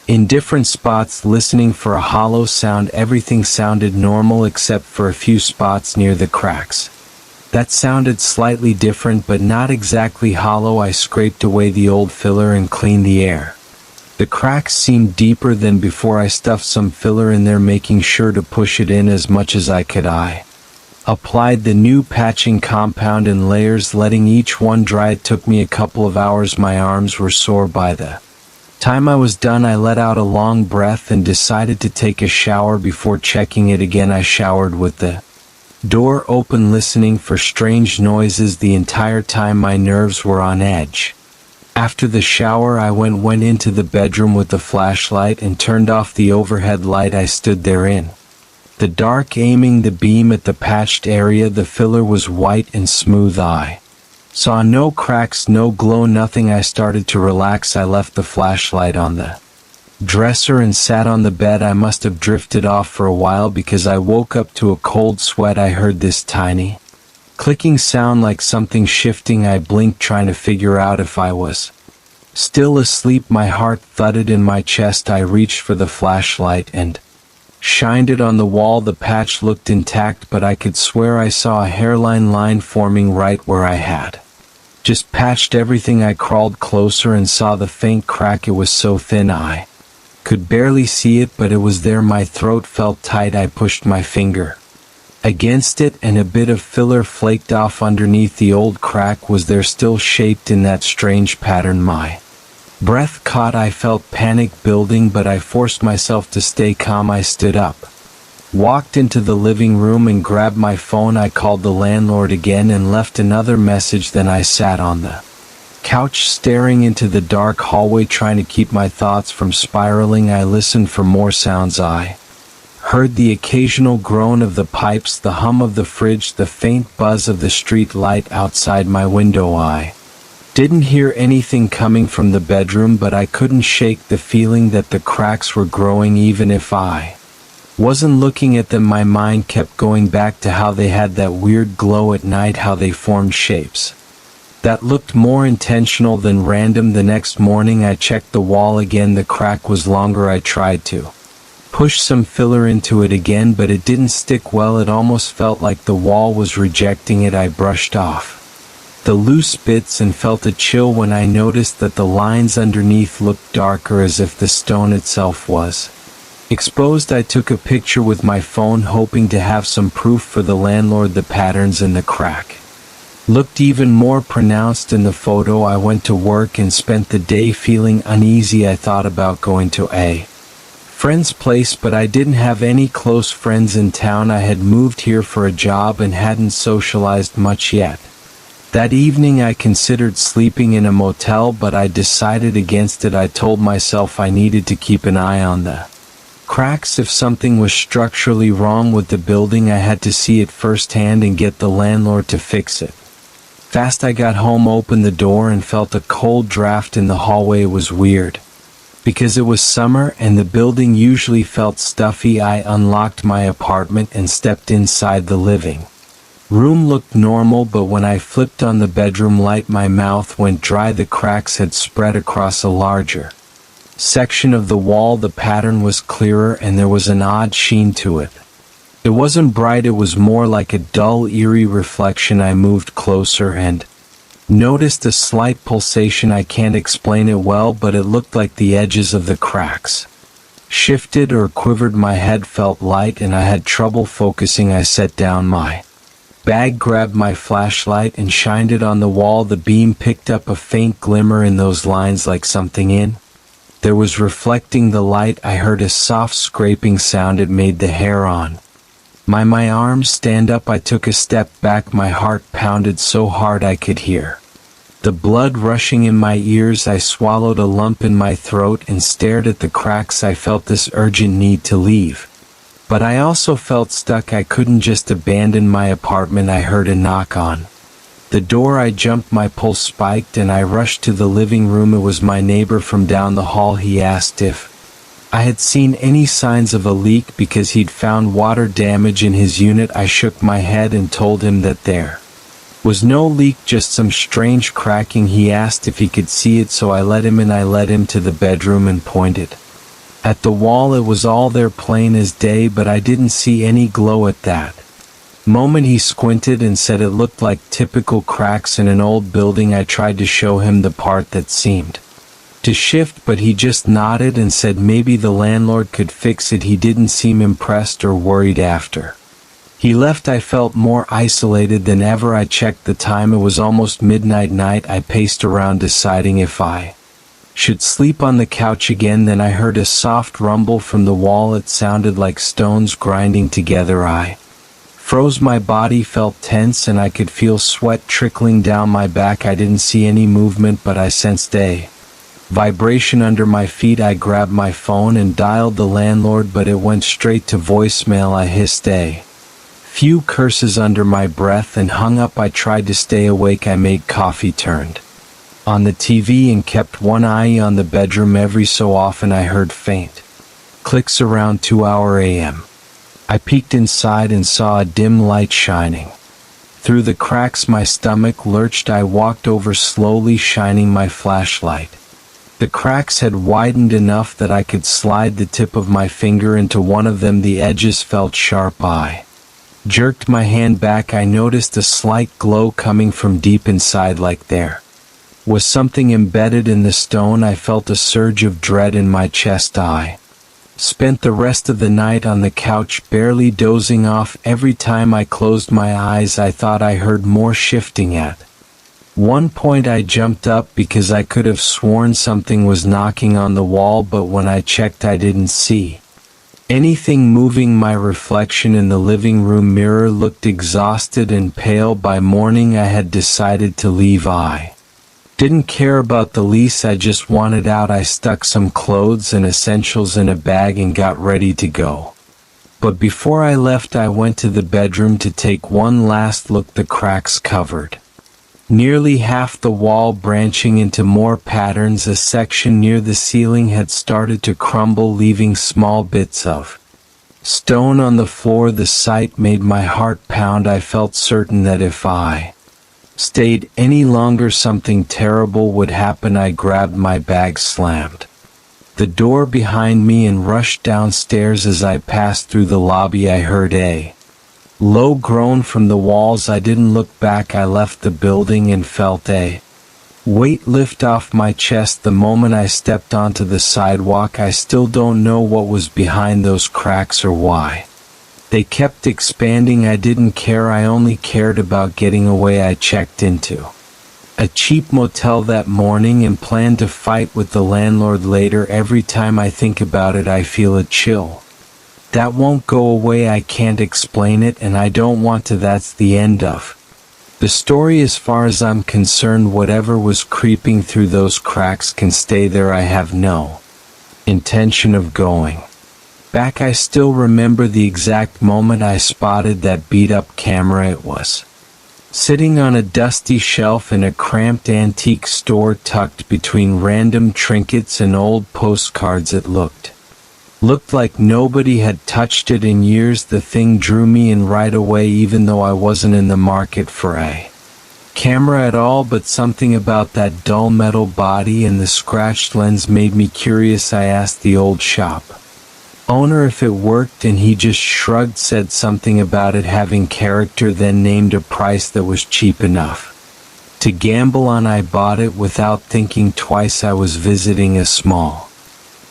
in different spots, listening for a hollow sound. Everything sounded normal except for a few spots near the cracks that sounded slightly different, but not exactly hollow. I scraped away the old filler and cleaned the air. The cracks seemed deeper than before. I stuffed some filler in there, making sure to push it in as much as I could. I applied the new patching compound in layers, letting each one dry. It took me a couple of hours. My arms were sore by the time I was done. I let out a long breath and decided to take a shower before checking it again. I showered with the door open, listening for strange noises. The entire time my nerves were on edge. After the shower, I went into the bedroom with the flashlight and turned off the overhead light. I stood there in the dark, aiming the beam at the patched area. The filler was white and smooth. I saw no cracks, no glow, nothing. I started to relax. I left the flashlight on the dresser and sat on the bed. I must have drifted off for a while because I woke up to a cold sweat. I heard this tiny clicking sound, like something shifting. I blinked, trying to figure out if I was still asleep. My heart thudded in my chest. I reached for the flashlight and shined it on the wall. The patch looked intact, but I could swear I saw a hairline line forming right where I had just patched everything. I crawled closer and saw the faint crack. It was so thin I could barely see it, but it was there. My throat felt tight. I pushed my finger against it and a bit of filler flaked off underneath. The old crack was there, still shaped in that strange pattern. My breath caught. I felt panic building, but I forced myself to stay calm. I stood up, walked into the living room and grabbed my phone. I called the landlord again and left another message. Then I sat on the Couch staring into the dark hallway trying to keep my thoughts from spiraling. I listened for more sounds. I heard the occasional groan of the pipes, the hum of the fridge, the faint buzz of the street light outside my window. I didn't hear anything coming from the bedroom, but I couldn't shake the feeling that the cracks were growing even if I wasn't looking at them. My mind kept going back to how they had that weird glow at night, how they formed shapes that looked more intentional than random. The next morning I checked the wall again. The crack was longer. I tried to push some filler into it again, but it didn't stick well. It almost felt like the wall was rejecting it. I brushed off the loose bits and felt a chill when I noticed that the lines underneath looked darker, as if the stone itself was exposed. I took a picture with my phone, hoping to have some proof for the landlord. The patterns in the crack looked even more pronounced in the photo. I went to work and spent the day feeling uneasy. I thought about going to a friend's place, but I didn't have any close friends in town. I had moved here for a job and hadn't socialized much yet. That evening I considered sleeping in a motel, but I decided against it. I told myself I needed to keep an eye on the cracks. If something was structurally wrong with the building, I had to see it firsthand and get the landlord to fix it fast. I got home, opened the door, and felt a cold draft in the hallway. It was weird, because it was summer and the building usually felt stuffy. I unlocked my apartment and stepped inside. The living room looked normal, but when I flipped on the bedroom light, my mouth went dry. The cracks had spread across a larger section of the wall. The pattern was clearer and there was an odd sheen to it. It wasn't bright, it was more like a dull, eerie reflection. I moved closer and noticed a slight pulsation. I can't explain it well, but it looked like the edges of the cracks shifted or quivered. My head felt light and I had trouble focusing. I set down my bag, grabbed my flashlight, and shined it on the wall. The beam picked up a faint glimmer in those lines, like something in there was reflecting the light. I heard a soft scraping sound. It made the hair on my arms stand up. I took a step back. My heart pounded so hard I could hear the blood rushing in my ears. I swallowed a lump in my throat and stared at the cracks. I felt this urgent need to leave, but I also felt stuck. I couldn't just abandon my apartment. I heard a knock on the door. I jumped, my pulse spiked, and I rushed to the living room. It was my neighbor from down the hall. He asked if I had seen any signs of a leak because he'd found water damage in his unit. I shook my head and told him that there was no leak, just some strange cracking. He asked if he could see it, so I let him in. I led him to the bedroom and pointed at the wall. It was all there, plain as day, but I didn't see any glow at that moment. He squinted and said it looked like typical cracks in an old building. I tried to show him the part that seemed to shift, but he just nodded and said maybe the landlord could fix it. He didn't seem impressed or worried. After he left, I felt more isolated than ever. I checked the time. It was almost midnight. I paced around deciding if I should sleep on the couch again. Then I heard a soft rumble from the wall. It sounded like stones grinding together. I froze. My body felt tense and I could feel sweat trickling down my back. I didn't see any movement, but I sensed a vibration under my feet. I grabbed my phone and dialed the landlord, but it went straight to voicemail. I hissed a few curses under my breath and hung up. I tried to stay awake. I made coffee, turned on the TV, and kept one eye on the bedroom. Every so often I heard faint clicks around 2 a.m. I peeked inside and saw a dim light shining through the cracks. My stomach lurched. I walked over slowly, shining my flashlight. The cracks had widened enough that I could slide the tip of my finger into one of them. The edges felt sharp. I jerked my hand back. I noticed a slight glow coming from deep inside, like there was something embedded in the stone. I felt a surge of dread in my chest. I spent the rest of the night on the couch, barely dozing off. Every time I closed my eyes, I thought I heard more shifting. At one point I jumped up because I could have sworn something was knocking on the wall, but when I checked I didn't see anything moving. My reflection in the living room mirror looked exhausted and pale. By morning I had decided to leave. I Didn't care about the lease, I just wanted out. I stuck some clothes and essentials in a bag and got ready to go. But before I left, I went to the bedroom to take one last look. The cracks covered nearly half the wall, branching into more patterns. A section near the ceiling had started to crumble, leaving small bits of stone on the floor. The sight made my heart pound. I felt certain that if I stayed any longer, something terrible would happen. I grabbed my bag, slammed the door behind me, and rushed downstairs. As I passed through the lobby, I heard a low groan from the walls. I didn't look back. I left the building and felt a weight lift off my chest the moment I stepped onto the sidewalk. I still don't know what was behind those cracks or why they kept expanding. I didn't care. I only cared about getting away. I checked into a cheap motel that morning and planned to fight with the landlord later. Every time I think about it, I feel a chill that won't go away. I can't explain it, and I don't want to. That's the end of the story as far as I'm concerned. Whatever was creeping through those cracks can stay there. I have no intention of going back. I still remember the exact moment I spotted that beat-up camera. It was sitting on a dusty shelf in a cramped antique store, tucked between random trinkets and old postcards. It looked like nobody had touched it in years. The thing drew me in right away, even though I wasn't in the market for a camera at all. But something about that dull metal body and the scratched lens made me curious. I asked the old shop owner if it worked, and he just shrugged, said something about it having character, then named a price that was cheap enough to gamble on. I bought it without thinking twice. I was visiting a small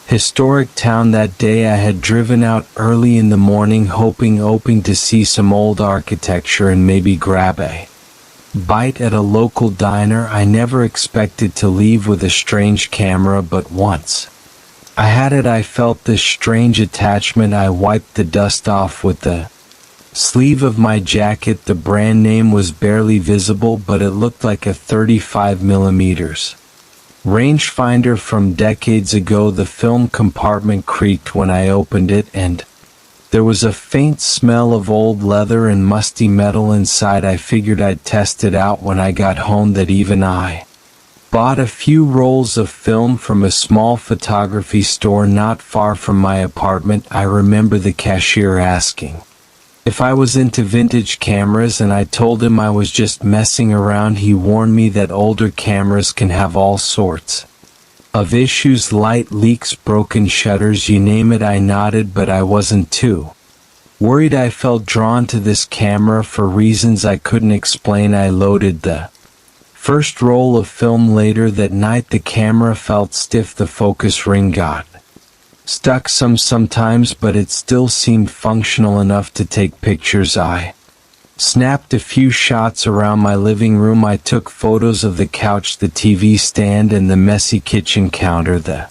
historic town that day. I had driven out early in the morning, hoping to see some old architecture and maybe grab a bite at a local diner. I never expected to leave with a strange camera, but once I had it, I felt this strange attachment. I wiped the dust off with the sleeve of my jacket. The brand name was barely visible, but it looked like a 35mm rangefinder from decades ago. The film compartment creaked when I opened it, and there was a faint smell of old leather and musty metal inside. I figured I'd test it out when I got home. That even I bought a few rolls of film from a small photography store not far from my apartment. I remember the cashier asking if I was into vintage cameras, and I told him I was just messing around. He warned me that older cameras can have all sorts of issues: light leaks, broken shutters, you name it. I nodded, but I wasn't too worried. I felt drawn to this camera for reasons I couldn't explain. I loaded the first roll of film later that night. The camera felt stiff. The focus ring got stuck sometimes, but it still seemed functional enough to take pictures. I snapped a few shots around my living room. I took photos of the couch, the TV stand, and the messy kitchen counter. The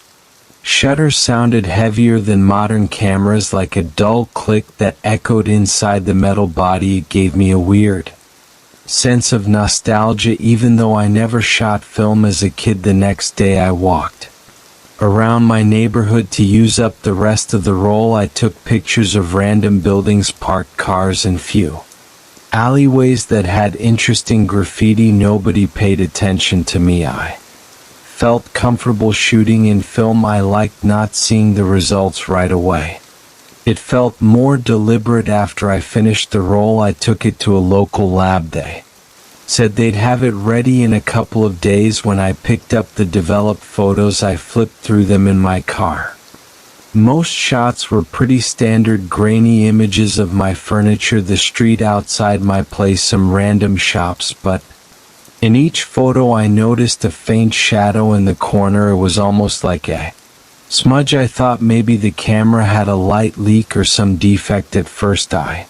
shutter sounded heavier than modern cameras, like a dull click that echoed inside the metal body. It gave me a weird sense of nostalgia, even though I never shot film as a kid. The next day I walked around my neighborhood to use up the rest of the roll. I took pictures of random buildings, parked cars, and few alleyways that had interesting graffiti. Nobody paid attention to me. I felt comfortable shooting in film. I liked not seeing the results right away. It felt more deliberate. After I finished the roll, I took it to a local lab. They said they'd have it ready in a couple of days. When I picked up the developed photos, I flipped through them in my car. Most shots were pretty standard, grainy images of my furniture, the street outside my place, some random shops, but in each photo I noticed a faint shadow in the corner. It was almost like a smudge. I thought maybe the camera had a light leak or some defect. At first I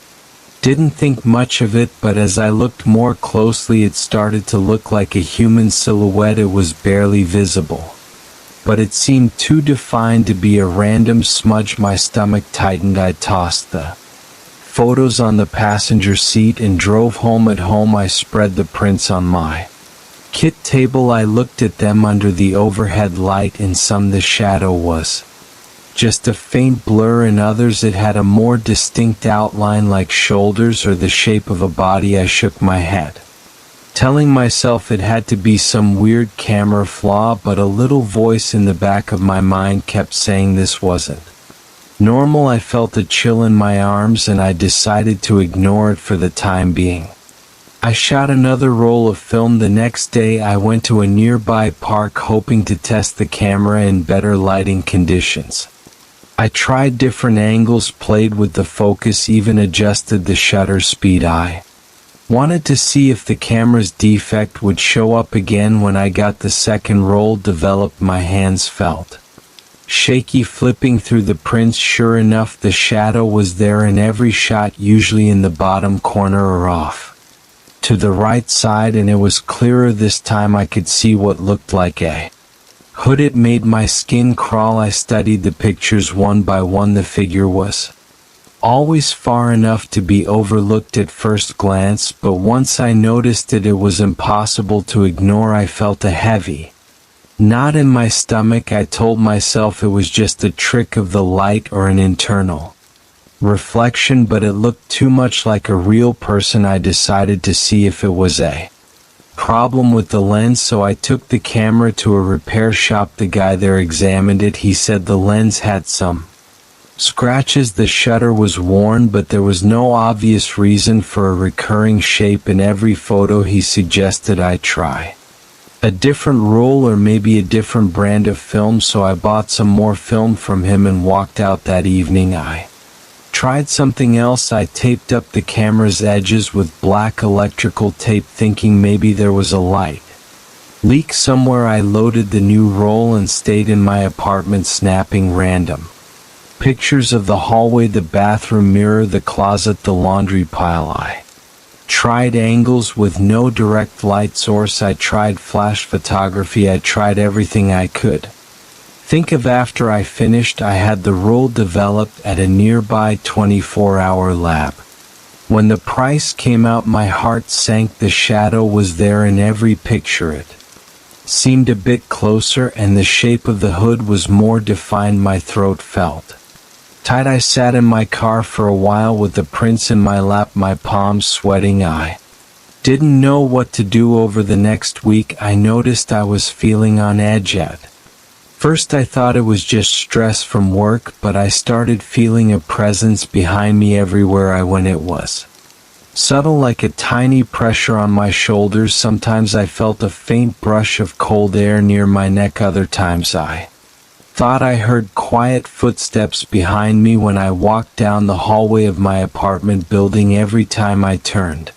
didn't think much of it, but as I looked more closely, it started to look like a human silhouette. It was barely visible, but it seemed too defined to be a random smudge. My stomach tightened. I tossed the photos on the passenger seat and drove home. At home, I spread the prints on my kit table. I looked at them under the overhead light. In some the shadow was just a faint blur, in others it had a more distinct outline like shoulders or the shape of a body. I shook my head, telling myself it had to be some weird camera flaw, but a little voice in the back of my mind kept saying this wasn't normal. I felt a chill in my arms and I decided to ignore it for the time being. I shot another roll of film. The next day I went to a nearby park hoping to test the camera in better lighting conditions. I tried different angles, played with the focus, even adjusted the shutter speed. I wanted to see if the camera's defect would show up again. When I got the second roll developed, my hands felt shaky flipping through the prints. Sure enough, the shadow was there in every shot, usually in the bottom corner or off to the right side, and it was clearer this time. I could see what looked like a hood. It made my skin crawl. I studied the pictures one by one. The figure was always far enough to be overlooked at first glance, but once I noticed it, it was impossible to ignore. I felt a heavy knot in my stomach. I told myself it was just a trick of the light or an internal reflection, but it looked too much like a real person. I decided to see if it was a problem with the lens, so I took the camera to a repair shop. The guy there examined it. He said the lens had some scratches. The shutter was worn, but there was no obvious reason for a recurring shape in every photo. He suggested I try a different roll or maybe a different brand of film, so I bought some more film from him and walked out. That evening I tried something else. I taped up the camera's edges with black electrical tape, thinking maybe there was a light leak somewhere. I loaded the new roll and stayed in my apartment snapping random pictures of the hallway, the bathroom mirror, the closet, the laundry pile. I tried angles with no direct light source. I tried flash photography. I tried everything I could think of. After I finished, I had the roll developed at a nearby 24-hour lab. When the price came out, my heart sank. The shadow was there in every picture. It seemed a bit closer, and the shape of the hood was more defined. My throat felt tight. I sat in my car for a while with the prints in my lap, my palms sweating. I didn't know what to do. Over the next week, I noticed I was feeling on edge. At first I thought it was just stress from work, but I started feeling a presence behind me everywhere I went. It was subtle, like a tiny pressure on my shoulders. Sometimes I felt a faint brush of cold air near my neck. Other times I thought I heard quiet footsteps behind me when I walked down the hallway of my apartment building. Every time I turned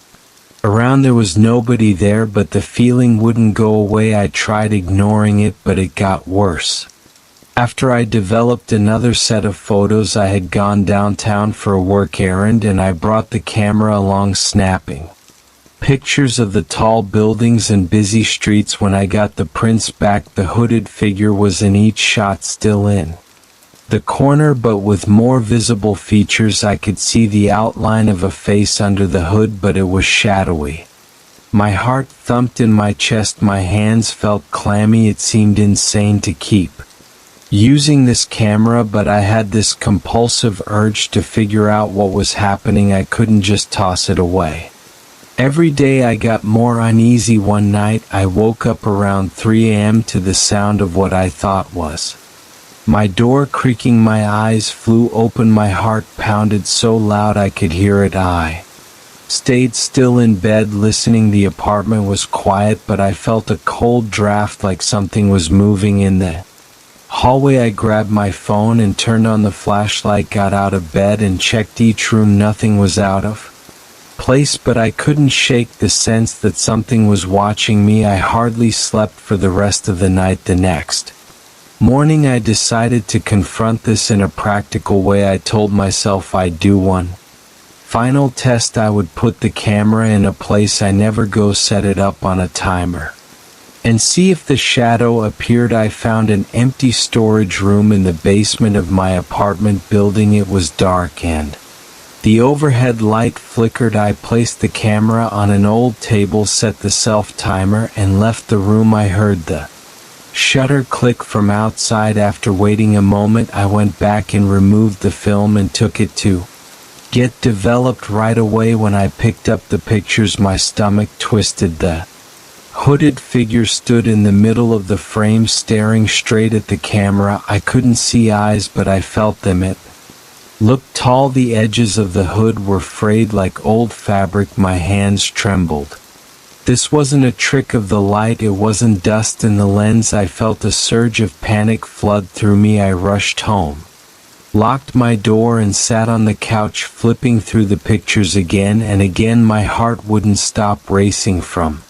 around, there was nobody there, but the feeling wouldn't go away. I tried ignoring it, but it got worse. After I developed another set of photos, I had gone downtown for a work errand, and I brought the camera along, snapping pictures of the tall buildings and busy streets. When I got the prints back, the hooded figure was in each shot, still in the corner but with more visible features. I could see the outline of a face under the hood, but it was shadowy. My heart thumped in my chest. My hands felt clammy. It seemed insane to keep using this camera, but I had this compulsive urge to figure out what was happening. I couldn't just toss it away. Every day I got more uneasy. One night I woke up around 3 a.m. to the sound of what I thought was my door creaking. My eyes flew open. My heart pounded so loud I could hear it. I stayed still in bed listening. The apartment was quiet, but I felt a cold draft, like something was moving in the hallway. I grabbed my phone and turned on the flashlight, got out of bed and checked each room. Nothing was out of place, but I couldn't shake the sense that something was watching me. I hardly slept for the rest of the night. The next morning I decided to confront this in a practical way. I told myself I'd do one final test. I would put the camera in a place I never go, set it up on a timer, and see if the shadow appeared. I found an empty storage room in the basement of my apartment building. It was dark and The overhead light flickered. I placed the camera on an old table, set the self-timer, and left the room. I heard the shutter click from outside. After waiting a moment, I went back and removed the film and took it to get developed. Right away when I picked up the pictures, my stomach twisted. The hooded figure stood in the middle of the frame, staring straight at the camera. I couldn't see eyes, but I felt them. It looked tall. The edges of the hood were frayed like old fabric. My hands trembled. This wasn't a trick of the light. It wasn't dust in the lens. I felt a surge of panic flood through me. I rushed home, locked my door, and sat on the couch flipping through the pictures again and again. My heart wouldn't stop racing. From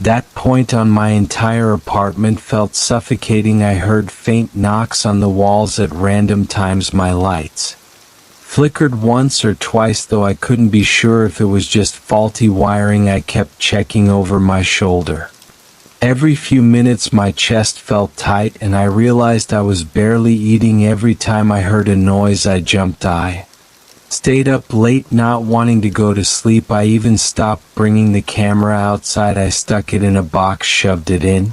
that point on, my entire apartment felt suffocating. I heard faint knocks on the walls at random times. My lights flickered once or twice, though I couldn't be sure if it was just faulty wiring. I kept checking over my shoulder. Every few minutes my chest felt tight, and I realized I was barely eating. Every time I heard a noise, I jumped. I stayed up late, not wanting to go to sleep. I even stopped bringing the camera outside. I stuck it in a box, shoved it in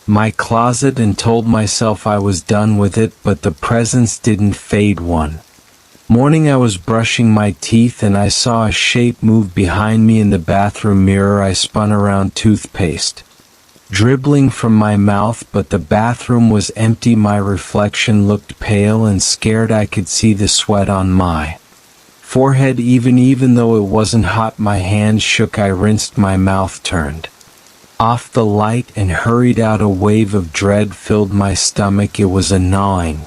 my closet, and told myself I was done with it, but the presence didn't fade. One morning I was brushing my teeth and I saw a shape move behind me in the bathroom mirror. I spun around, toothpaste dribbling from my mouth, but the bathroom was empty. My reflection looked pale and scared. I could see the sweat on my forehead. Even though it wasn't hot, my hands shook. I rinsed my mouth, turned off the light, and hurried out. A wave of dread filled my stomach. It was a gnawing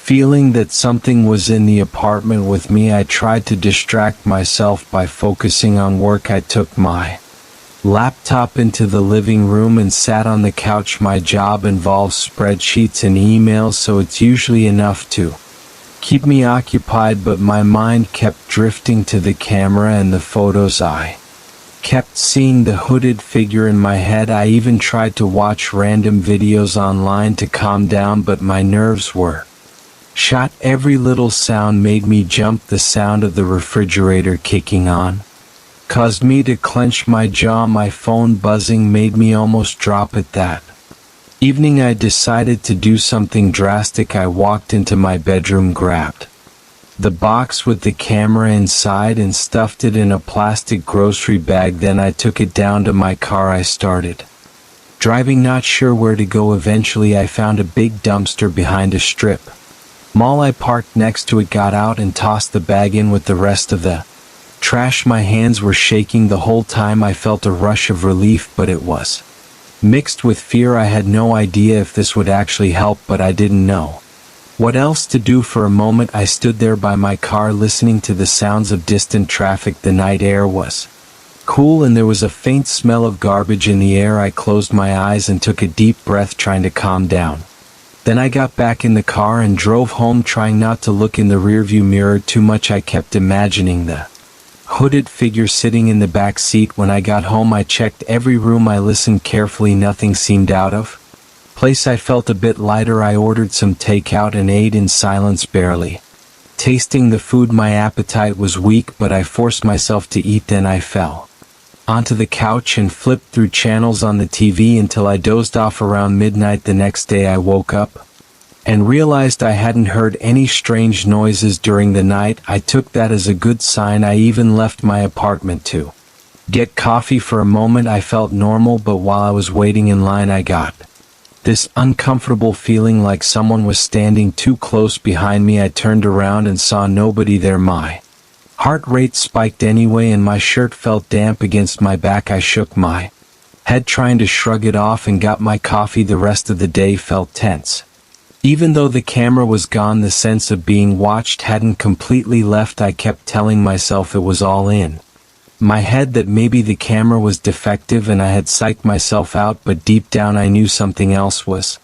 feeling that something was in the apartment with me. I tried to distract myself by focusing on work. I took my laptop into the living room and sat on the couch. My job involves spreadsheets and emails, so it's usually enough to keep me occupied, but my mind kept drifting to the camera and the photos. I kept seeing the hooded figure in my head. I even tried to watch random videos online to calm down, but my nerves were shot. Every little sound made me jump. The sound of the refrigerator kicking on caused me to clench my jaw. My phone buzzing made me almost drop it. That evening I decided to do something drastic. I walked into my bedroom, grabbed the box with the camera inside, and stuffed it in a plastic grocery bag. Then I took it down to my car. I started driving, not sure where to go. Eventually I found a big dumpster behind a strip mall. I parked next to it, got out, and tossed the bag in with the rest of the trash. My hands were shaking the whole time. I felt a rush of relief, but it was mixed with fear. I had no idea if this would actually help, but I didn't know what else to do. For a moment I stood there by my car, listening to the sounds of distant traffic. The night air was cool and there was a faint smell of garbage in the air. I closed my eyes and took a deep breath, trying to calm down. Then I got back in the car and drove home, trying not to look in the rearview mirror too much. I kept imagining the hooded figure sitting in the back seat. When I got home, I checked every room. I listened carefully. Nothing seemed out of place. I felt a bit lighter. I ordered some takeout and ate in silence, barely tasting the food. My appetite was weak, but I forced myself to eat. Then I fell onto the couch and flipped through channels on the TV until I dozed off around midnight. The next day I woke up and realized I hadn't heard any strange noises during the night. I took that as a good sign. I even left my apartment to get coffee. For a moment I felt normal, but while I was waiting in line I got this uncomfortable feeling like someone was standing too close behind me. I turned around and saw nobody there. My heart rate spiked anyway, and my shirt felt damp against my back. I shook my head, trying to shrug it off, and got my coffee. The rest of the day felt tense. Even though the camera was gone, the sense of being watched hadn't completely left. I kept telling myself it was all in my head, that maybe the camera was defective and I had psyched myself out, but deep down I knew something else was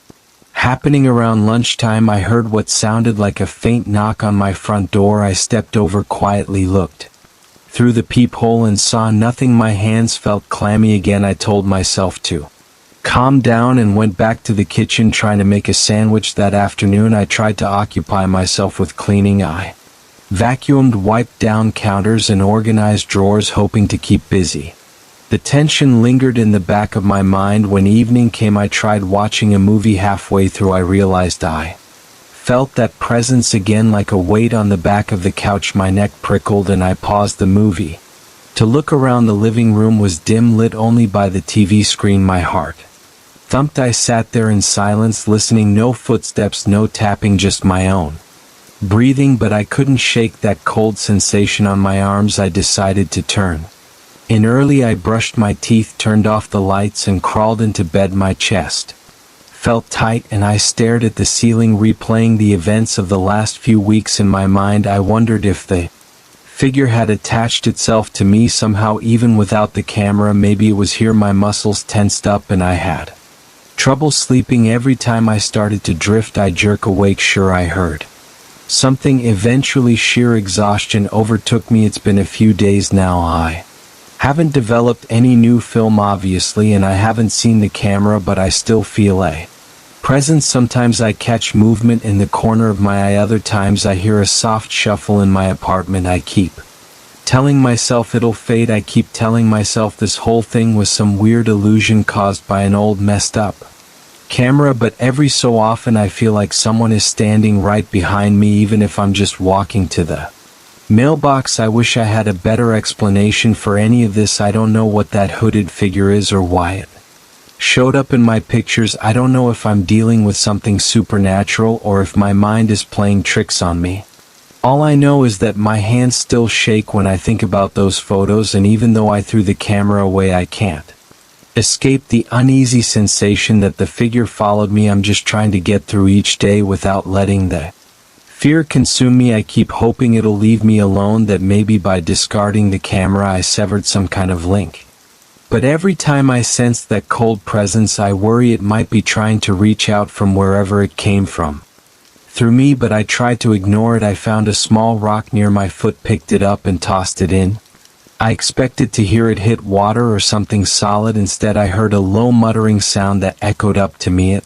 happening. Around lunchtime I heard what sounded like a faint knock on my front door. I stepped over quietly, looked through the peephole, and saw nothing. My hands felt clammy again. I told myself to calm down and went back to the kitchen, trying to make a sandwich. That afternoon I tried to occupy myself with cleaning. I Vacuumed, wiped down counters and organized drawers, hoping to keep busy. The tension lingered in the back of my mind. When evening came, I tried watching a movie. Halfway through, I realized I felt that presence again, like a weight on the back of the couch. My neck prickled and I paused the movie to look around. The living room was dim, lit only by the TV screen. My heart thumped. I sat there in silence, listening. No footsteps, no tapping, just my own breathing, but I couldn't shake that cold sensation on my arms. I decided to turn in early. I brushed my teeth, turned off the lights, and crawled into bed. My chest felt tight, and I stared at the ceiling, replaying the events of the last few weeks in my mind. I wondered if the figure had attached itself to me somehow, even without the camera. Maybe it was here. My muscles tensed up, and I had trouble sleeping. Every time I started to drift, I'd jerk awake, sure I heard something. Eventually, sheer exhaustion overtook me. It's been a few days now. I haven't developed any new film, obviously, and I haven't seen the camera, but I still feel a presence. Sometimes I catch movement in the corner of my eye. Other times I hear a soft shuffle in my apartment. I keep telling myself it'll fade. I keep telling myself this whole thing was some weird illusion caused by an old messed up camera, but every so often I feel like someone is standing right behind me, even if I'm just walking to the mailbox. I wish I had a better explanation for any of this. I don't know what that hooded figure is or why it showed up in my pictures. I don't know if I'm dealing with something supernatural or if my mind is playing tricks on me. All I know is that my hands still shake when I think about those photos, and even though I threw the camera away, I can't escape the uneasy sensation that the figure followed me. I'm just trying to get through each day without letting the fear consume me. I keep hoping it'll leave me alone, that maybe by discarding the camera I severed some kind of link. But every time I sense that cold presence, I worry it might be trying to reach out from wherever it came from through me, but I tried to ignore it. I found a small rock near my foot, picked it up and tossed it in. I expected to hear it hit water or something solid. Instead, I heard a low muttering sound that echoed up to me. It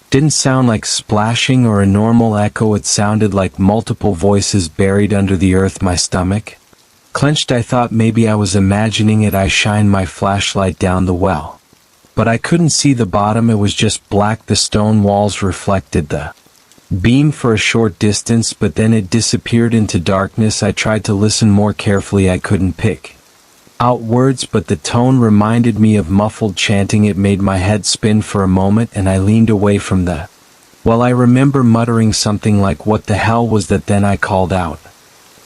didn't sound like splashing or a normal echo. It sounded like multiple voices buried under the earth. My stomach clenched. I thought maybe I was imagining it. I shined my flashlight down the well, but I couldn't see the bottom. It was just black. The stone walls reflected the beam for a short distance, but then it disappeared into darkness. I tried to listen more carefully. I couldn't pick out words, but the tone reminded me of muffled chanting. It made my head spin for a moment, and I leaned away from the well. I remember muttering something like, "What the hell was that?" Then I called out,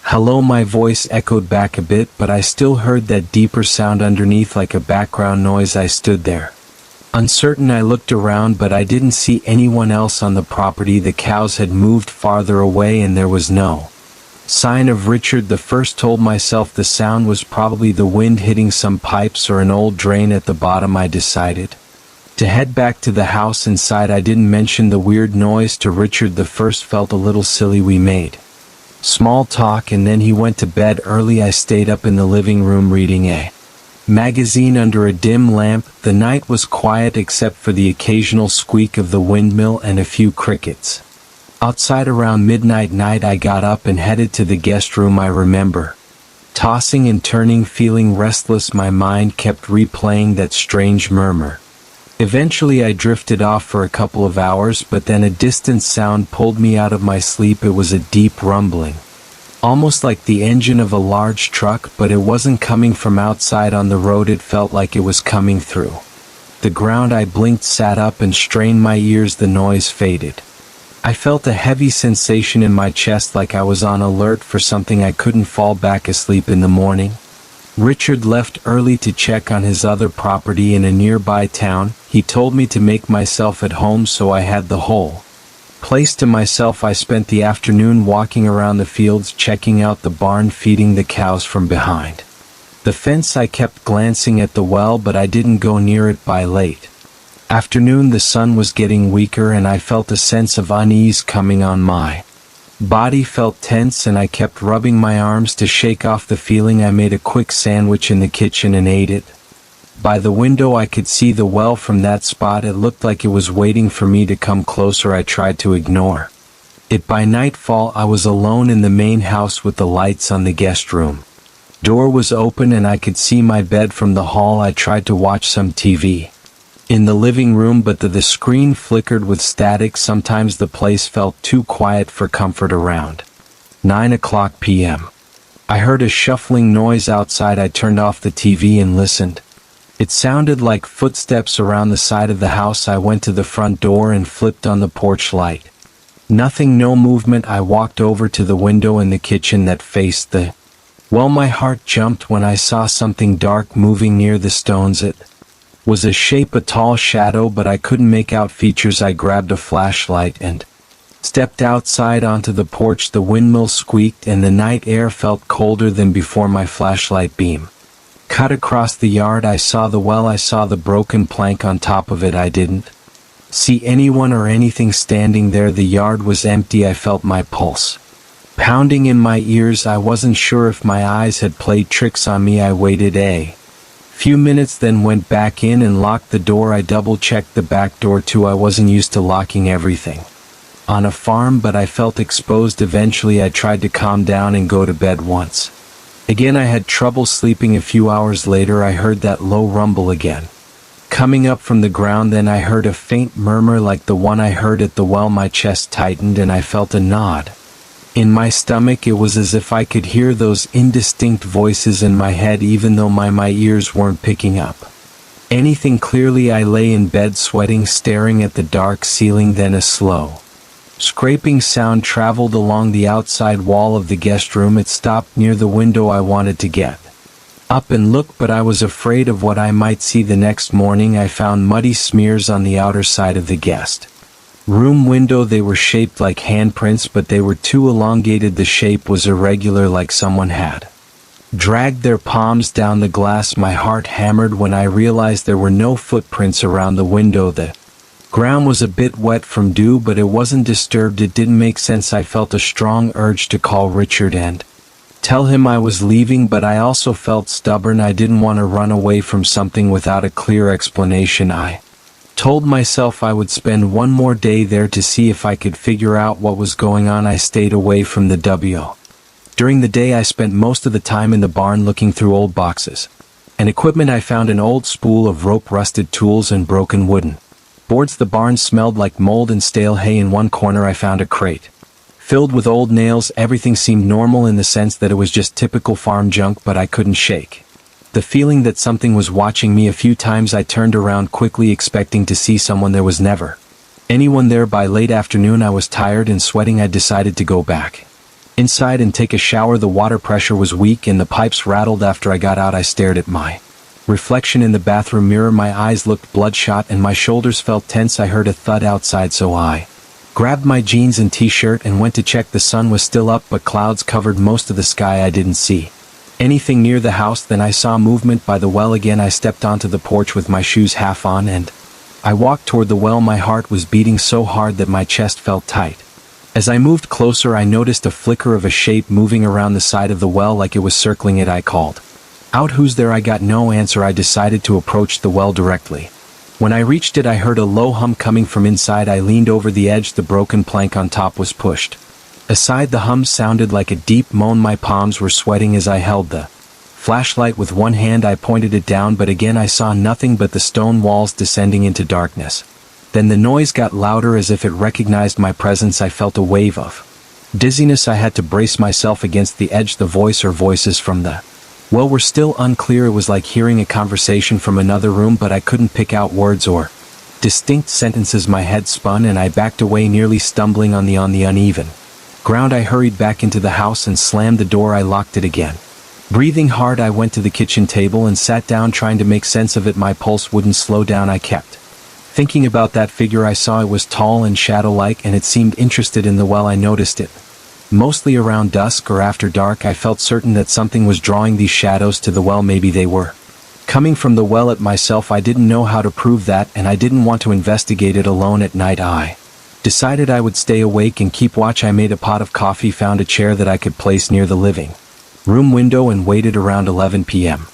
"Hello." My voice echoed back a bit, but I still heard that deeper sound underneath, like a background noise. I stood there uncertain. I looked around, but I didn't see anyone else on the property. The cows had moved farther away, and there was no sign of Richard. The first told myself the sound was probably the wind hitting some pipes or an old drain at the bottom. I decided to head back to the house. Inside, I didn't mention the weird noise to Richard. The first felt a little silly. We made small talk, and then he went to bed early. I stayed up in the living room reading a magazine under a dim lamp. The night was quiet except for the occasional squeak of the windmill and a few crickets outside. Around midnight, I got up and headed to the guest room. I remember tossing and turning, feeling restless. My mind kept replaying that strange murmur. Eventually I drifted off for a couple of hours, but then a distant sound pulled me out of my sleep. It was a deep rumbling, almost like the engine of a large truck, but it wasn't coming from outside on the road. It felt like it was coming through the ground. I blinked, sat up, and strained my ears. The noise faded. I felt a heavy sensation in my chest, like I was on alert for something. I couldn't fall back asleep. In the morning, Richard left early to check on his other property in a nearby town. He told me to make myself at home, so I had the whole place to myself. I spent the afternoon walking around the fields, checking out the barn, feeding the cows from behind the fence. I kept glancing at the well, but I didn't go near it. By late afternoon, the sun was getting weaker, and I felt a sense of unease coming on. My body felt tense, and I kept rubbing my arms to shake off the feeling. I made a quick sandwich in the kitchen and ate it. By the window, I could see the well from that spot. It looked like it was waiting for me to come closer. I tried to ignore By nightfall I was alone in the main house with the lights on the guest room. Door was open and I could see my bed from the hall. I tried to watch some TV in the living room, but the screen flickered with static. Sometimes the place felt too quiet for comfort around 9:00 p.m. I heard a shuffling noise outside. I turned off the TV and listened. It sounded like footsteps around the side of the house. I went to the front door and flipped on the porch light. Nothing, no movement. I walked over to the window in the kitchen that faced the well. My heart jumped when I saw something dark moving near the stones. It was a shape, a tall shadow, but I couldn't make out features. I grabbed a flashlight and stepped outside onto the porch. The windmill squeaked and the night air felt colder than before. My flashlight beam cut across the yard. I saw the well. I saw the broken plank on top of it. I didn't see anyone or anything standing there. The yard was empty. I felt my pulse pounding in my ears. I wasn't sure if my eyes had played tricks on me. I waited a few minutes, then went back in and locked the door. I double-checked the back door too. I wasn't used to locking everything on a farm, but I felt exposed. Eventually I tried to calm down and go to bed. Once again I had trouble sleeping. A few hours later I heard that low rumble again, coming up from the ground. Then I heard a faint murmur like the one I heard at the well. My chest tightened and I felt a knot in my stomach. It was as if I could hear those indistinct voices in my head, even though my ears weren't picking up anything clearly. I lay in bed sweating, staring at the dark ceiling. Then a slow scraping sound traveled along the outside wall of the guest room. It stopped near the window. I wanted to get up and look, but I was afraid of what I might see. The next morning I found muddy smears on the outer side of the guest room window. They were shaped like handprints, but they were too elongated. The shape was irregular, like someone had dragged their palms down the glass. My heart hammered when I realized there were no footprints around the window. The ground was a bit wet from dew, but it wasn't disturbed. It didn't make sense. I felt a strong urge to call Richard and tell him I was leaving, but I also felt stubborn. I didn't want to run away from something without a clear explanation. I told myself I would spend one more day there to see if I could figure out what was going on. I stayed away from the W. During the day I spent most of the time in the barn looking through old boxes and equipment. I found an old spool of rope, rusted tools, and broken wooden boards. The barn smelled like mold and stale hay. In one corner I found a crate filled with old nails. Everything seemed normal in the sense that it was just typical farm junk, but I couldn't shake the feeling that something was watching me. A few times I turned around quickly, expecting to see someone. There was never anyone there. By late afternoon I was tired and sweating. I decided to go back inside and take a shower. The water pressure was weak and the pipes rattled. After I got out I stared at my reflection in the bathroom mirror. My eyes looked bloodshot and my shoulders felt tense. I heard a thud outside, so I grabbed my jeans and t-shirt and went to check. The sun was still up, but clouds covered most of the sky. I didn't see anything near the house. Then I saw movement by the well again. I stepped onto the porch with my shoes half on and I walked toward the well. My heart was beating so hard that my chest felt tight. As I moved closer I noticed a flicker of a shape moving around the side of the well, like it was circling it. I called out, "Who's there?" I got no answer. I decided to approach the well directly. When I reached it I heard a low hum coming from inside. I leaned over the edge. The broken plank on top was pushed aside. The hum sounded like a deep moan. My palms were sweating as I held the flashlight with one hand. I pointed it down, but again I saw nothing but the stone walls descending into darkness. Then the noise got louder, as if it recognized my presence. I felt a wave of dizziness. I had to brace myself against the edge. The voice or voices from the well were still unclear. It was like hearing a conversation from another room, but I couldn't pick out words or distinct sentences. My head spun and I backed away, nearly stumbling on the uneven ground. I hurried back into the house and slammed the door. I locked it again. Breathing hard I went to the kitchen table and sat down, trying to make sense of it. My pulse wouldn't slow down. I kept thinking about that figure I saw. It was tall and shadow-like, and it seemed interested in the well. I noticed it mostly around dusk or after dark. I felt certain that something was drawing these shadows to the well. Maybe they were coming from the well at myself. I didn't know how to prove that, and I didn't want to investigate it alone at night. I decided I would stay awake and keep watch. I made a pot of coffee, found a chair that I could place near the living room window, and waited. Around 11 p.m.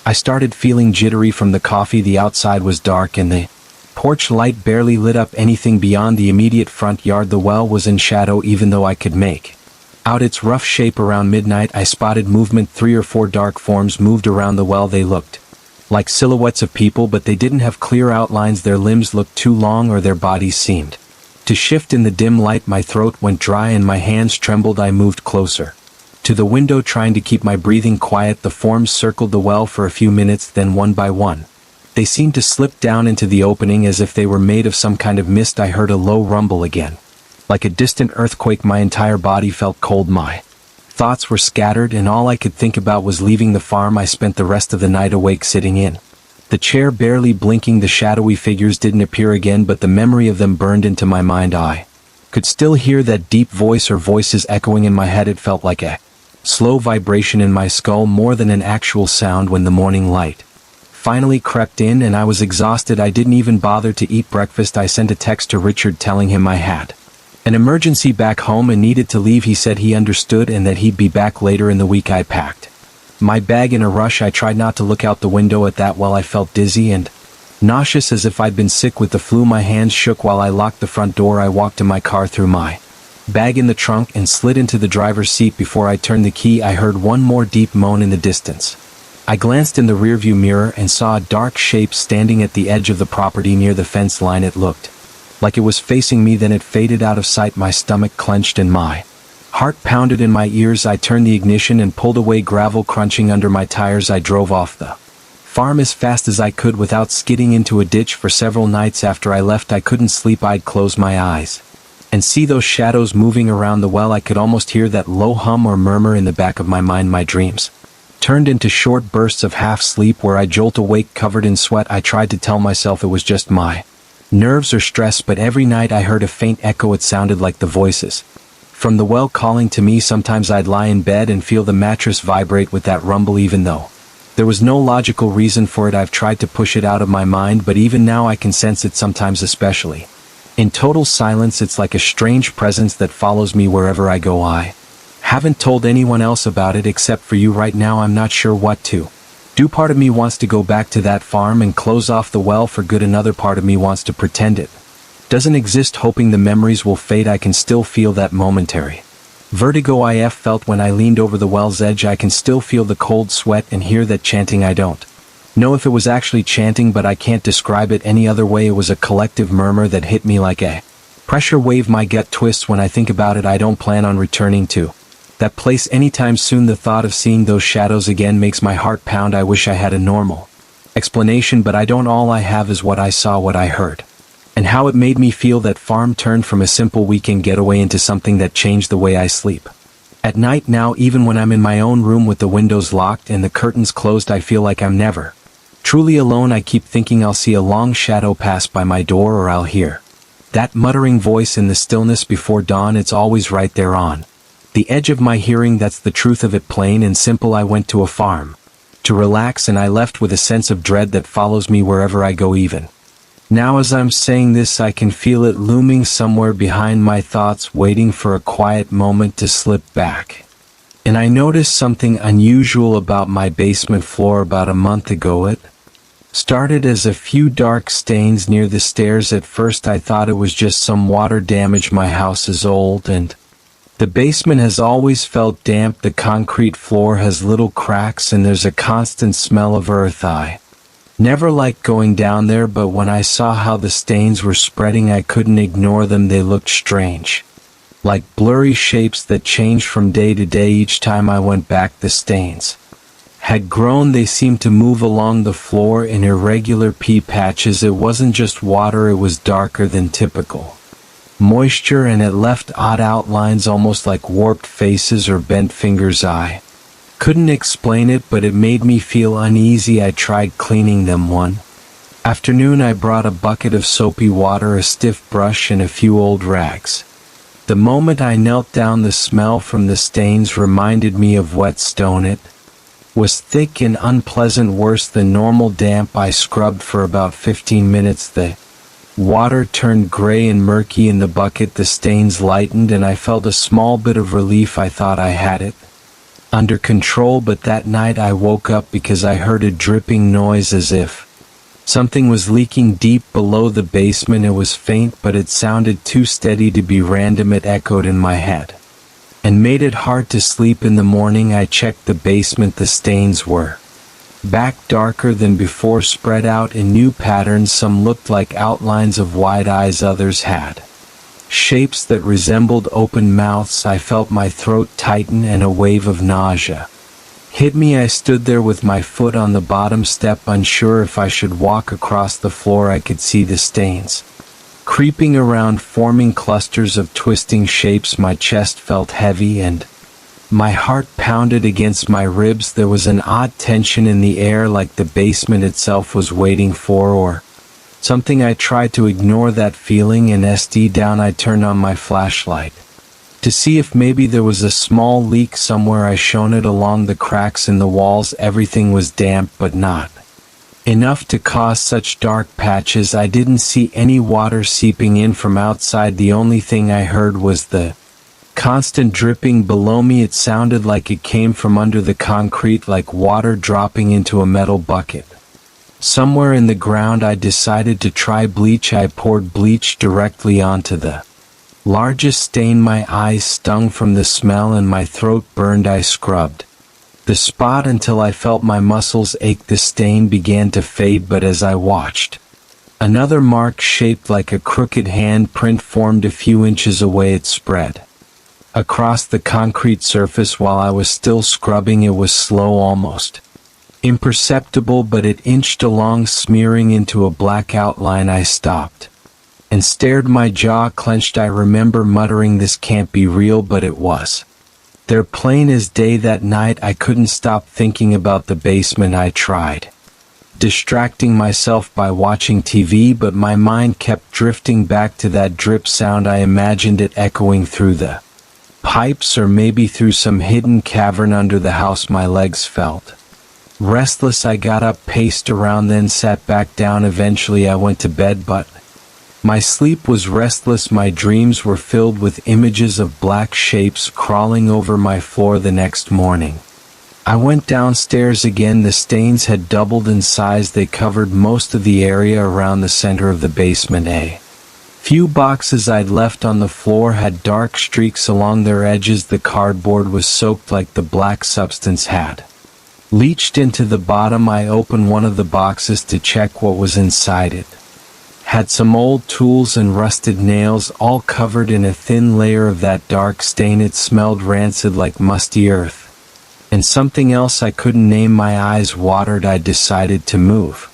I started feeling jittery from the coffee. The outside was dark and the Porch light barely lit up anything beyond the immediate front yard. The well was in shadow even though I could make out its rough shape. Around midnight I spotted movement. 3 or 4 dark forms moved around the well. They looked like silhouettes of people, but they didn't have clear outlines. Their limbs looked too long, or their bodies seemed to shift in the dim light. My throat went dry and my hands trembled. I moved closer to the window, trying to keep my breathing quiet. The forms circled the well for a few minutes, then one by one they seemed to slip down into the opening as if they were made of some kind of mist. I heard a low rumble again, like a distant earthquake. My entire body felt cold. My thoughts were scattered, and all I could think about was leaving the farm. I spent the rest of the night awake, sitting in the chair, barely blinking. The shadowy figures didn't appear again, but the memory of them burned into my mind. I could still hear that deep voice or voices echoing in my head. It felt like a slow vibration in my skull, more than an actual sound. When the morning light finally crept in and I was exhausted, I didn't even bother to eat breakfast. I sent a text to Richard telling him I had an emergency back home and needed to leave. He said he understood and that he'd be back later in the week. I packed my bag in a rush. I tried not to look out the window at that well. I felt dizzy and nauseous, as if I'd been sick with the flu. My hands shook while I locked the front door. I walked to my car, threw my bag in the trunk, and slid into the driver's seat. Before I turned the key, I heard one more deep moan in the distance. I glanced in the rearview mirror and saw a dark shape standing at the edge of the property near the fence line. It looked like it was facing me, then it faded out of sight. My stomach clenched and my heart pounded in my ears. I turned the ignition and pulled away, gravel crunching under my tires. I drove off the farm as fast as I could without skidding into a ditch. For several nights after I left, I couldn't sleep. I'd close my eyes and see those shadows moving around the well. I could almost hear that low hum or murmur in the back of my mind. My dreams turned into short bursts of half sleep where I jolt awake covered in sweat. I tried to tell myself it was just my nerves or stress, but every night I heard a faint echo. It sounded like the voices from the well calling to me. Sometimes I'd lie in bed and feel the mattress vibrate with that rumble, even though there was no logical reason for it. I've tried to push it out of my mind, but even now I can sense it sometimes, especially in total silence. It's like a strange presence that follows me wherever I go. I haven't told anyone else about it except for you right now. I'm not sure what to do. Part of me wants to go back to that farm and close off the well for good. Another part of me wants to pretend it doesn't exist, hoping the memories will fade. I can still feel that momentary vertigo I felt when I leaned over the well's edge. I can still feel the cold sweat and hear that chanting. I don't know if it was actually chanting, but I can't describe it any other way. It was a collective murmur that hit me like a pressure wave. My gut twists when I think about it. I don't plan on returning to that place anytime soon. The thought of seeing those shadows again makes my heart pound. I wish I had a normal explanation, but I don't. All I have is what I saw, what I heard, and how it made me feel. That farm turned from a simple weekend getaway into something that changed the way I sleep at night. Now, even when I'm in my own room with the windows locked and the curtains closed, I feel like I'm never truly alone. I keep thinking I'll see a long shadow pass by my door, or I'll hear that muttering voice in the stillness before dawn. It's always right there on the edge of my hearing. That's the truth of it, plain and simple. I went to a farm to relax, and I left with a sense of dread that follows me wherever I go. Even now, as I'm saying this, I can feel it looming somewhere behind my thoughts, waiting for a quiet moment to slip back. And I noticed something unusual about my basement floor about a month ago. It started as a few dark stains near the stairs. At first I thought it was just some water damage. My house is old and the basement has always felt damp. The concrete floor has little cracks and there's a constant smell of earth. I never liked going down there, but when I saw how the stains were spreading, I couldn't ignore them. They looked strange, like blurry shapes that changed from day to day. Each time I went back, the stains had grown. They seemed to move along the floor in irregular pea patches. It wasn't just water, it was darker than typical moisture, and it left odd outlines, almost like warped faces or bent fingers. I couldn't explain it, but it made me feel uneasy. I tried cleaning them one afternoon. I brought a bucket of soapy water, a stiff brush, and a few old rags. The moment I knelt down, the smell from the stains reminded me of wet stone. It was thick and unpleasant, worse than normal damp. I scrubbed for about 15 minutes. The water turned gray and murky in the bucket. The stains lightened and I felt a small bit of relief. I thought I had it under control, but that night I woke up because I heard a dripping noise, as if Something was leaking deep below the basement. It was faint, but it sounded too steady to be random. It echoed in my head and made it hard to sleep. In the morning I checked the basement. The stains were back, darker than before, spread out in new patterns. Some looked like outlines of wide eyes, others had shapes that resembled open mouths. I felt my throat tighten and a wave of nausea hit me. I stood there with my foot on the bottom step, unsure if I should walk across the floor. I could see the stains creeping around, forming clusters of twisting shapes. My chest felt heavy and my heart pounded against my ribs. There was an odd tension in the air, like the basement itself was waiting for or something. I tried to ignore that feeling and SD down. I turned on my flashlight to see if maybe there was a small leak somewhere. I shone it along the cracks in the walls. Everything was damp, but not enough to cause such dark patches. I didn't see any water seeping in from outside. The only thing I heard was the constant dripping below me. It sounded like it came from under the concrete, like water dropping into a metal bucket somewhere in the ground. I decided to try bleach. I poured bleach directly onto the largest stain. My eyes stung from the smell and my throat burned. I scrubbed the spot until I felt my muscles ache. The stain began to fade, but as I watched, another mark shaped like a crooked hand print formed a few inches away. It spread across the concrete surface while I was still scrubbing. It was slow, almost imperceptible, but it inched along, smearing into a black outline. I stopped and stared, my jaw clenched. I remember muttering, "This can't be real," but it was there, plain as day. That night I couldn't stop thinking about the basement. I tried distracting myself by watching TV, but my mind kept drifting back to that drip sound. I imagined it echoing through the pipes or maybe through some hidden cavern under the house. My legs felt restless. I got up, paced around, then sat back down. Eventually I went to bed, but my sleep was restless. My dreams were filled with images of black shapes crawling over my floor. The next morning, I went downstairs again. The stains had doubled in size. They covered most of the area around the center of the basement. A few boxes I'd left on the floor had dark streaks along their edges. The cardboard was soaked, like the black substance had leached into the bottom. I opened one of the boxes to check what was inside. It had some old tools and rusted nails, all covered in a thin layer of that dark stain. It smelled rancid, like musty earth, and something else I couldn't name. My eyes watered. I decided to move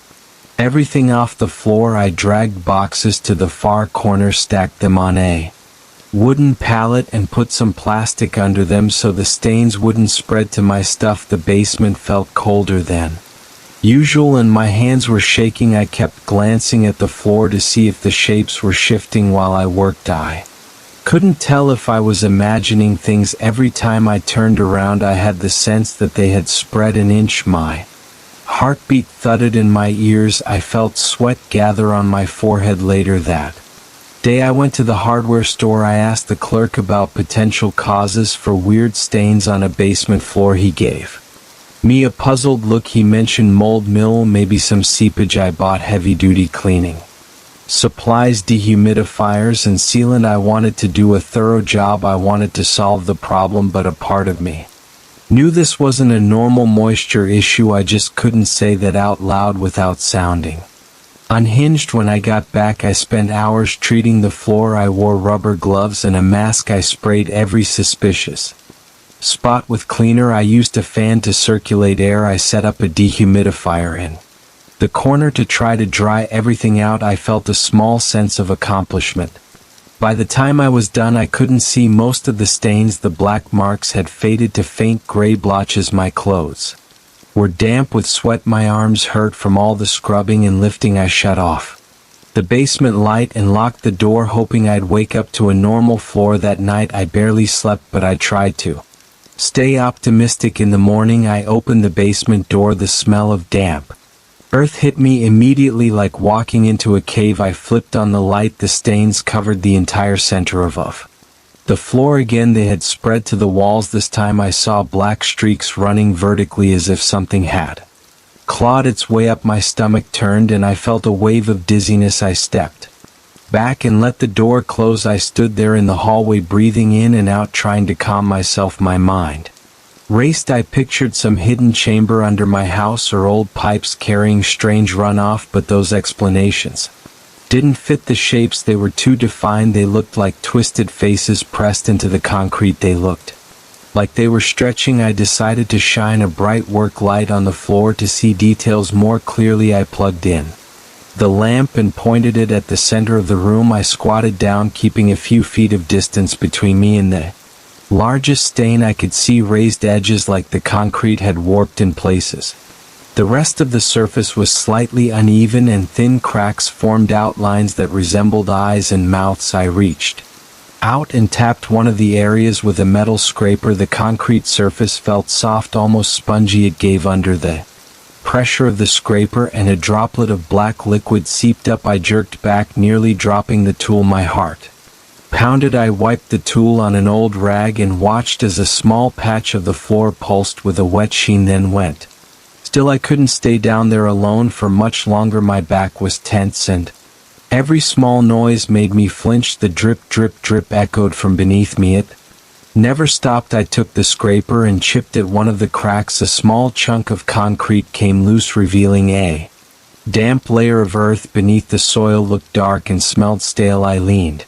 everything off the floor. I dragged boxes to the far corner, stacked them on a wooden pallet, and put some plastic under them so the stains wouldn't spread to my stuff. The basement felt colder than usual and my hands were shaking. I kept glancing at the floor to see if the shapes were shifting while I worked. I couldn't tell if I was imagining things. Every time I turned around I had the sense that they had spread an inch. My heartbeat thudded in my ears. I felt sweat gather on my forehead. Later that day I went to the hardware store. I asked the clerk about potential causes for weird stains on a basement floor. He gave me a puzzled look. He mentioned mold, mill, maybe some seepage. I bought heavy-duty cleaning supplies, dehumidifiers, and sealant. I wanted to do a thorough job. I wanted to solve the problem, but a part of me knew this wasn't a normal moisture issue. I just couldn't say that out loud without sounding unhinged. When I got back, I spent hours treating the floor. I wore rubber gloves and a mask. I sprayed every suspicious spot with cleaner. I used a fan to circulate air. I set up a dehumidifier in the corner to try to dry everything out. I felt a small sense of accomplishment. By the time I was done, I couldn't see most of the stains. The black marks had faded to faint gray blotches. My clothes were damp with sweat. My arms hurt from all the scrubbing and lifting. I shut off the basement light and locked the door, hoping I'd wake up to a normal floor. That night I barely slept, but I tried to stay optimistic. In the morning I opened the basement door. The smell of damp earth hit me immediately, like walking into a cave. I flipped on the light. The stains covered the entire center of the floor. Again, they had spread to the walls. This time I saw black streaks running vertically, as if something had clawed its way up my stomach, turned, and I felt a wave of dizziness. I stepped back and let the door close. I stood there in the hallway, breathing in and out, trying to calm myself. My mind raced. I pictured some hidden chamber under my house, or old pipes carrying strange runoff, but those explanations didn't fit the shapes. They were too defined. They looked like twisted faces pressed into the concrete. They looked like they were stretching. I decided to shine a bright work light on the floor to see details more clearly. I plugged in the lamp and pointed it at the center of the room. I squatted down, keeping a few feet of distance between me and the largest stain. I could see raised edges, like the concrete had warped in places. The rest of the surface was slightly uneven, and thin cracks formed outlines that resembled eyes and mouths. I reached out and tapped one of the areas with a metal scraper. The concrete surface felt soft, almost spongy. It gave under the pressure of the scraper, and a droplet of black liquid seeped up. I jerked back, nearly dropping the tool. My heart pounded. I wiped the tool on an old rag and watched as a small patch of the floor pulsed with a wet sheen, then went. Still, I couldn't stay down there alone for much longer. My back was tense, and every small noise made me flinch. The drip, drip, drip echoed from beneath me. It never stopped. I took the scraper and chipped at one of the cracks. A small chunk of concrete came loose, revealing a damp layer of earth beneath. The soil looked dark and smelled stale. I leaned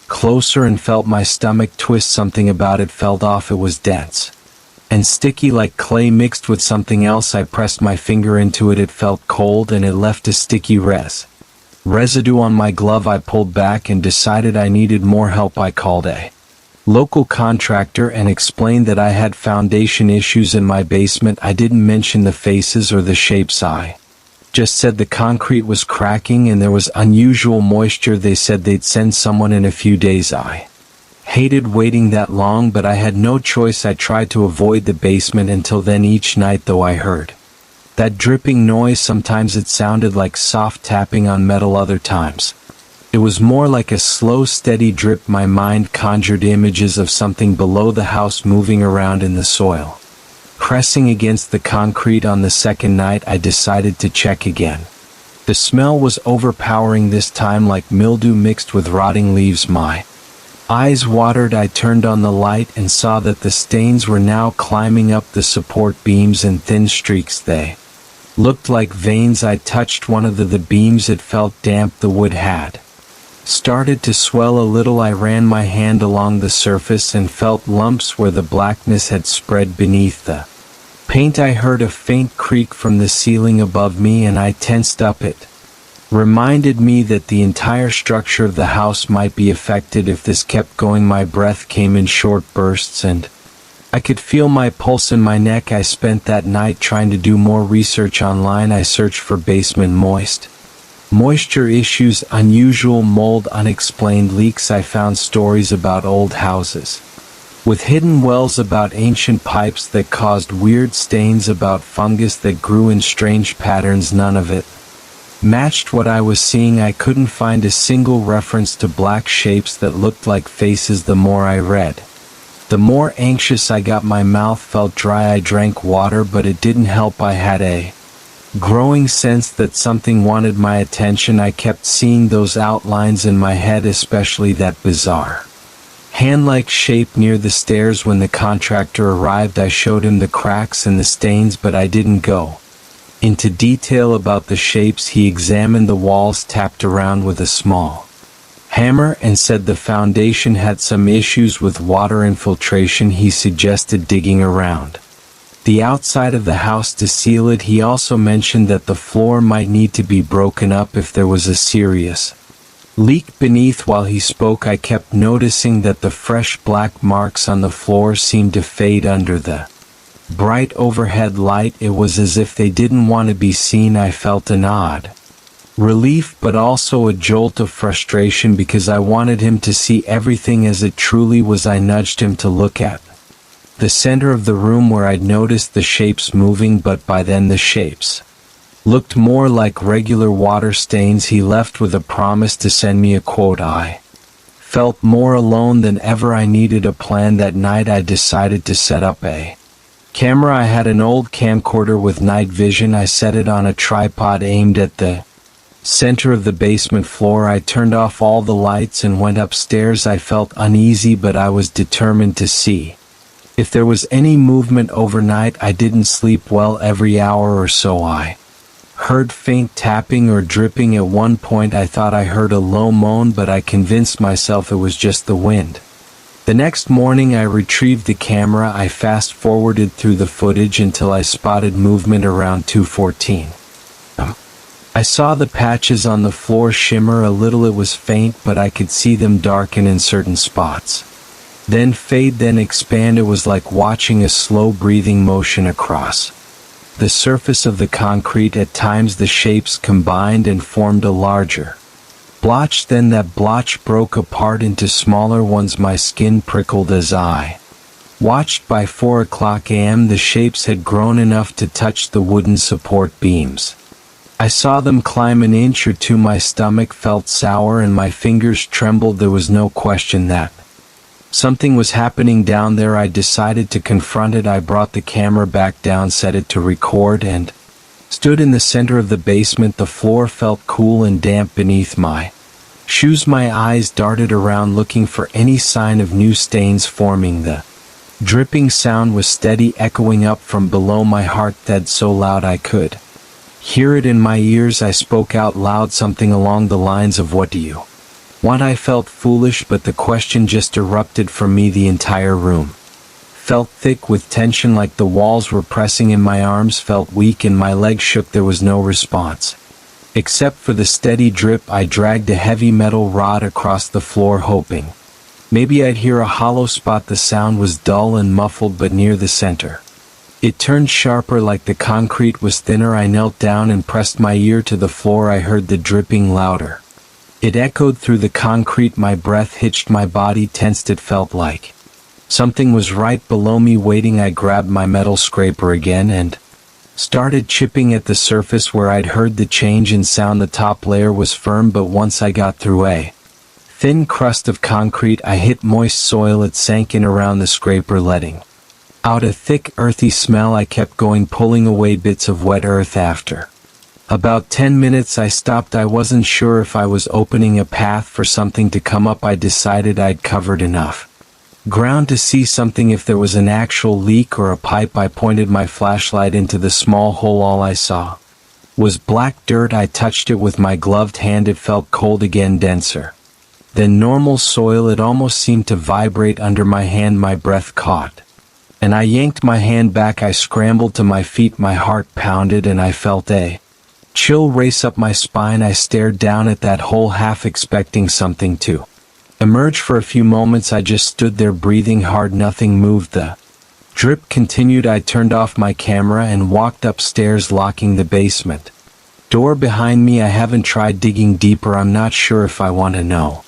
closer and felt my stomach twist. Something about it felt off. It was dense and sticky, like clay mixed with something else. I pressed my finger into it. It felt cold, and it left a sticky residue on my glove. I pulled back and decided I needed more help. I called a local contractor and explained that I had foundation issues in my basement. I didn't mention the faces or the shapes. I just said the concrete was cracking and there was unusual moisture. They said they'd send someone in a few days. I hated waiting that long, but I had no choice. I tried to avoid the basement until then. Each night, though, I heard that dripping noise. Sometimes it sounded like soft tapping on metal. Other times it was more like a slow, steady drip. My mind conjured images of something below the house moving around in the soil, pressing against the concrete. On the second night, I decided to check again. The smell was overpowering this time, like mildew mixed with rotting leaves. My eyes watered. I turned on the light and saw that the stains were now climbing up the support beams in thin streaks. They looked like veins. I touched one of the beams. It felt damp. The wood had started to swell a little. I ran my hand along the surface and felt lumps where the blackness had spread beneath the paint. I heard a faint creak from the ceiling above me, and I tensed up. It reminded me that the entire structure of the house might be affected if this kept going. My breath came in short bursts, and I could feel my pulse in my neck. I spent that night trying to do more research online. I searched for basement moisture issues, unusual mold, unexplained leaks. I found stories about old houses with hidden wells, about ancient pipes that caused weird stains, about fungus that grew in strange patterns. None of it matched what I was seeing. I couldn't find a single reference to black shapes that looked like faces. The more I read, the more anxious I got. My mouth felt dry. I drank water, but it didn't help. I had a growing sense that something wanted my attention. I kept seeing those outlines in my head, especially that bizarre hand-like shape near the stairs. When the contractor arrived, I showed him the cracks and the stains, but I didn't go into detail about the shapes. He examined the walls, tapped around with a small hammer, and said the foundation had some issues with water infiltration. He suggested digging around the outside of the house to seal it. He also mentioned that the floor might need to be broken up if there was a serious leak beneath. While he spoke, I kept noticing that the fresh black marks on the floor seemed to fade under the bright overhead light. It was as if they didn't want to be seen. I felt an odd relief, but also a jolt of frustration, because I wanted him to see everything as it truly was. I nudged him to look at the center of the room where I'd noticed the shapes moving, but by then the shapes looked more like regular water stains. He left with a promise to send me a quote. I felt more alone than ever. I needed a plan. That night I decided to set up a Camera: I had an old camcorder with night vision. I set it on a tripod aimed at the center of the basement floor. I turned off all the lights and went upstairs. I felt uneasy, but I was determined to see if there was any movement overnight. I didn't sleep well. Every hour or so I heard faint tapping or dripping. At one point I thought I heard a low moan, but I convinced myself it was just the wind. The next morning I retrieved the camera. I fast-forwarded through the footage until I spotted movement around 2:14. I saw the patches on the floor shimmer a little. It was faint, but I could see them darken in certain spots, then fade, then expand. It was like watching a slow breathing motion across the surface of the concrete. At times the shapes combined and formed a larger blotch, then that blotch broke apart into smaller ones. My skin prickled as I watched. By 4 a.m. the shapes had grown enough to touch the wooden support beams. I saw them climb an inch or two. My stomach felt sour and my fingers trembled. There was no question that something was happening down there. I decided to confront it. I brought the camera back down, set it to record, and stood in the center of the basement. The floor felt cool and damp beneath my shoes. My eyes darted around looking for any sign of new stains forming. The dripping sound was steady, echoing up from below. My heart thud so loud I could hear it in my ears. I spoke out loud, something along the lines of, "What do you want?" I felt foolish, but the question just erupted from me. The entire room felt thick with tension, like the walls were pressing in. My arms felt weak and my legs shook. There was no response except for the steady drip. I dragged a heavy metal rod across the floor, hoping maybe I'd hear a hollow spot. The sound was dull and muffled, but near the center it turned sharper, like the concrete was thinner. I knelt down and pressed my ear to the floor. I heard the dripping louder. It echoed through the concrete. My breath hitched, my body tensed. It felt like something was right below me, waiting. I grabbed my metal scraper again and started chipping at the surface where I'd heard the change in sound. The top layer was firm, but once I got through a thin crust of concrete, I hit moist soil. It sank in around the scraper, letting out a thick, earthy smell. I kept going, pulling away bits of wet earth. After about 10 minutes I stopped. I wasn't sure if I was opening a path for something to come up. I decided I'd covered enough ground to see something, if there was an actual leak or a pipe. I pointed my flashlight into the small hole. All I saw was black dirt. I touched it with my gloved hand. It felt cold again, denser than normal soil. It almost seemed to vibrate under my hand. My breath caught and I yanked my hand back. I scrambled to my feet. My heart pounded and I felt a chill race up my spine. I stared down at that hole, half expecting something to emerge. For a few moments I just stood there, breathing hard. Nothing moved. The drip continued. I turned off my camera and walked upstairs, locking the basement door behind me. I haven't tried digging deeper. I'm not sure if I want to know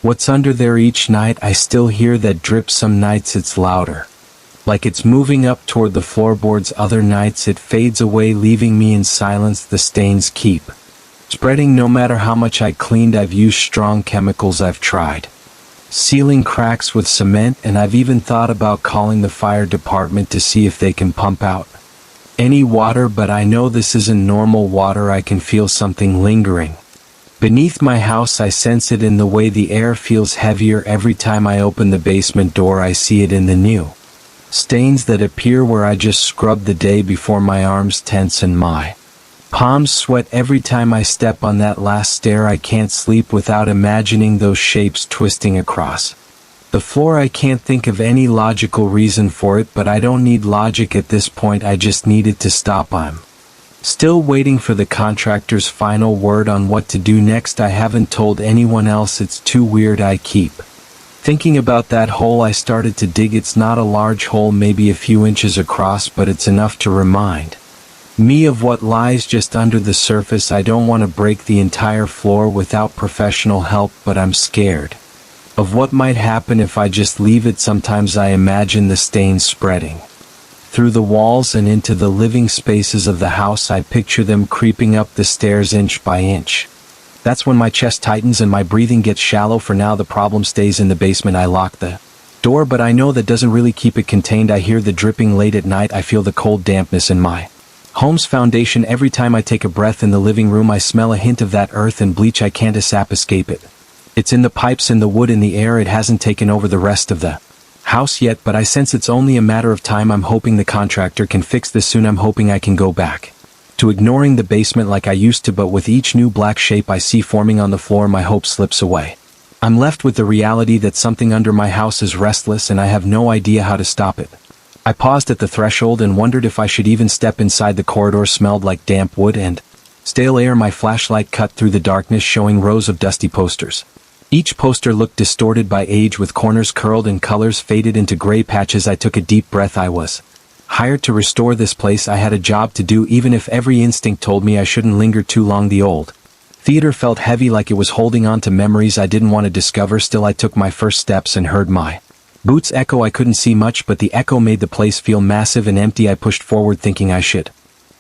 what's under there. Each night I still hear that drip. Some nights it's louder, like it's moving up toward the floorboards. Other nights it fades away, leaving me in silence. The stains keep spreading no matter how much I cleaned. I've used strong chemicals. I've tried sealing cracks with cement, and I've even thought about calling the fire department to see if they can pump out any water, but I know this isn't normal water. I can feel something lingering beneath my house. I sense it in the way the air feels heavier. Every time I open the basement door I see it in the new stains that appear where I just scrubbed the day before. My arms tense and my palms sweat every time I step on that last stair. I can't sleep without imagining those shapes twisting across the floor. I can't think of any logical reason for it, but I don't need logic at this point. I just need it to stop. I'm still waiting for the contractor's final word on what to do next. I haven't told anyone else. It's too weird. I keep thinking about that hole. I started to dig. It's not a large hole, maybe a few inches across, but it's enough to remind me of what lies just under the surface. I don't want to break the entire floor without professional help, but I'm scared of what might happen if I just leave it. Sometimes I imagine the stains spreading through the walls and into the living spaces of the house. I picture them creeping up the stairs inch by inch. That's when my chest tightens and my breathing gets shallow. For now the problem stays in the basement. I lock the door, but I know that doesn't really keep it contained. I hear the dripping late at night. I feel the cold dampness in my home's foundation. Every time I take a breath in the living room, I smell a hint of that earth and bleach. I can't escape it. It's in the pipes, in the wood, in the air. It hasn't taken over the rest of the house yet, but I sense it's only a matter of time. I'm hoping the contractor can fix this soon. I'm hoping I can go back to ignoring the basement like I used to, but with each new black shape I see forming on the floor, my hope slips away. I'm left with the reality that something under my house is restless and I have no idea how to stop it. I paused at the threshold and wondered if I should even step inside. The corridor smelled like damp wood and stale air. My flashlight cut through the darkness, showing rows of dusty posters. Each poster looked distorted by age, with corners curled and colors faded into gray patches. I took a deep breath. I was hired to restore this place. I had a job to do, even if every instinct told me I shouldn't linger too long. The old theater felt heavy, like it was holding on to memories I didn't want to discover. Still, I took my first steps and heard my boots echo. I couldn't see much, but the echo made the place feel massive and empty. I pushed forward, thinking I should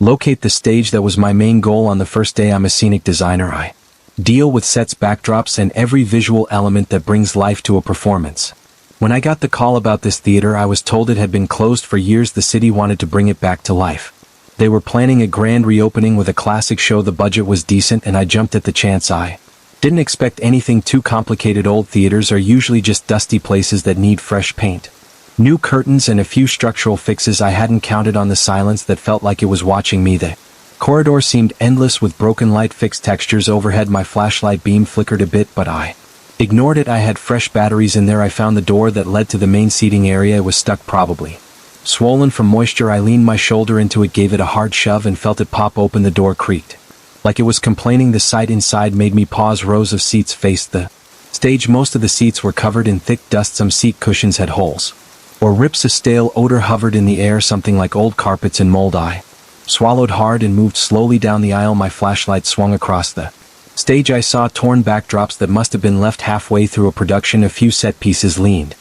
locate the stage. That was my main goal on the first day. I'm a scenic designer. I deal with sets, backdrops, and every visual element that brings life to a performance. When I got the call about this theater, I was told it had been closed for years. The city wanted to bring it back to life. They were planning a grand reopening with a classic show. The budget was decent, and I jumped at the chance. I didn't expect anything too complicated. Old theaters are usually just dusty places that need fresh paint, new curtains, and a few structural fixes. I hadn't counted on the silence that felt like it was watching me. The corridor seemed endless, with broken light, fixed textures overhead. My flashlight beam flickered a bit, but I ignored it. I had fresh batteries in there. I found the door that led to the main seating area. It was stuck, probably swollen from moisture. I leaned my shoulder into it, gave it a hard shove, and felt it pop open. The door creaked like it was complaining. The sight inside made me pause. Rows of seats faced the stage. Most of the seats were covered in thick dust. Some seat cushions had holes or rips. A stale odor hovered in the air, something like old carpets and mold. I swallowed hard and moved slowly down the aisle. My flashlight swung across the stage. I saw torn backdrops that must have been left halfway through a production. A few set pieces leaned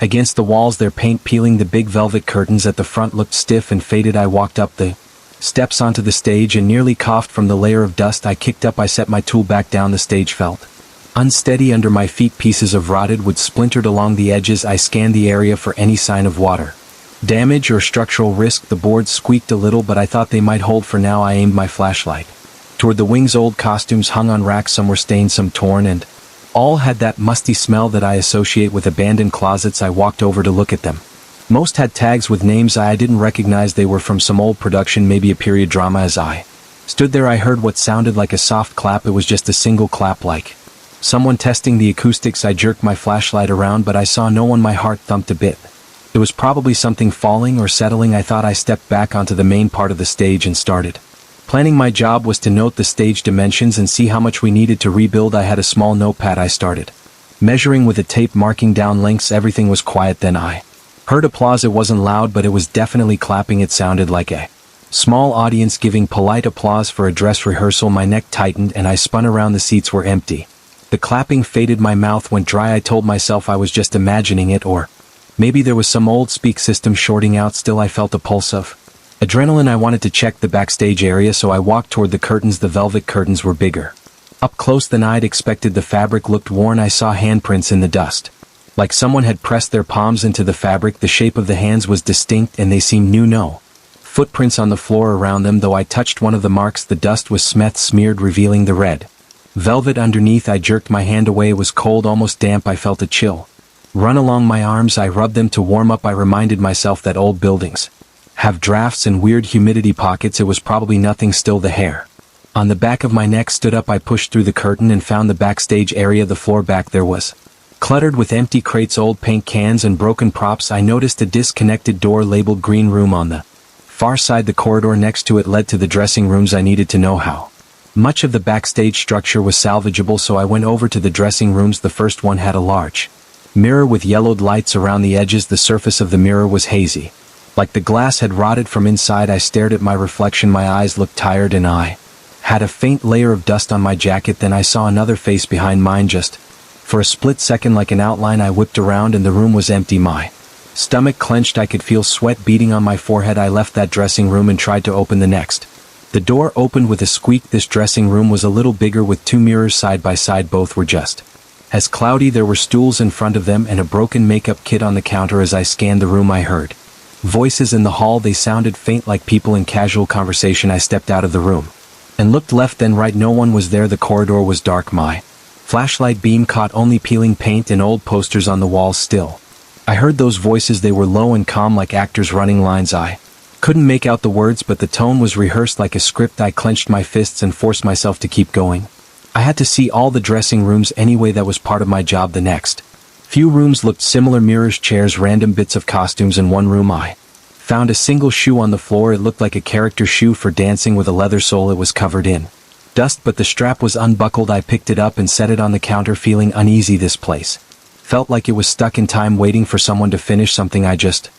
against the walls, their paint peeling. The big velvet curtains at the front looked stiff and faded. I walked up the steps onto the stage and nearly coughed from the layer of dust I kicked up. I set my tool back down. The stage felt unsteady under my feet. Pieces of rotted wood splintered along the edges. I scanned the area for any sign of water damage or structural risk. The boards squeaked a little, but I thought they might hold for now. I aimed my flashlight toward the wings. Old costumes hung on racks. Some were stained, some torn, and all had that musty smell that I associate with abandoned closets. I walked over to look at them. Most had tags with names I didn't recognize. They were from some old production, maybe a period drama. As I stood there, I heard what sounded like a soft clap. It was just a single clap, like someone testing the acoustics. I jerked my flashlight around, but I saw no one. My heart thumped a bit. It was probably something falling or settling, I thought. I stepped back onto the main part of the stage and started planning. My job was to note the stage dimensions and see how much we needed to rebuild. I had a small notepad. I started measuring with a tape, marking down lengths. Everything was quiet. Then I heard applause. It wasn't loud, but it was definitely clapping. It sounded like a small audience giving polite applause for a dress rehearsal. My neck tightened and I spun around. The seats were empty. The clapping faded. My mouth went dry. I told myself I was just imagining it, or maybe there was some old speak system shorting out. Still, I felt a pulse of adrenaline. I wanted to check the backstage area, so I walked toward the curtains. The velvet curtains were bigger up close than I'd expected. The fabric looked worn. I saw handprints in the dust, like someone had pressed their palms into the fabric. The shape of the hands was distinct and they seemed new. No footprints on the floor around them, though I touched one of the marks. The dust was cement smeared, revealing the red velvet underneath. I jerked my hand away. It was cold, almost damp. I felt a chill run along my arms. I rubbed them to warm up. I reminded myself that old buildings have drafts and weird humidity pockets. It was probably nothing. Still, the hair on the back of my neck stood up. I pushed through the curtain and found the backstage area. The floor back there was cluttered with empty crates, old paint cans, and broken props. I noticed a disconnected door labeled green room on the far side. The corridor next to it led to the dressing rooms. I needed to know how much of the backstage structure was salvageable, so I went over to the dressing rooms. The first one had a large mirror with yellowed lights around the edges. The surface of the mirror was hazy, like the glass had rotted from inside. I stared at my reflection. My eyes looked tired and I had a faint layer of dust on my jacket. Then I saw another face behind mine. Just for a split second, like an outline. I whipped around and the room was empty. My stomach clenched. I could feel sweat beading on my forehead. I left that dressing room and tried to open the next. The door opened with a squeak. This dressing room was a little bigger, with two mirrors side by side. Both were just As cloudy, there were stools in front of them and a broken makeup kit on the counter. As I scanned the room, I heard voices in the hall. They sounded faint, like people in casual conversation. I stepped out of the room and looked left then right. No one was there. The corridor was dark. My flashlight beam caught only peeling paint and old posters on the walls. Still, I heard those voices. They were low and calm, like actors running lines. I couldn't make out the words, but the tone was rehearsed like a script. I clenched my fists and forced myself to keep going. I had to see all the dressing rooms anyway. That was part of my job. The next few rooms looked similar: mirrors, chairs, random bits of costumes. In one room I found a single shoe on the floor. It looked like a character shoe for dancing with a leather sole. It was covered in dust, but the strap was unbuckled. I picked it up and set it on the counter, feeling uneasy. This place felt like it was stuck in time, waiting for someone to finish something. I just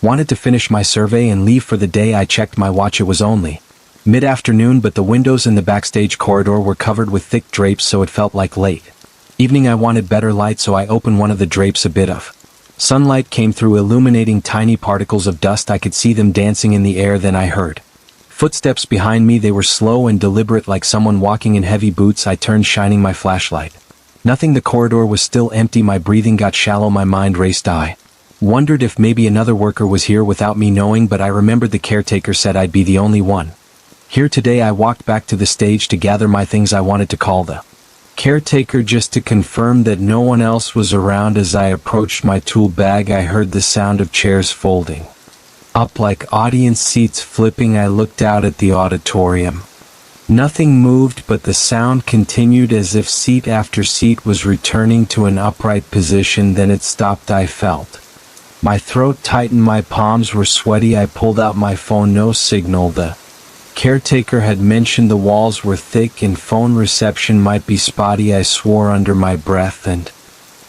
wanted to finish my survey and leave for the day. I checked my watch. It was only mid-afternoon, but the windows in the backstage corridor were covered with thick drapes, so it felt like late evening. I wanted better light, so I opened one of the drapes. A bit of sunlight came through, illuminating tiny particles of dust. I could see them dancing in the air. Then I heard footsteps behind me. They were slow and deliberate, like someone walking in heavy boots. I turned, shining my flashlight. Nothing. The corridor was still empty. My breathing got shallow. My mind raced. I wondered if maybe another worker was here without me knowing, but I remembered the caretaker said I'd be the only one here today. I walked back to the stage to gather my things. I wanted to call the caretaker just to confirm that no one else was around. As I approached my tool bag, I heard the sound of chairs folding up, like audience seats flipping. I looked out at the auditorium. Nothing moved, but the sound continued, as if seat after seat was returning to an upright position. Then it stopped. I felt my throat tighten. My palms were sweaty. I pulled out my phone. No signal. The caretaker had mentioned the walls were thick and phone reception might be spotty. I swore under my breath and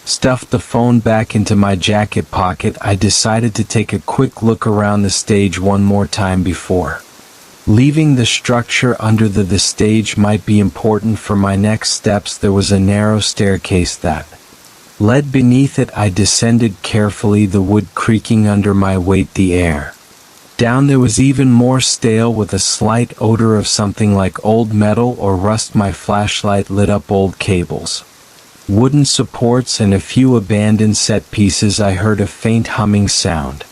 stuffed the phone back into my jacket pocket. I decided to take a quick look around the stage one more time before leaving. The structure under the stage might be important for my next steps. There was a narrow staircase that led beneath it. I descended carefully, the wood creaking under my weight. The air down there was even more stale, with a slight odor of something like old metal or rust. My flashlight lit up old cables, wooden supports, and a few abandoned set pieces. I heard a faint humming sound,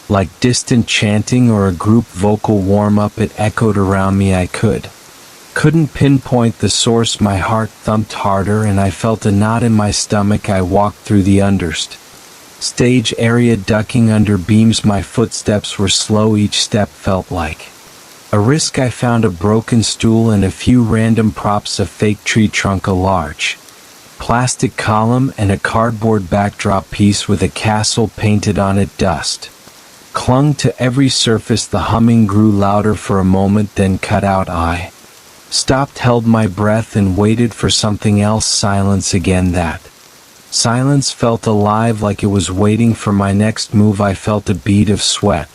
like distant chanting or a group vocal warm-up. It echoed around me. I couldn't pinpoint the source. My heart thumped harder and I felt a knot in my stomach. I walked through the stage area, ducking under beams. My footsteps were slow. Each step felt like a risk. I found a broken stool and a few random props: a fake tree trunk, a large plastic column, and a cardboard backdrop piece with a castle painted on it. Dust clung to every surface. The humming grew louder for a moment, then cut out. I stopped, held my breath, and waited for something else. Silence again. That silence felt alive, like it was waiting for my next move. I felt a bead of sweat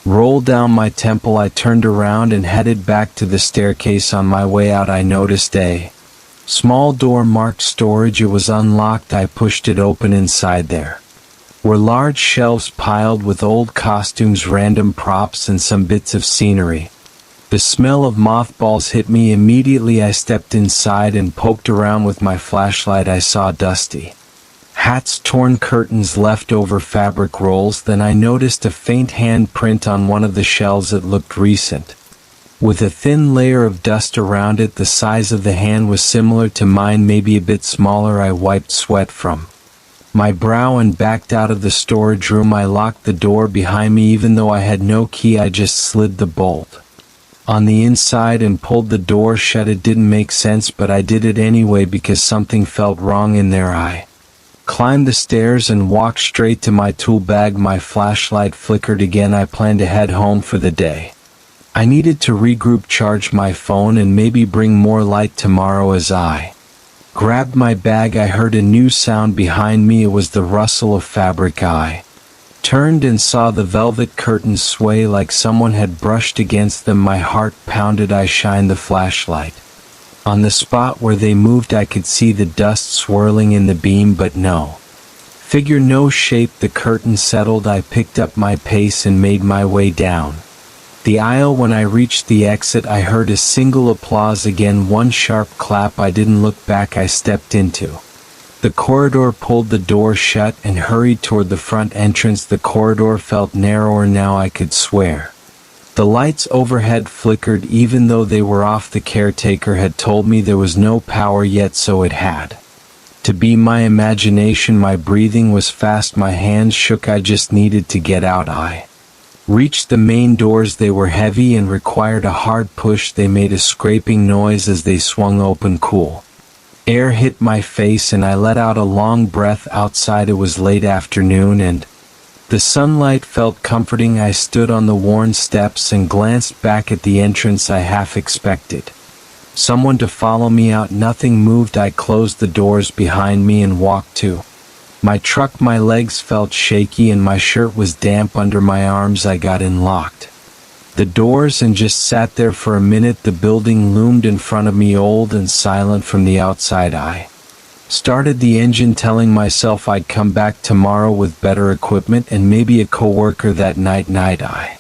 roll down my temple. I turned around and headed back to the staircase. On my way out, I noticed a small door marked storage. It was unlocked. I pushed it open. Inside there were large shelves piled with old costumes, random props, and some bits of scenery. The smell of mothballs hit me immediately. I stepped inside and poked around with my flashlight. I saw dusty hats, torn curtains, leftover fabric rolls. Then I noticed a faint handprint on one of the shelves. It looked recent, with a thin layer of dust around it. The size of the hand was similar to mine, maybe a bit smaller. I wiped sweat from my brow and backed out of the storage room. I locked the door behind me. Even though I had no key, I just slid the bolt on the inside and pulled the door shut. It didn't make sense, but I did it anyway because something felt wrong in there. I climbed the stairs and walked straight to my tool bag. My flashlight flickered again. I planned to head home for the day. I needed to regroup, charge my phone, and maybe bring more light tomorrow. As I grabbed my bag, I heard a new sound behind me. It was the rustle of fabric. I turned and saw the velvet curtains sway like someone had brushed against them. My heart pounded. I shined the flashlight on the spot where they moved. I could see the dust swirling in the beam, but no figure, no shape. The curtain settled. I picked up my pace and made my way down the aisle. When I reached the exit, I heard a single applause again, one sharp clap. I didn't look back. I stepped into The corridor pulled the door shut and hurried toward the front entrance. The corridor felt narrower now, I could swear. The lights overhead flickered even though they were off. The caretaker had told me there was no power yet, so it had to be my imagination. My breathing was fast, my hands shook. I just needed to get out. I reached the main doors. They were heavy and required a hard push. They made a scraping noise as they swung open. Cool air hit my face and I let out a long breath. Outside it was late afternoon and the sunlight felt comforting. I stood on the worn steps and glanced back at the entrance. I half expected someone to follow me out. Nothing moved. I closed the doors behind me and walked to my truck. My legs felt shaky and my shirt was damp under my arms. I got in, locked the doors, and just sat there for a minute. The building loomed in front of me, old and silent from the outside. I started the engine, telling myself I'd come back tomorrow with better equipment and maybe a coworker. That night I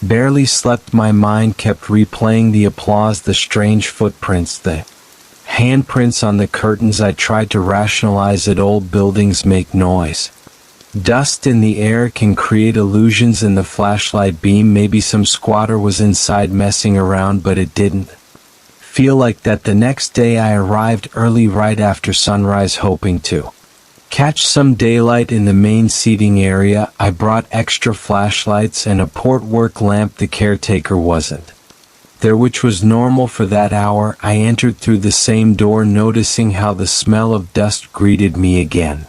barely slept. My mind kept replaying the applause, the strange footprints, the handprints on the curtains. I tried to rationalize it. Old buildings make noise. Dust in the air can create illusions in the flashlight beam. Maybe some squatter was inside messing around, but it didn't feel like that. The next day I arrived early, right after sunrise, hoping to catch some daylight in the main seating area. I brought extra flashlights and a port work lamp. The caretaker wasn't there, which was normal for that hour. I entered through the same door, noticing how the smell of dust greeted me again.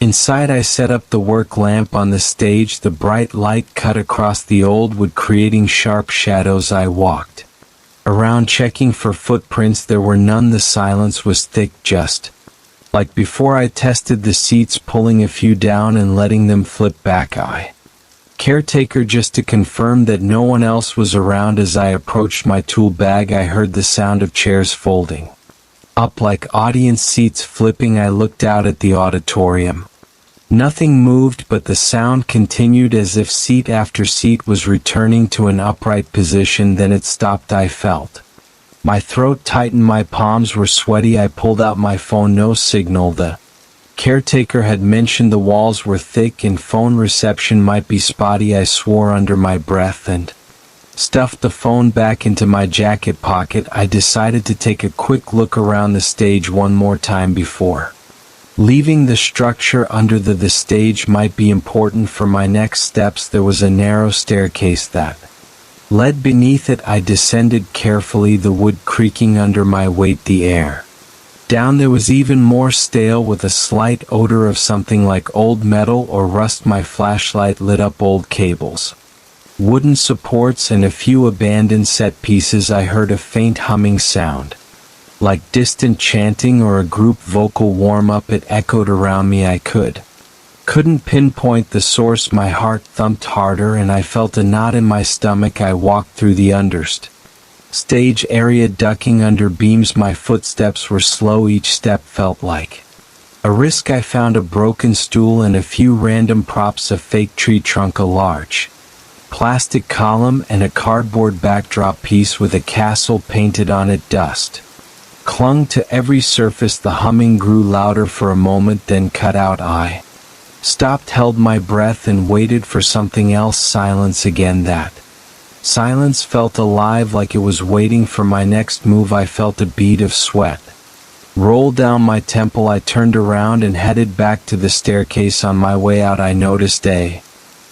Inside I set up the work lamp on the stage. The bright light cut across the old wood, creating sharp shadows. I walked around, checking for footprints. There were none. The silence was thick, just like before. I tested the seats, pulling a few down and letting them flip back. Caretaker, just to confirm that no one else was around. As I approached my tool bag, I heard the sound of chairs folding up like audience seats flipping. I looked out at the auditorium. Nothing moved, but the sound continued, as if seat after seat was returning to an upright position. Then it stopped. I felt my throat tighten. My palms were sweaty. I pulled out my phone. No signal. The caretaker had mentioned the walls were thick and phone reception might be spotty. I swore under my breath and stuffed the phone back into my jacket pocket. I decided to take a quick look around the stage one more time before leaving. The structure under the stage might be important for my next steps. There was a narrow staircase that led beneath it. I descended carefully, the wood creaking under my weight. The air down there was even more stale, with a slight odor of something like old metal or rust. My flashlight lit up old cables, wooden supports, and a few abandoned set pieces. I heard a faint humming sound, like distant chanting or a group vocal warm-up. It echoed around me. I couldn't pinpoint the source. My heart thumped harder and I felt a knot in my stomach. I walked through the stage area, ducking under beams. My footsteps were slow. Each step felt like a risk. I found a broken stool and a few random props, a fake tree trunk, a large plastic column, and a cardboard backdrop piece with a castle painted on it. Dust clung to every surface. The humming grew louder for a moment, then cut out. I stopped, held my breath, and waited for something else. Silence again. That silence felt alive, like it was waiting for my next move. I felt a bead of sweat roll down my temple. I turned around and headed back to the staircase. On my way out, I noticed a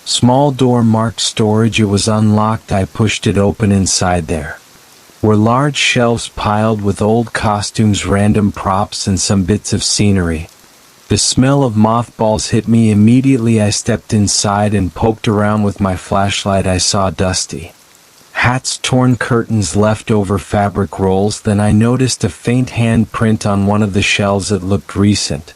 small door marked storage. It was unlocked. I pushed it open. Inside there were large shelves piled with old costumes, random props, and some bits of scenery. The smell of mothballs hit me immediately. I stepped inside and poked around with my flashlight. I saw dusty hats, torn curtains, leftover fabric rolls. Then I noticed a faint handprint on one of the shelves. It looked recent,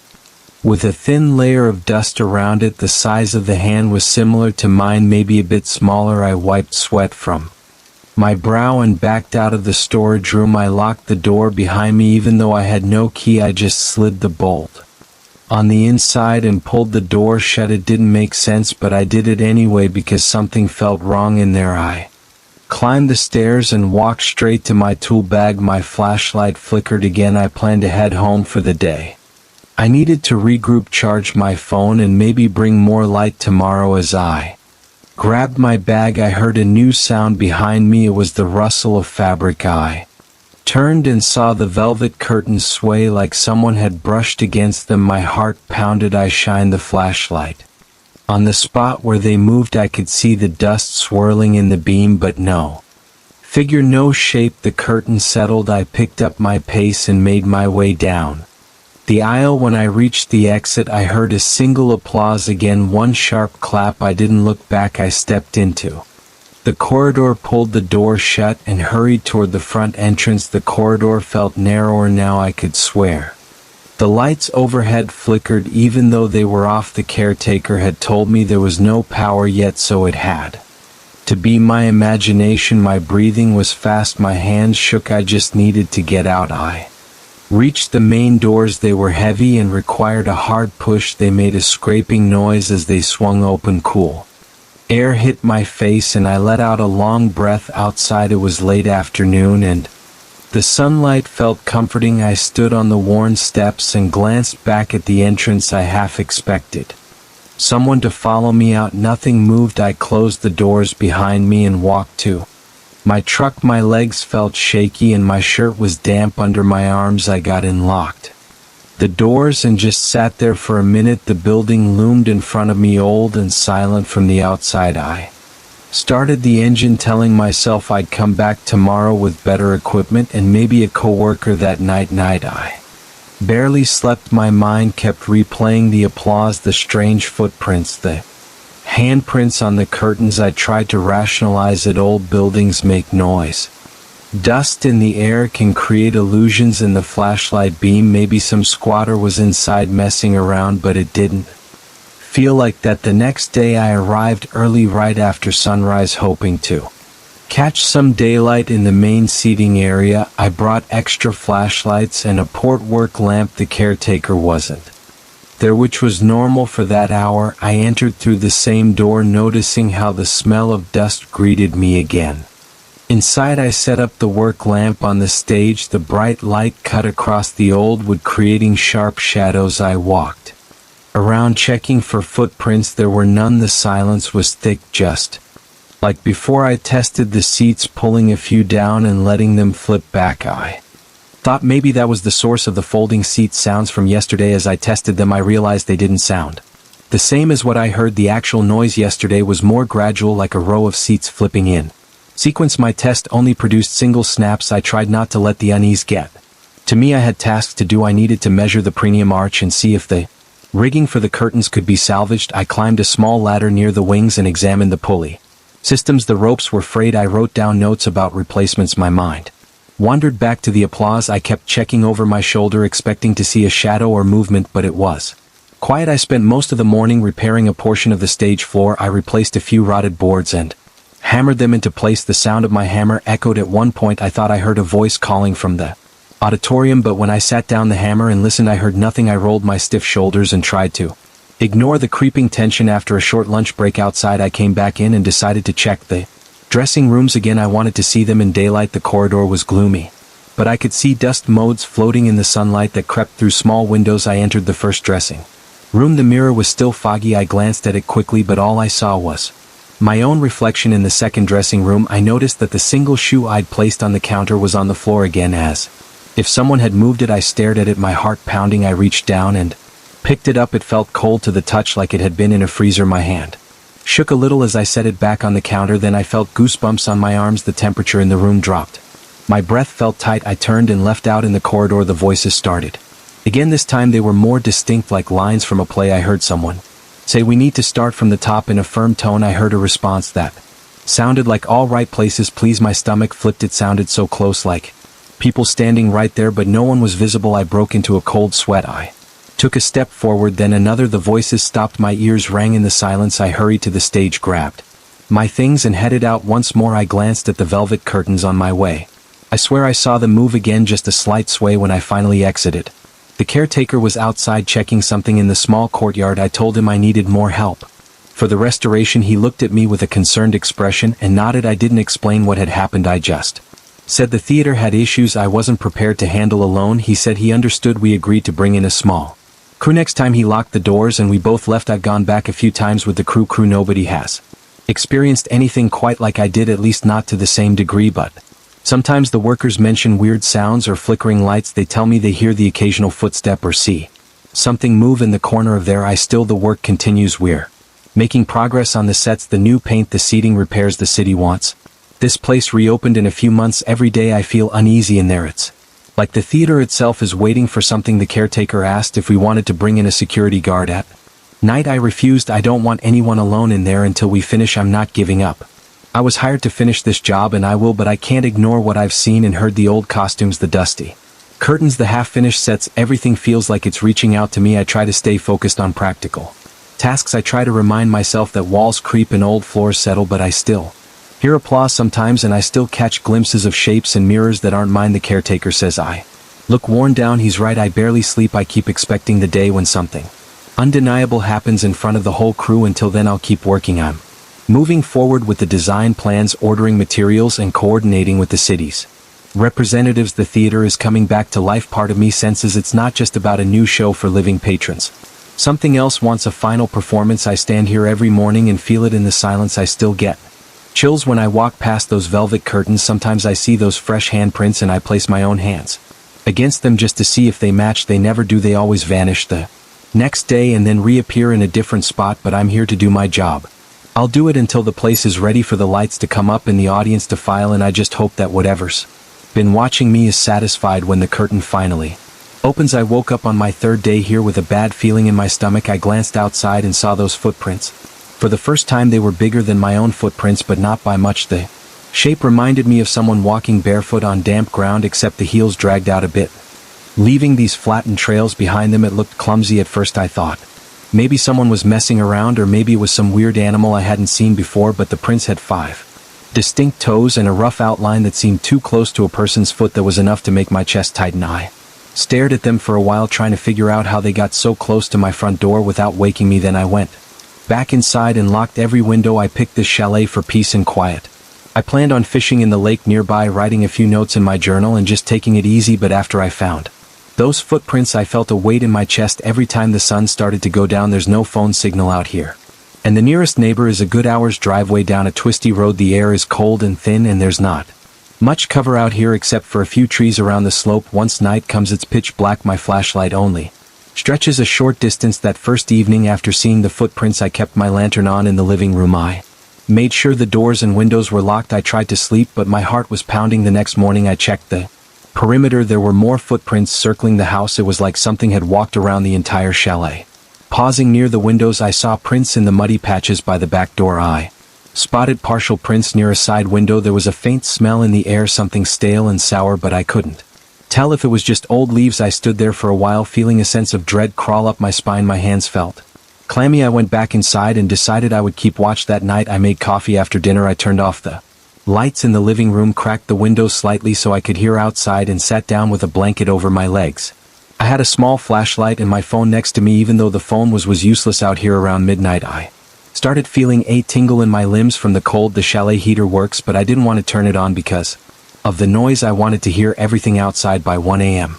with a thin layer of dust around it. The size of the hand was similar to mine, maybe a bit smaller. I wiped sweat from my brow and backed out of the storage room. I locked the door behind me. Even though I had no key, I just slid the bolt on the inside and pulled the door shut. It didn't make sense, but I did it anyway because something felt wrong in there. I climbed the stairs and walked straight to my tool bag. My flashlight flickered again. I planned to head home for the day. I needed to regroup, charge my phone, and maybe bring more light tomorrow. As I grabbed my bag, I heard a new sound behind me. It was the rustle of fabric. I turned and saw the velvet curtains sway like someone had brushed against them. My heart pounded. I shined the flashlight on the spot where they moved. I could see the dust swirling in the beam, but no figure, no shape. The curtain settled. I picked up my pace and made my way down the aisle. When I reached the exit, I heard a single applause again, one sharp clap. I didn't look back. I stepped into the corridor, pulled the door shut, and hurried toward the front entrance. The corridor felt narrower now. I could swear the lights overhead flickered even though they were off. The caretaker had told me there was no power yet, so it had to be my imagination. My breathing was fast, my hands shook. I just needed to get out. I reached the main doors. They were heavy and required a hard push. They made a scraping noise as they swung open. Cool air hit my face and I let out a long breath. Outside it was late afternoon and the sunlight felt comforting. I stood on the worn steps and glanced back at the entrance. I half expected someone to follow me out. Nothing moved. I closed the doors behind me and walked to my truck. My legs felt shaky and my shirt was damp under my arms. I got in, locked the doors, and just sat there for a minute. The building loomed in front of me, old and silent from the outside. I started the engine, telling myself I'd come back tomorrow with better equipment and maybe a coworker. That night I barely slept. My mind kept replaying the applause, the strange footprints, the handprints on the curtains. I tried to rationalize it. Old buildings make noise. Dust in the air can create illusions. In the flashlight beam, maybe some squatter was inside messing around, but it didn't feel like that. The next day I arrived early, right after sunrise, hoping to catch some daylight in the main seating area. I brought extra flashlights and a port work lamp. The caretaker wasn't there, which was normal for that hour. I entered through the same door, noticing how the smell of dust greeted me again. Inside I set up the work lamp on the stage. The bright light cut across the old wood, creating sharp shadows. I walked around, checking for footprints. There were none. The silence was thick, just like before. I tested the seats, pulling a few down and letting them flip back. I thought maybe that was the source of the folding seat sounds from yesterday. As I tested them, I realized they didn't sound the same as what I heard. The actual noise yesterday was more gradual, like a row of seats flipping in sequence. My test only produced single snaps. I tried not to let the unease get to me. I had tasks to do. I needed to measure the premium arch and see if the rigging for the curtains could be salvaged. I climbed a small ladder near the wings and examined the pulley systems. The ropes were frayed. I wrote down notes about replacements. My mind wandered back to the applause. I kept checking over my shoulder, expecting to see a shadow or movement, but it was quiet. I spent most of the morning repairing a portion of the stage floor. I replaced a few rotted boards and hammered them into place. The sound of my hammer echoed. At one point I thought I heard a voice calling from the auditorium, but when I sat down the hammer and listened, I heard nothing. I rolled my stiff shoulders and tried to ignore the creeping tension. After a short lunch break outside, I came back in and decided to check the dressing rooms again. I wanted to see them in daylight. The corridor was gloomy, but I could see dust motes floating in the sunlight that crept through small windows. I entered the first dressing room. The mirror was still foggy. I glanced at it quickly, but all I saw was my own reflection. In the second dressing room, I noticed that the single shoe I'd placed on the counter was on the floor again, as if someone had moved it. I stared at it, my heart pounding. I reached down and picked it up. It felt cold to the touch, like it had been in a freezer. My hand shook a little as I set it back on the counter. Then I felt goosebumps on my arms. The temperature in the room dropped. My breath felt tight. I turned and left. Out in the corridor, the voices started again. This time they were more distinct, like lines from a play. I heard someone say, "We need to start from the top," in a firm tone. I heard a response that sounded like, "All right, places, please." My stomach flipped. It sounded so close, like people standing right there, but no one was visible. I broke into a cold sweat. I took a step forward, then another. The voices stopped. My ears rang in the silence. I hurried to the stage, grabbed my things, and headed out once more. I glanced at the velvet curtains on my way. I swear I saw them move again, just a slight sway when I finally exited. The caretaker was outside checking something in the small courtyard. I told him I needed more help for the restoration. He looked at me with a concerned expression and nodded. I didn't explain what had happened. I just said the theater had issues I wasn't prepared to handle alone. He said he understood. We agreed to bring in a small Crew next time he locked the doors and we both left. I've gone back a few times with the crew nobody has experienced anything quite like I did, at least not to the same degree, but sometimes the workers mention weird sounds or flickering lights. They tell me they hear the occasional footstep or see something move in the corner of their eye. Still the work continues. We're making progress on the sets, the new paint, the seating, repairs the city wants. This place reopened in a few months. Every day I feel uneasy in there. It's like the theater itself is waiting for something. The caretaker asked if we wanted to bring in a security guard at night. I refused. I don't want anyone alone in there until we finish. I'm not giving up. I was hired to finish this job and I will, but I can't ignore what I've seen and heard. The old costumes, the dusty curtains, the half-finished sets, everything feels like it's reaching out to me. I try to stay focused on practical tasks. I try to remind myself that walls creep and old floors settle, but I still hear applause sometimes and I still catch glimpses of shapes and mirrors that aren't mine. The caretaker says I look worn down. He's right. I barely sleep. I keep expecting the day when something undeniable happens in front of the whole crew. Until then I'll keep working. I'm moving forward with the design plans, ordering materials and coordinating with the city's representatives. The theater is coming back to life. Part of me senses it's not just about a new show for living patrons. Something else wants a final performance. I stand here every morning and feel it in the silence. I still get chills when I walk past those velvet curtains. Sometimes I see those fresh handprints and I place my own hands against them just to see if they match. They never do. They always vanish the next day and then reappear in a different spot. But I'm here to do my job. I'll do it until the place is ready for the lights to come up and the audience to file, and I just hope that whatever's been watching me is satisfied when the curtain finally opens. I woke up on my third day here with a bad feeling in my stomach. I glanced outside and saw those footprints. For the first time they were bigger than my own footprints, but not by much. The shape reminded me of someone walking barefoot on damp ground, except the heels dragged out a bit, leaving these flattened trails behind them. It looked clumsy at first. I thought maybe someone was messing around, or maybe it was some weird animal I hadn't seen before, but the prints had 5 distinct toes and a rough outline that seemed too close to a person's foot. That was enough to make my chest tighten. I stared at them for a while, trying to figure out how they got so close to my front door without waking me. Then I went back inside and locked every window. I picked this chalet for peace and quiet. I planned on fishing in the lake nearby, writing a few notes in my journal and just taking it easy, but after I found those footprints I felt a weight in my chest. Every time the sun started to go down. There's no phone signal out here, and the nearest neighbor is a good hour's driveway down a twisty road. The air is cold and thin and there's not much cover out here except for a few trees around the slope. Once night comes it's pitch black. My flashlight only stretches a short distance. That first evening after seeing the footprints I kept my lantern on in the living room. I made sure the doors and windows were locked. I tried to sleep but my heart was pounding. The next morning I checked the perimeter. There were more footprints circling the house. It was like something had walked around the entire chalet. Pausing near the windows I saw prints in the muddy patches by the back door. I spotted partial prints near a side window. There was a faint smell in the air, something stale and sour, but I couldn't tell if it was just old leaves. I stood there for a while, feeling a sense of dread crawl up my spine. My hands felt clammy. I went back inside and decided I would keep watch. That night I made coffee. After dinner I turned off the lights in the living room, cracked the windows slightly so I could hear outside, and sat down with a blanket over my legs. I had a small flashlight and my phone next to me. Even though the phone was useless out here around midnight, I started feeling a tingle in my limbs from the cold. The chalet heater works, but I didn't want to turn it on because of the noise. I wanted to hear everything outside. By 1 a.m.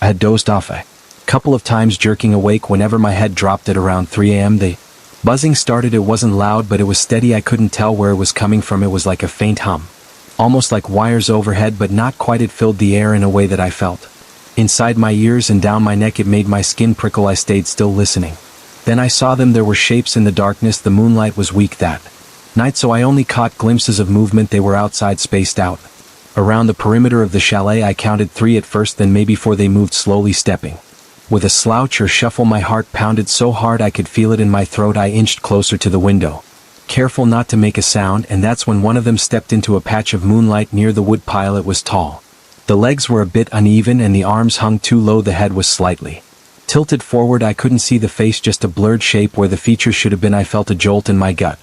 I had dozed off a couple of times, jerking awake whenever my head dropped. At around 3 a.m. the buzzing started. It wasn't loud, but it was steady. I couldn't tell where it was coming from. It was like a faint hum, almost like wires overhead, but not quite. It filled the air in a way that I felt inside my ears and down my neck. It made my skin prickle. I stayed still, listening. Then I saw them. There were shapes in the darkness. The moonlight was weak that night, so I only caught glimpses of movement. They were outside, spaced out around the perimeter of the chalet. I counted 3 at first, then maybe 4. They moved slowly, stepping with a slouch or shuffle. My heart pounded so hard I could feel it in my throat. I inched closer to the window, careful not to make a sound, and that's when one of them stepped into a patch of moonlight near the wood pile. It was tall. The legs were a bit uneven and the arms hung too low. The head was slightly tilted forward. I couldn't see the face, just a blurred shape where the features should have been. I felt a jolt in my gut.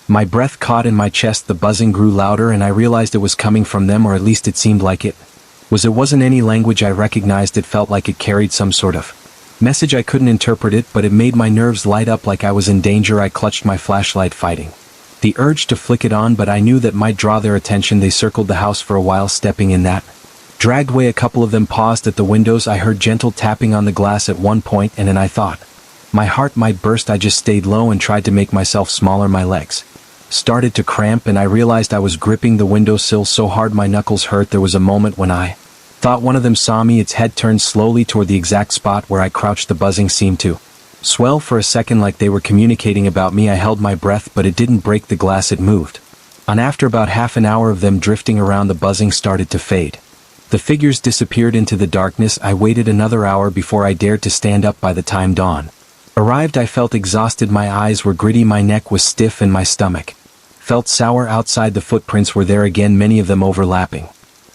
My breath caught in my chest. The buzzing grew louder and I realized it was coming from them, or at least it seemed like it was. It wasn't any language I recognized. It felt like it carried some sort of message. I couldn't interpret it, but it made my nerves light up like I was in danger. I clutched my flashlight, fighting the urge to flick it on, but I knew that might draw their attention. They circled the house for a while, stepping in that Dragged away, a couple of them paused at the windows. I heard gentle tapping on the glass at one point, and then I thought my heart might burst. I just stayed low and tried to make myself smaller. My legs started to cramp, and I realized I was gripping the windowsill so hard my knuckles hurt. There was a moment when I thought one of them saw me. Its head turned slowly toward the exact spot where I crouched. The buzzing seemed to swell for a second, like they were communicating about me. I held my breath, but it didn't break the glass, it moved. And after about half an hour of them drifting around, the buzzing started to fade. The figures disappeared into the darkness. I waited another hour before I dared to stand up. By the time dawn arrived, I felt exhausted. My eyes were gritty, my neck was stiff, and my stomach felt sour. Outside, the footprints were there again, many of them overlapping.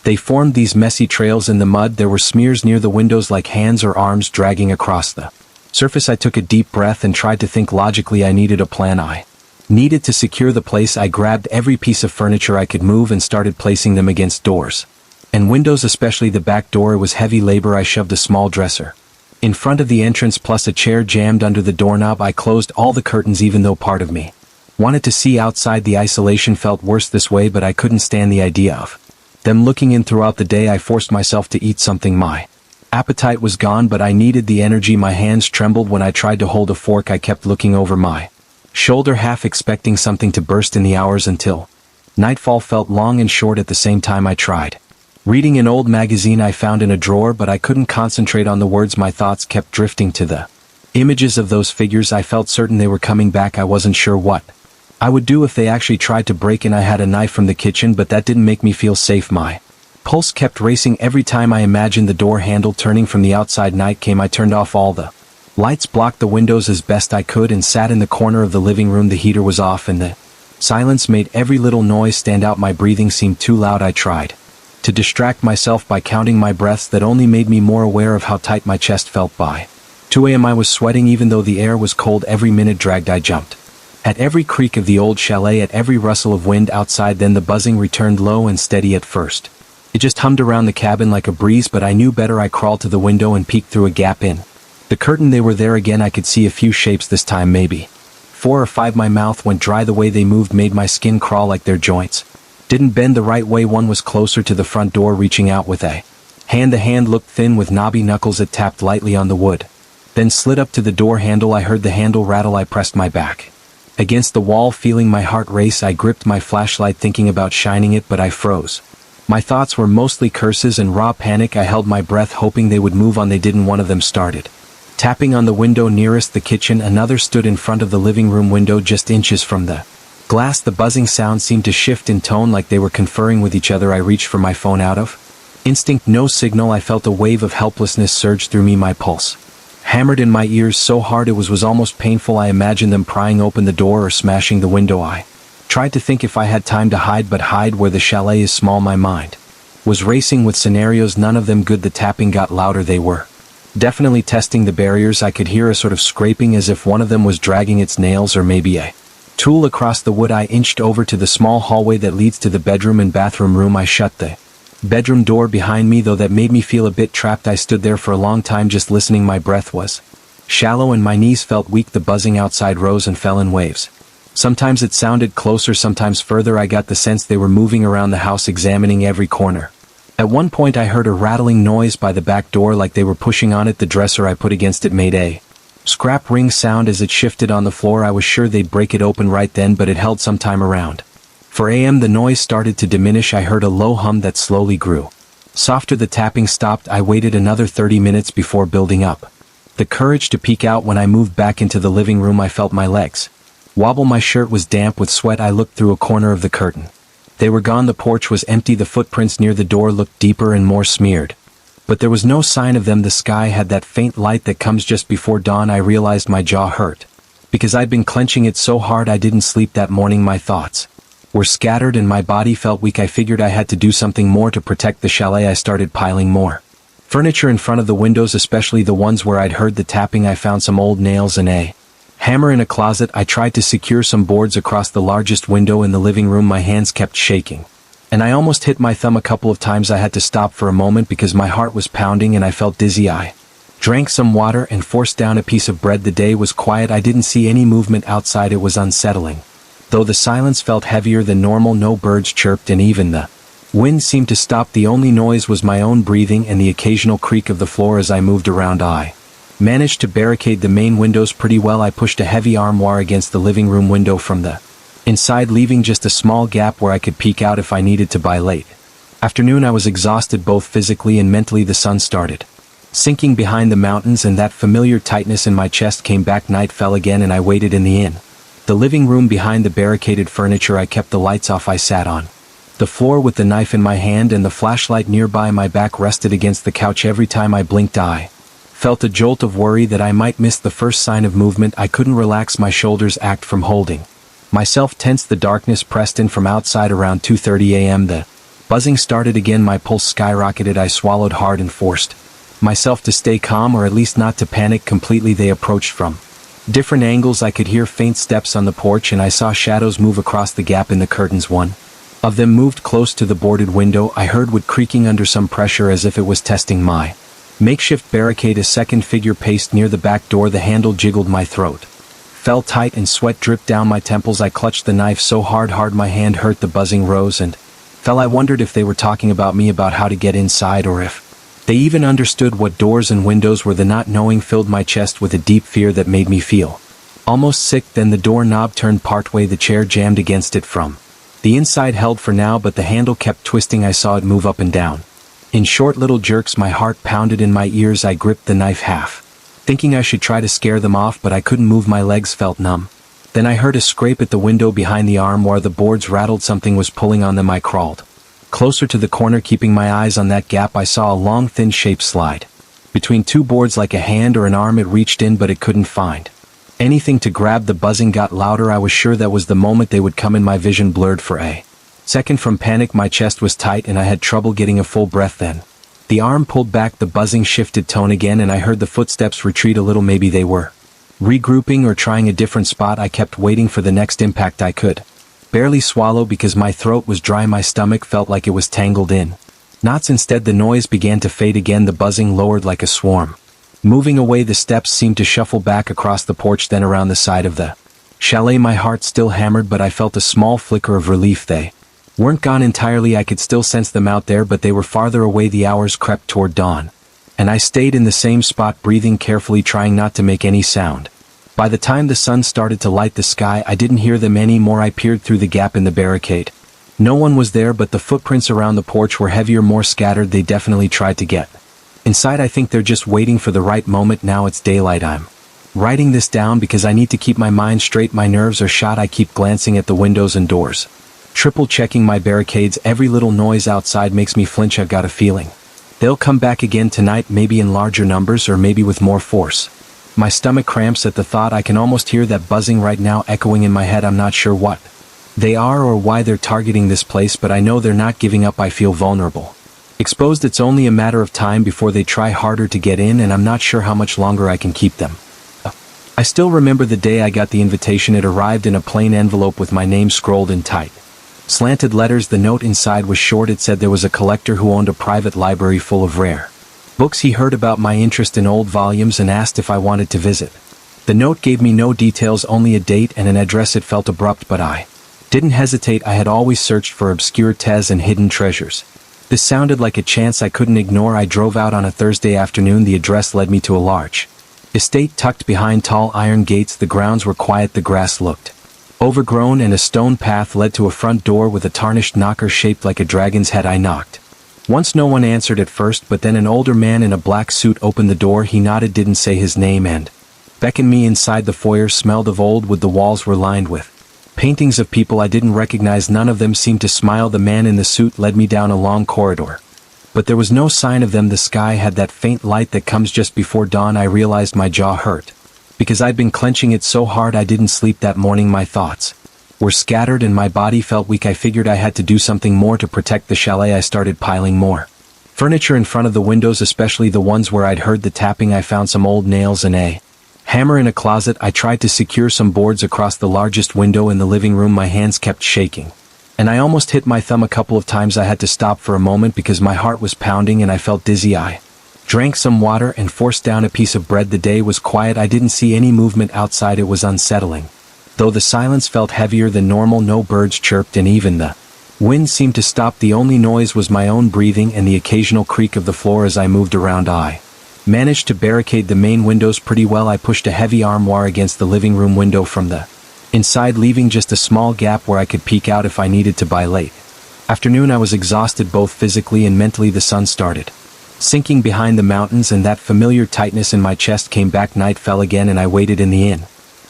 They formed these messy trails in the mud. There were smears near the windows, like hands or arms dragging across the surface. I took a deep breath and tried to think logically. I needed a plan. I needed to secure the place. I grabbed every piece of furniture I could move and started placing them against doors and windows, especially the back door. It was heavy labor. I shoved a small dresser in front of the entrance, plus a chair jammed under the doorknob. I closed all the curtains, even though part of me wanted to see outside. The isolation felt worse this way, but I couldn't stand the idea of them looking in throughout the day. I forced myself to eat something. My appetite was gone, but I needed the energy. My hands trembled when I tried to hold a fork. I kept looking over my shoulder, half expecting something to burst. In the hours until nightfall felt long and short at the same time. I tried reading an old magazine I found in a drawer, but I couldn't concentrate on the words. My thoughts kept drifting to the images of those figures. I felt certain they were coming back. I wasn't sure what I would do if they actually tried to break in. I had a knife from the kitchen, but that didn't make me feel safe. My pulse kept racing every time I imagined the door handle turning from the outside. Night came. I turned off all the lights, blocked the windows as best I could, and sat in the corner of the living room. The heater was off, and the silence made every little noise stand out. My breathing seemed too loud. I tried to distract myself by counting my breaths. That only made me more aware of how tight my chest felt. By 2 a.m. I was sweating, even though the air was cold. Every minute dragged. I jumped at every creak of the old chalet, at every rustle of wind outside. Then the buzzing returned, low and steady at first. It just hummed around the cabin like a breeze, but I knew better. I crawled to the window and peeked through a gap in the curtain. They were there again. I could see a few shapes this time, maybe 4 or 5. My mouth went dry. The way they moved made my skin crawl, like their joints didn't bend the right way. One was closer to the front door, reaching out with a hand. The hand looked thin with knobby knuckles. It tapped lightly on the wood, then slid up to the door handle. I heard the handle rattle. I pressed my back against the wall, feeling my heart race. I gripped my flashlight, thinking about shining it, but I froze. My thoughts were mostly curses and raw panic. I held my breath, hoping they would move on. They didn't. One of them started tapping on the window nearest the kitchen. Another stood in front of the living room window, just inches from the glass. The buzzing sound seemed to shift in tone, like they were conferring with each other. I reached for my phone. Out of instinct, no signal. I felt a wave of helplessness surge through me. My pulse hammered in my ears so hard it was almost painful. I imagined them prying open the door or smashing the window. I tried to think if I had time to hide, but hide where the chalet is small. My mind was racing with scenarios, none of them good. The tapping got louder. They were definitely testing the barriers. I could hear a sort of scraping, as if one of them was dragging its nails or maybe a tool across the wood. I inched over to the small hallway that leads to the bedroom and bathroom room. I shut the bedroom door behind me, though that made me feel a bit trapped. I stood there for a long time, just listening. My breath was shallow and my knees felt weak. The buzzing outside rose and fell in waves. Sometimes it sounded closer, sometimes further. I got the sense they were moving around the house, examining every corner. At one point I heard a rattling noise by the back door, like they were pushing on it. The dresser I put against it made a scrap ring sound as it shifted on the floor. I was sure they'd break it open right then, but it held some time. Around 4 a.m. the noise started to diminish. I heard a low hum that slowly grew softer. The tapping stopped. I waited another 30 minutes before building up the courage to peek out. When I moved back into the living room, I felt my legs wobble. My shirt was damp with sweat. I looked through a corner of the curtain. They were gone. The porch was empty. The footprints near the door looked deeper and more smeared, but there was no sign of them. The sky had that faint light that comes just before dawn. I realized my jaw hurt because I'd been clenching it so hard. I didn't sleep that morning. My thoughts were scattered and my body felt weak. I figured I had to do something more to protect the chalet. I started piling more furniture in front of the windows, especially the ones where I'd heard the tapping. I found some old nails and a hammer in a closet. I tried to secure some boards across the largest window in the living room. My hands kept shaking, and I almost hit my thumb a couple of times. I had to stop for a moment because my heart was pounding and I felt dizzy. I drank some water and forced down a piece of bread. The day was quiet. I didn't see any movement outside. It was unsettling, though the silence felt heavier than normal. No birds chirped, and even the Wind seemed to stop, the only noise was my own breathing and the occasional creak of the floor as I moved around. I managed to barricade the main windows pretty well. I pushed a heavy armoire against the living room window from the inside, leaving just a small gap where I could peek out if I needed to. By late afternoon I was exhausted both physically and mentally. The sun started sinking behind the mountains and that familiar tightness in my chest came back. Night fell again and I waited in the living room behind the barricaded furniture. I kept the lights off. I sat on the floor with the knife in my hand and the flashlight nearby. My back rested against the couch. Every time I blinked I felt a jolt of worry that I might miss the first sign of movement. I couldn't relax my shoulders, act from holding myself tense. The darkness pressed in from outside. Around 2:30 a.m. the buzzing started again. My pulse skyrocketed. I swallowed hard and forced myself to stay calm, or at least not to panic completely. They approached from different angles. I could hear faint steps on the porch and I saw shadows move across the gap in the curtains. One of them moved close to the boarded window. I heard wood creaking under some pressure as if it was testing my makeshift barricade. A second figure paced near the back door. The handle jiggled. My throat fell tight and sweat dripped down my temples. I clutched the knife so hard my hand hurt. The buzzing rose and fell. I wondered if they were talking about me, about how to get inside, or if they even understood what doors and windows were. The not knowing filled my chest with a deep fear that made me feel almost sick. Then the door knob turned partway. The chair jammed against it from the inside, held for now, but the handle kept twisting. I saw it move up and down in short little jerks. My heart pounded in my ears. I gripped the knife, half thinking I should try to scare them off, but I couldn't move. My legs felt numb. Then I heard a scrape at the window behind the armoire. The boards rattled. Something was pulling on them. I crawled closer to the corner, keeping my eyes on that gap. I saw a long thin shape slide between two boards like a hand or an arm. It reached in, but it couldn't find anything to grab. The buzzing got louder. I was sure that was the moment they would come in. My vision blurred for a second from panic. My chest was tight and I had trouble getting a full breath. Then the arm pulled back. The buzzing shifted tone again and I heard the footsteps retreat a little. Maybe they were regrouping or trying a different spot. I kept waiting for the next impact. I could barely swallow because my throat was dry. My stomach felt like it was tangled in knots. Instead the noise began to fade again. The buzzing lowered like a swarm, moving away. The steps seemed to shuffle back across the porch, then around the side of the chalet. My heart still hammered, but I felt a small flicker of relief. They weren't gone entirely. I could still sense them out there, but they were farther away. The hours crept toward dawn, and I stayed in the same spot, breathing carefully, trying not to make any sound. By the time the sun started to light the sky, I didn't hear them anymore. I peered through the gap in the barricade. No one was there, but the footprints around the porch were heavier, more scattered. They definitely tried to get inside. I think they're just waiting for the right moment. Now it's daylight. I'm writing this down because I need to keep my mind straight. My nerves are shot. I keep glancing at the windows and doors, triple checking my barricades. Every little noise outside makes me flinch. I've got a feeling they'll come back again tonight, maybe in larger numbers or maybe with more force. My stomach cramps at the thought. I can almost hear that buzzing right now echoing in my head. I'm not sure what they are or why they're targeting this place, but I know they're not giving up. I feel vulnerable, exposed. It's only a matter of time before they try harder to get in, and I'm not sure how much longer I can keep them. I still remember the day I got the invitation. It arrived in a plain envelope with my name scrolled in tight, slanted letters. The note inside was short. It said there was a collector who owned a private library full of rare books. He heard about my interest in old volumes and asked if I wanted to visit. The note gave me no details, only a date and an address. It felt abrupt, but I didn't hesitate. I had always searched for obscure tes and hidden treasures. This sounded like a chance I couldn't ignore. I drove out on a Thursday afternoon. The address led me to a large estate tucked behind tall iron gates. The grounds were quiet. The grass looked overgrown and a stone path led to a front door with a tarnished knocker shaped like a dragon's head. I knocked once. No one answered at first, but then an older man in a black suit opened the door. He nodded, didn't say his name, and beckoned me inside. The foyer smelled of old wood. The walls were lined with paintings of people I didn't recognize. None of them seemed to smile. The man in the suit led me down a long corridor, but there was no sign of them. The sky had that faint light that comes just before dawn. I realized my jaw hurt because I'd been clenching it so hard. I didn't sleep that morning. My thoughts were scattered and my body felt weak. I figured I had to do something more to protect the chalet. I started piling more furniture in front of the windows, especially the ones where I'd heard the tapping. I found some old nails and a hammer in a closet. I tried to secure some boards across the largest window in the living room. My hands kept shaking, and I almost hit my thumb a couple of times. I had to stop for a moment because my heart was pounding and I felt dizzy. I drank some water and forced down a piece of bread. The day was quiet. I didn't see any movement outside. It was unsettling. Though the silence felt heavier than normal, no birds chirped and even the Wind seemed to stop. The only noise was my own breathing and the occasional creak of the floor as I moved around. I managed to barricade the main windows pretty well. I pushed a heavy armoire against the living room window from the inside, leaving just a small gap where I could peek out if I needed to. By late afternoon I was exhausted both physically and mentally. The sun started sinking behind the mountains and that familiar tightness in my chest came back. Night fell again and I waited in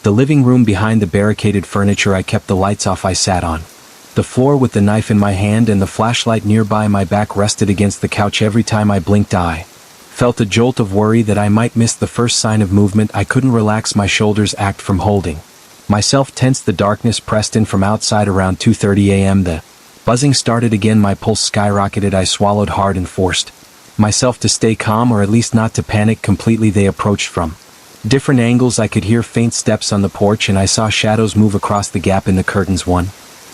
the living room behind the barricaded furniture. I kept the lights off. I sat on the floor with the knife in my hand and the flashlight nearby. My back rested against the couch. Every time I blinked I felt a jolt of worry that I might miss the first sign of movement. I couldn't relax my shoulders, act from holding myself tense. The darkness pressed in from outside. Around 2:30 a.m. the buzzing started again. My pulse skyrocketed. I swallowed hard and forced myself to stay calm, or at least not to panic completely. They approached from different angles. I could hear faint steps on the porch and I saw shadows move across the gap in the curtains. One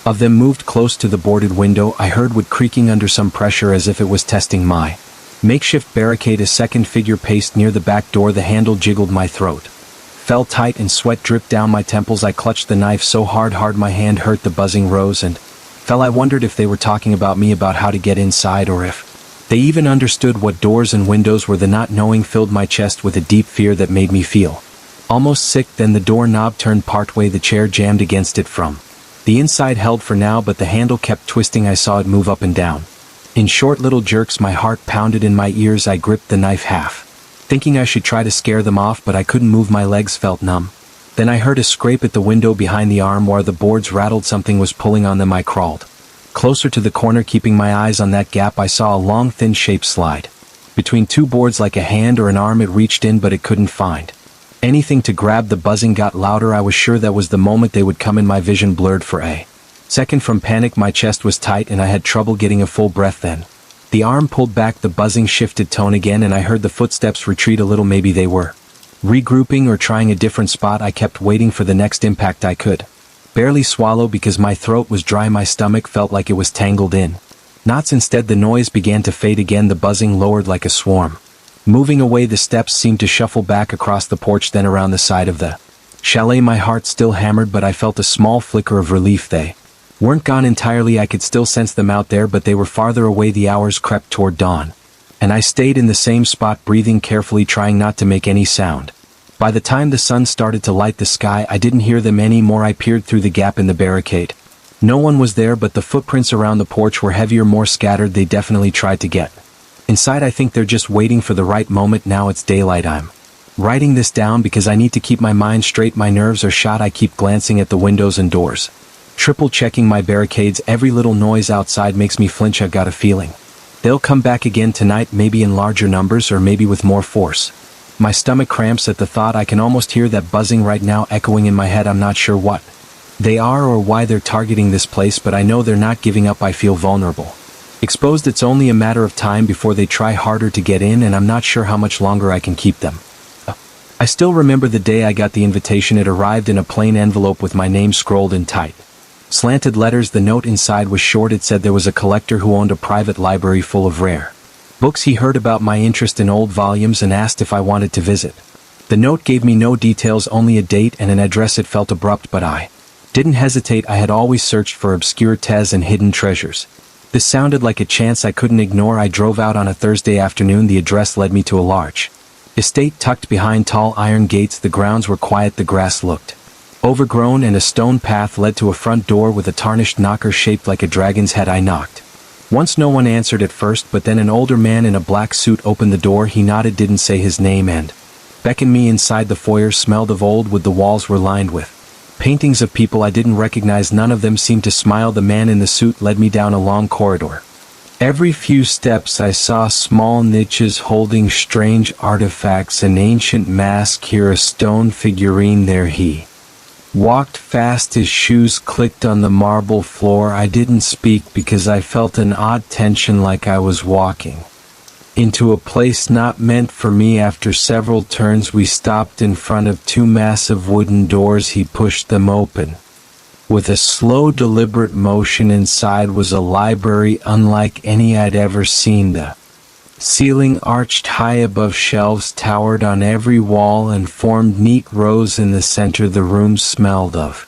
of them moved close to the boarded window. I heard wood creaking under some pressure as if it was testing my makeshift barricade. A second figure paced near the back door. The handle jiggled. My throat felt tight and sweat dripped down my temples. I clutched the knife so hard my hand hurt. The buzzing rose and fell. I wondered if they were talking about me, about how to get inside, or if they even understood what doors and windows were. The not knowing filled my chest with a deep fear that made me feel almost sick. Then the doorknob turned partway. The chair jammed against it from the inside, held for now, but the handle kept twisting. I saw it move up and down in short little jerks. My heart pounded in my ears. I gripped the knife half thinking I should try to scare them off, but I couldn't move. My legs felt numb. Then I heard a scrape at the window behind the armoire. The boards rattled. Something was pulling on them. I crawled closer to the corner, keeping my eyes on that gap. I saw a long thin shape slide between two boards like a hand or an arm. It reached in, but it couldn't find anything to grab. The buzzing got louder. I was sure that was the moment they would come in. My vision blurred for a second from panic. My chest was tight and I had trouble getting a full breath. Then the arm pulled back. The buzzing shifted tone again and I heard the footsteps retreat a little. Maybe they were regrouping or trying a different spot. I kept waiting for the next impact. I could barely swallow because my throat was dry. My stomach felt like it was tangled in knots. Instead the noise began to fade again. The buzzing lowered like a swarm moving away. The steps seemed to shuffle back across the porch, then around the side of the chalet. My heart still hammered, but I felt a small flicker of relief. They weren't gone entirely. I could still sense them out there, but they were farther away. The hours crept toward dawn and I stayed in the same spot, breathing carefully, trying not to make any sound. By the time the sun started to light the sky, I didn't hear them anymore. I peered through the gap in the barricade. No one was there, but the footprints around the porch were heavier, more scattered. They definitely tried to get inside. I think they're just waiting for the right moment. Now it's daylight. I'm writing this down because I need to keep my mind straight. My nerves are shot. I keep glancing at the windows and doors, triple checking my barricades. Every little noise outside makes me flinch. I've got a feeling they'll come back again tonight, maybe in larger numbers or maybe with more force. My stomach cramps at the thought. I can almost hear that buzzing right now echoing in my head. I'm not sure what they are or why they're targeting this place, but I know they're not giving up. I feel vulnerable, exposed. It's only a matter of time before they try harder to get in, and I'm not sure how much longer I can keep them. I still remember the day I got the invitation. It arrived in a plain envelope with my name scrolled in tight, slanted letters. The note inside was short. It said there was a collector who owned a private library full of rare books. He heard about my interest in old volumes and asked if I wanted to visit. The note gave me no details, only a date and an address. It felt abrupt, but I didn't hesitate. I had always searched for obscure tes and hidden treasures. This sounded like a chance I couldn't ignore. I drove out on a Thursday afternoon. The address led me to a large estate tucked behind tall iron gates. The grounds were quiet. The grass looked overgrown and a stone path led to a front door with a tarnished knocker shaped like a dragon's head. I knocked once. No one answered at first, but then an older man in a black suit opened the door. He nodded, didn't say his name, and beckoned me inside. The foyer smelled of old wood. The walls were lined with paintings of people I didn't recognize. None of them seemed to smile. The man in the suit led me down a long corridor. Every few steps I saw small niches holding strange artifacts, an ancient mask here, a stone figurine there. He walked fast. His shoes clicked on the marble floor. I didn't speak because I felt an odd tension, like I was walking into a place not meant for me. After several turns we stopped in front of two massive wooden doors. He pushed them open. With a slow, deliberate motion, inside was a library unlike any I'd ever seen. The ceiling arched high above, shelves towered on every wall and formed neat rows in the center. The room smelled of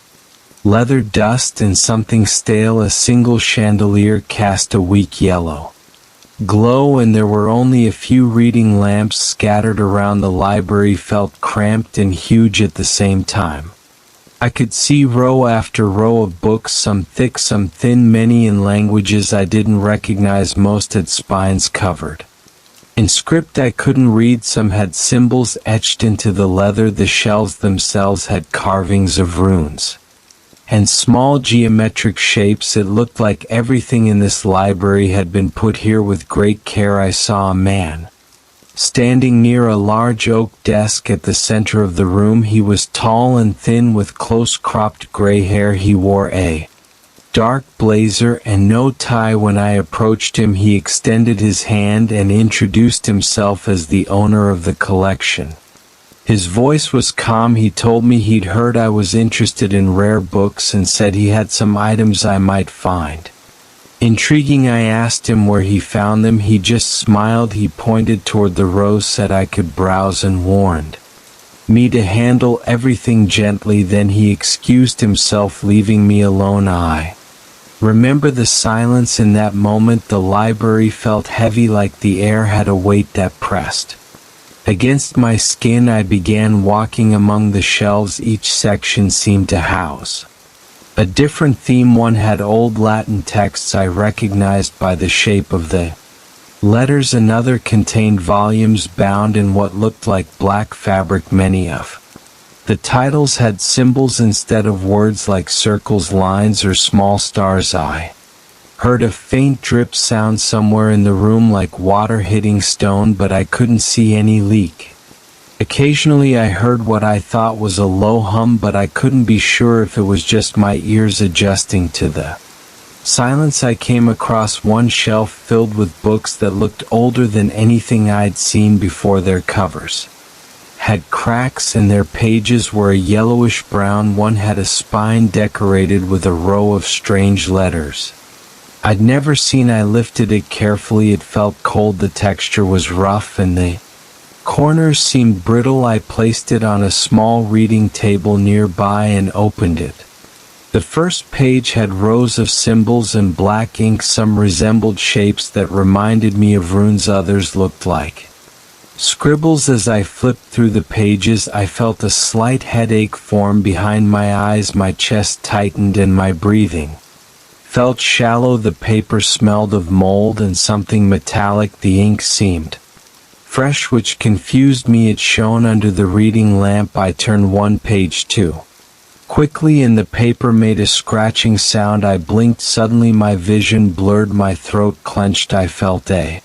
Leather dust and something stale. A single chandelier cast a weak yellow glow, and there were only a few reading lamps scattered around. The library felt cramped and huge at the same time. I could see row after row of books, some thick, some thin, many in languages I didn't recognize. Most had spines covered in script I couldn't read. Some had symbols etched into the leather. The shelves themselves had carvings of runes and small geometric shapes. It looked like everything in this library had been put here with great care. I saw a man standing near a large oak desk at the center of the room. He was tall and thin with close-cropped gray hair. He wore a dark blazer and no tie. When I approached him, he extended his hand and introduced himself as the owner of the collection. His voice was calm. He told me he'd heard I was interested in rare books and said he had some items I might find intriguing. I asked him where he found them. He just smiled. He pointed toward the rows, said I could browse, and warned me to handle everything gently. Then he excused himself, leaving me alone. I remember the silence in that moment. The library felt heavy, like the air had a weight that pressed against my skin. I began walking among the shelves. Each section seemed to house a different theme. One had old Latin texts I recognized by the shape of the letters. Another contained volumes bound in what looked like black fabric. Many of the titles had symbols instead of words, like circles, lines, or small stars. I heard a faint drip sound somewhere in the room, like water hitting stone, but I couldn't see any leak. Occasionally I heard what I thought was a low hum, but I couldn't be sure if it was just my ears adjusting to the silence. I came across one shelf filled with books that looked older than anything I'd seen before. Their covers had cracks and their pages were a yellowish brown. One had a spine decorated with a row of strange letters I'd never seen. I lifted it carefully. It felt cold. The texture was rough and the corners seemed brittle. I placed it on a small reading table nearby and opened it. The first page had rows of symbols in black ink. Some resembled shapes that reminded me of runes. Others looked like scribbles. As I flipped through the pages, I felt a slight headache form behind my eyes. My chest tightened and my breathing felt shallow. The paper smelled of mold and something metallic. The ink seemed fresh, which confused me. It shone under the reading lamp. I turned one page too quickly and the paper made a scratching sound. I blinked. Suddenly my vision blurred. My throat clenched. I felt a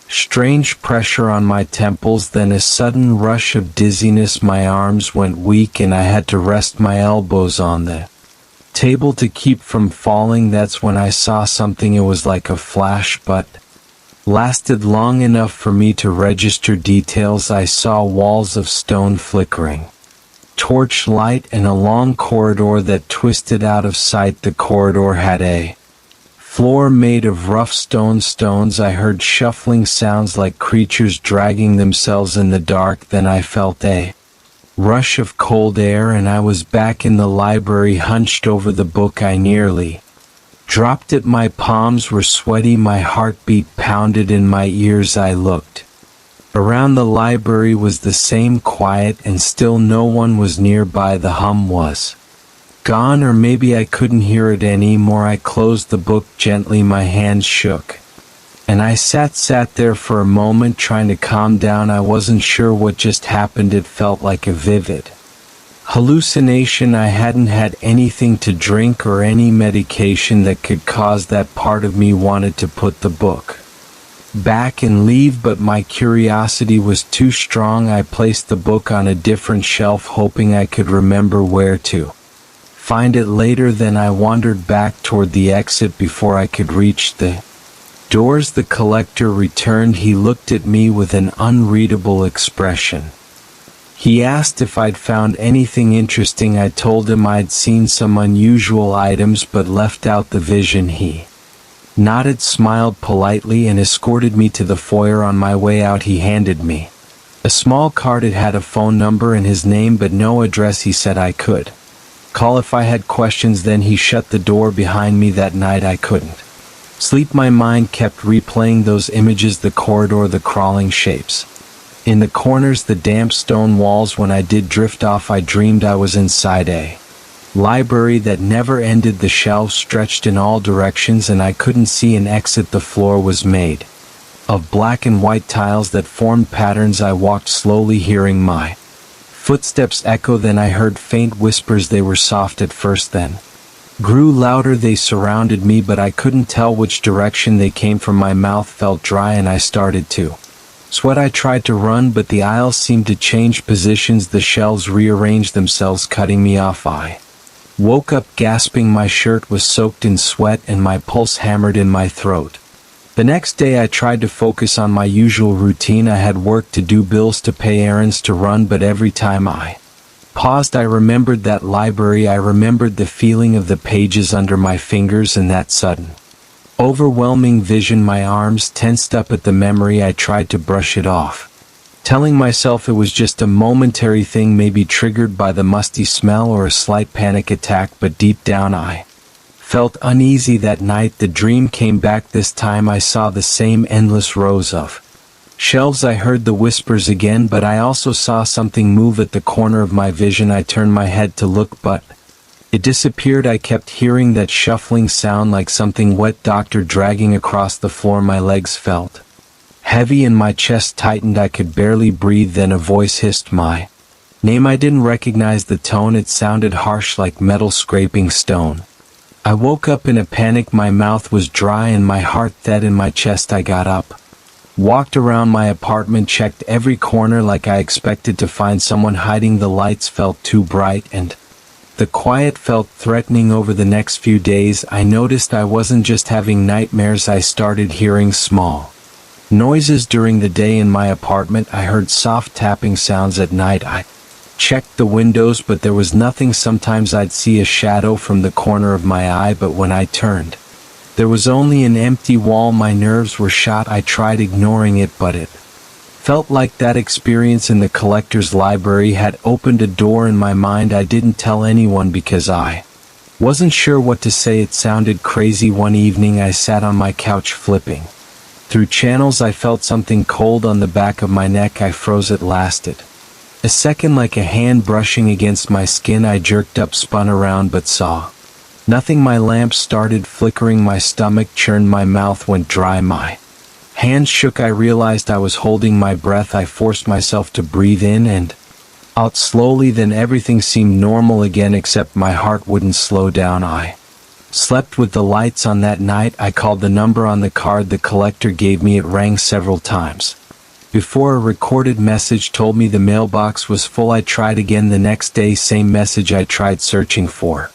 strange pressure on my temples, then a sudden rush of dizziness. My arms went weak and I had to rest my elbows on the table to keep from falling. That's when I saw something. It was like a flash, but lasted long enough for me to register details. I saw walls of stone flickering, torchlight, and a long corridor that twisted out of sight. The corridor had a floor made of rough stones. I heard shuffling sounds like creatures dragging themselves in the dark. Then I felt a rush of cold air and I was back in the library, hunched over the book. I nearly dropped it. My palms were sweaty. My heartbeat pounded in my ears. I looked around. The library was the same, quiet and still. No one was nearby. The hum was gone, or maybe I couldn't hear it anymore. I closed the book gently. My hands shook and I sat there for a moment, trying to calm down. I wasn't sure what just happened. It felt like a vivid hallucination. I hadn't had anything to drink or any medication that could cause that. Part of me wanted to put the book back and leave, but my curiosity was too strong. I placed the book on a different shelf, hoping I could remember where to find it later. Then I wandered back toward the exit. Before I could reach the doors, the collector returned. He looked at me with an unreadable expression. He asked if I'd found anything interesting. I told him I'd seen some unusual items but left out the vision. He nodded, smiled politely, and escorted me to the foyer. On my way out, he handed me a small card. It had a phone number and his name, but no address. He said I could Call if I had questions. Then he shut the door behind me. That night I couldn't sleep. My mind kept replaying those images, the corridor, the crawling shapes in the corners, the damp stone walls. When I did drift off, I dreamed I was inside a library that never ended. The shelves stretched in all directions and I couldn't see an exit. The floor was made of black and white tiles that formed patterns. I walked slowly, hearing my footsteps echo. Then I heard faint whispers. They were soft at first, then grew louder. They surrounded me, but I couldn't tell which direction they came from. My mouth felt dry and I started to sweat. I tried to run, but the aisles seemed to change positions. The shelves rearranged themselves, cutting me off. I woke up gasping. My shirt was soaked in sweat and my pulse hammered in my throat. The next day I tried to focus on my usual routine. I had work to do, bills to pay, errands to run, but every time I paused, I remembered that library. I remembered the feeling of the pages under my fingers and that sudden, overwhelming vision. My arms tensed up at the memory. I tried to brush it off, telling myself it was just a momentary thing, maybe triggered by the musty smell or a slight panic attack, but deep down I felt uneasy. That night the dream came back. This time I saw the same endless rows of shelves. I heard the whispers again, but I also saw something move at the corner of my vision. I turned my head to look, but it disappeared. I kept hearing that shuffling sound, like something wet, doctor dragging across the floor. My legs felt heavy and my chest tightened. I could barely breathe. Then a voice hissed my name. I didn't recognize the tone. It sounded harsh, like metal scraping stone. I woke up in a panic. My mouth was dry and my heart thudded in my chest. I got up, walked around my apartment, checked every corner like I expected to find someone hiding. The lights felt too bright and the quiet felt threatening. Over the next few days I noticed I wasn't just having nightmares. I started hearing small noises during the day in my apartment. I heard soft tapping sounds at night. I checked the windows, but there was nothing. Sometimes I'd see a shadow from the corner of my eye, but when I turned, there was only an empty wall. My nerves were shot. I tried ignoring it, but it felt like that experience in the collector's library had opened a door in my mind. I didn't tell anyone because I wasn't sure what to say. It sounded crazy. One evening I sat on my couch flipping through channels. I felt something cold on the back of my neck. I froze. It lasted a second, like a hand brushing against my skin. I jerked up, spun around, but saw nothing. My lamp started flickering. My stomach churned. My mouth went dry. My hands shook. I realized I was holding my breath. I forced myself to breathe in and out slowly. Then everything seemed normal again, except my heart wouldn't slow down. I slept with the lights on. That night I called the number on the card the collector gave me. It rang several times before a recorded message told me the mailbox was full. I tried again the next day, same message. I tried searching for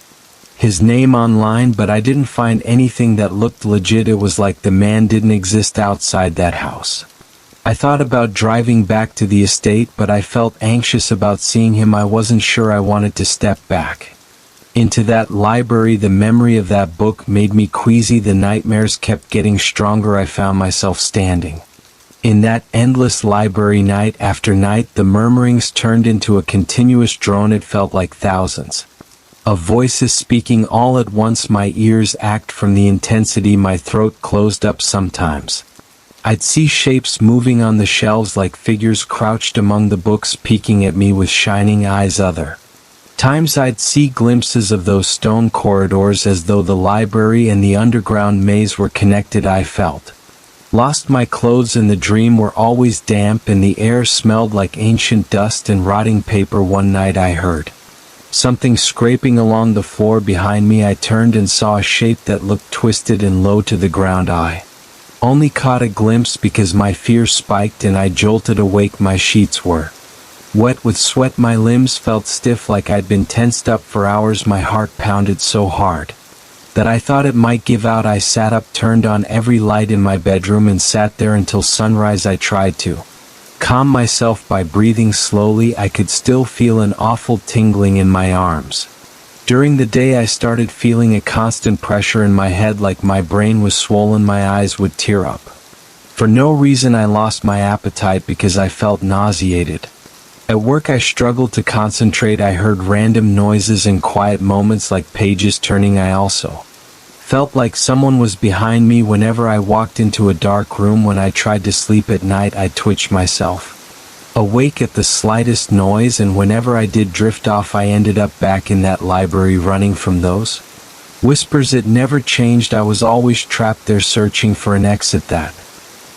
his name online, but I didn't find anything that looked legit. It was like the man didn't exist outside that house. I thought about driving back to the estate, but I felt anxious about seeing him. I wasn't sure I wanted to step back into that library. The memory of that book made me queasy. The nightmares kept getting stronger. I found myself standing in that endless library night after night. The murmurings turned into a continuous drone. It felt like thousands of voices speaking all at once. My ears ached from the intensity. My throat closed up. Sometimes I'd see shapes moving on the shelves, like figures crouched among the books, peeking at me with shining eyes. Other times I'd see glimpses of those stone corridors, as though the library and the underground maze were connected. I felt lost. My clothes in the dream were always damp and the air smelled like ancient dust and rotting paper. One night I heard something scraping along the floor behind me. I turned and saw a shape that looked twisted and low to the ground. I only caught a glimpse because my fear spiked and I jolted awake. My sheets were wet with sweat. My limbs felt stiff, like I'd been tensed up for hours. My heart pounded so hard that I thought it might give out. I sat up, turned on every light in my bedroom, and sat there until sunrise. I tried to calm myself by breathing slowly. I could still feel an awful tingling in my arms. During the day I started feeling a constant pressure in my head, like my brain was swollen. My eyes would tear up. For no reason I lost my appetite because I felt nauseated. At work I struggled to concentrate. I heard random noises and quiet moments like pages turning. I also felt like someone was behind me whenever I walked into a dark room. When I tried to sleep at night, I twitched myself awake at the slightest noise, and whenever I did drift off, I ended up back in that library running from those whispers. It never changed. I was always trapped there searching for an exit that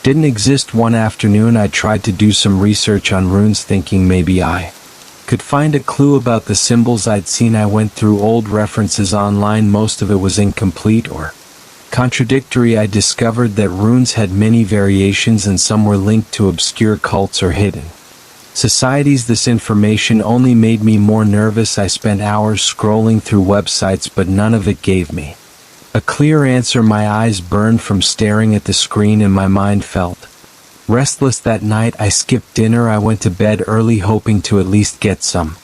didn't exist. One afternoon I tried to do some research on runes, thinking maybe I could find a clue about the symbols I'd seen. I went through old references online. Most of it was incomplete or contradictory. I discovered that runes had many variations and some were linked to obscure cults or hidden societies. This information only made me more nervous. I spent hours scrolling through websites, but none of it gave me a clear answer. My eyes burned from staring at the screen and my mind felt restless. That night I skipped dinner. I went to bed early, hoping to at least get some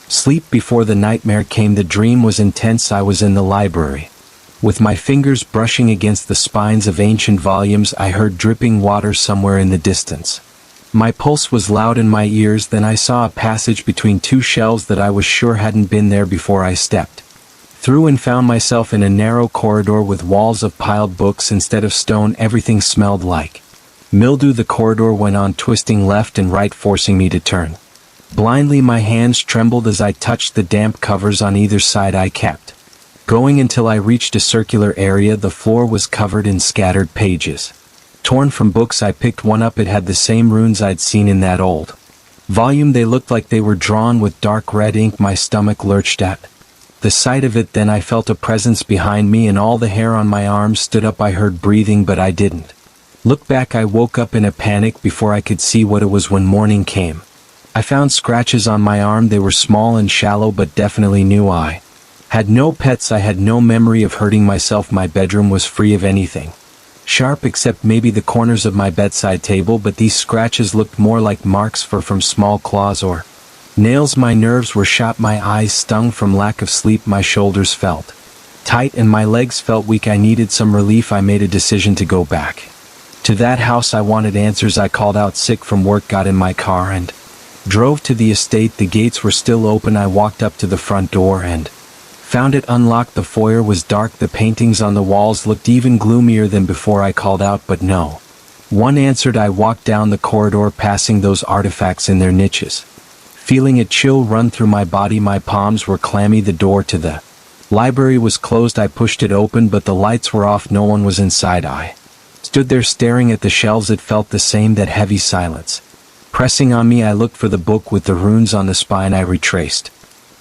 sleep before the nightmare came. The dream was intense. I was in the library, with my fingers brushing against the spines of ancient volumes. I heard dripping water somewhere in the distance. My pulse was loud in my ears. Then I saw a passage between two shelves that I was sure hadn't been there before. I stepped through and found myself in a narrow corridor with walls of piled books. Instead of stone, everything smelled like mildew. The corridor went on, twisting left and right, forcing me to turn blindly. My hands trembled as I touched the damp covers on either side. I kept going until I reached a circular area. The floor was covered in scattered pages, torn from books. I picked one up. It had the same runes I'd seen in that old volume. They looked like they were drawn with dark red ink. My stomach lurched at the sight of it. Then I felt a presence behind me and all the hair on my arms stood up. I heard breathing, but I didn't look back. I woke up in a panic before I could see what it was. When morning came, I found scratches on my arm. They were small and shallow, but definitely new. I had no pets. I had no memory of hurting myself. My bedroom was free of anything sharp except maybe the corners of my bedside table, but these scratches looked more like marks from small claws or nails. My nerves were shot. My eyes stung from lack of sleep. My shoulders felt tight and my legs felt weak. I needed some relief. I made a decision to go back to that house. I wanted answers. I called out sick from work, got in my car and drove to the estate. The gates were still open. I walked up to the front door and found it unlocked. The foyer was dark. The paintings on the walls looked even gloomier than before. I called out, but no one answered. I walked down the corridor, passing those artifacts in their niches, feeling a chill run through my body. My palms were clammy. The door to the library was closed. I pushed it open, but the lights were off. No one was inside. I stood there staring at the shelves. It felt the same, that heavy silence pressing on me. I looked for the book with the runes on the spine. I retraced,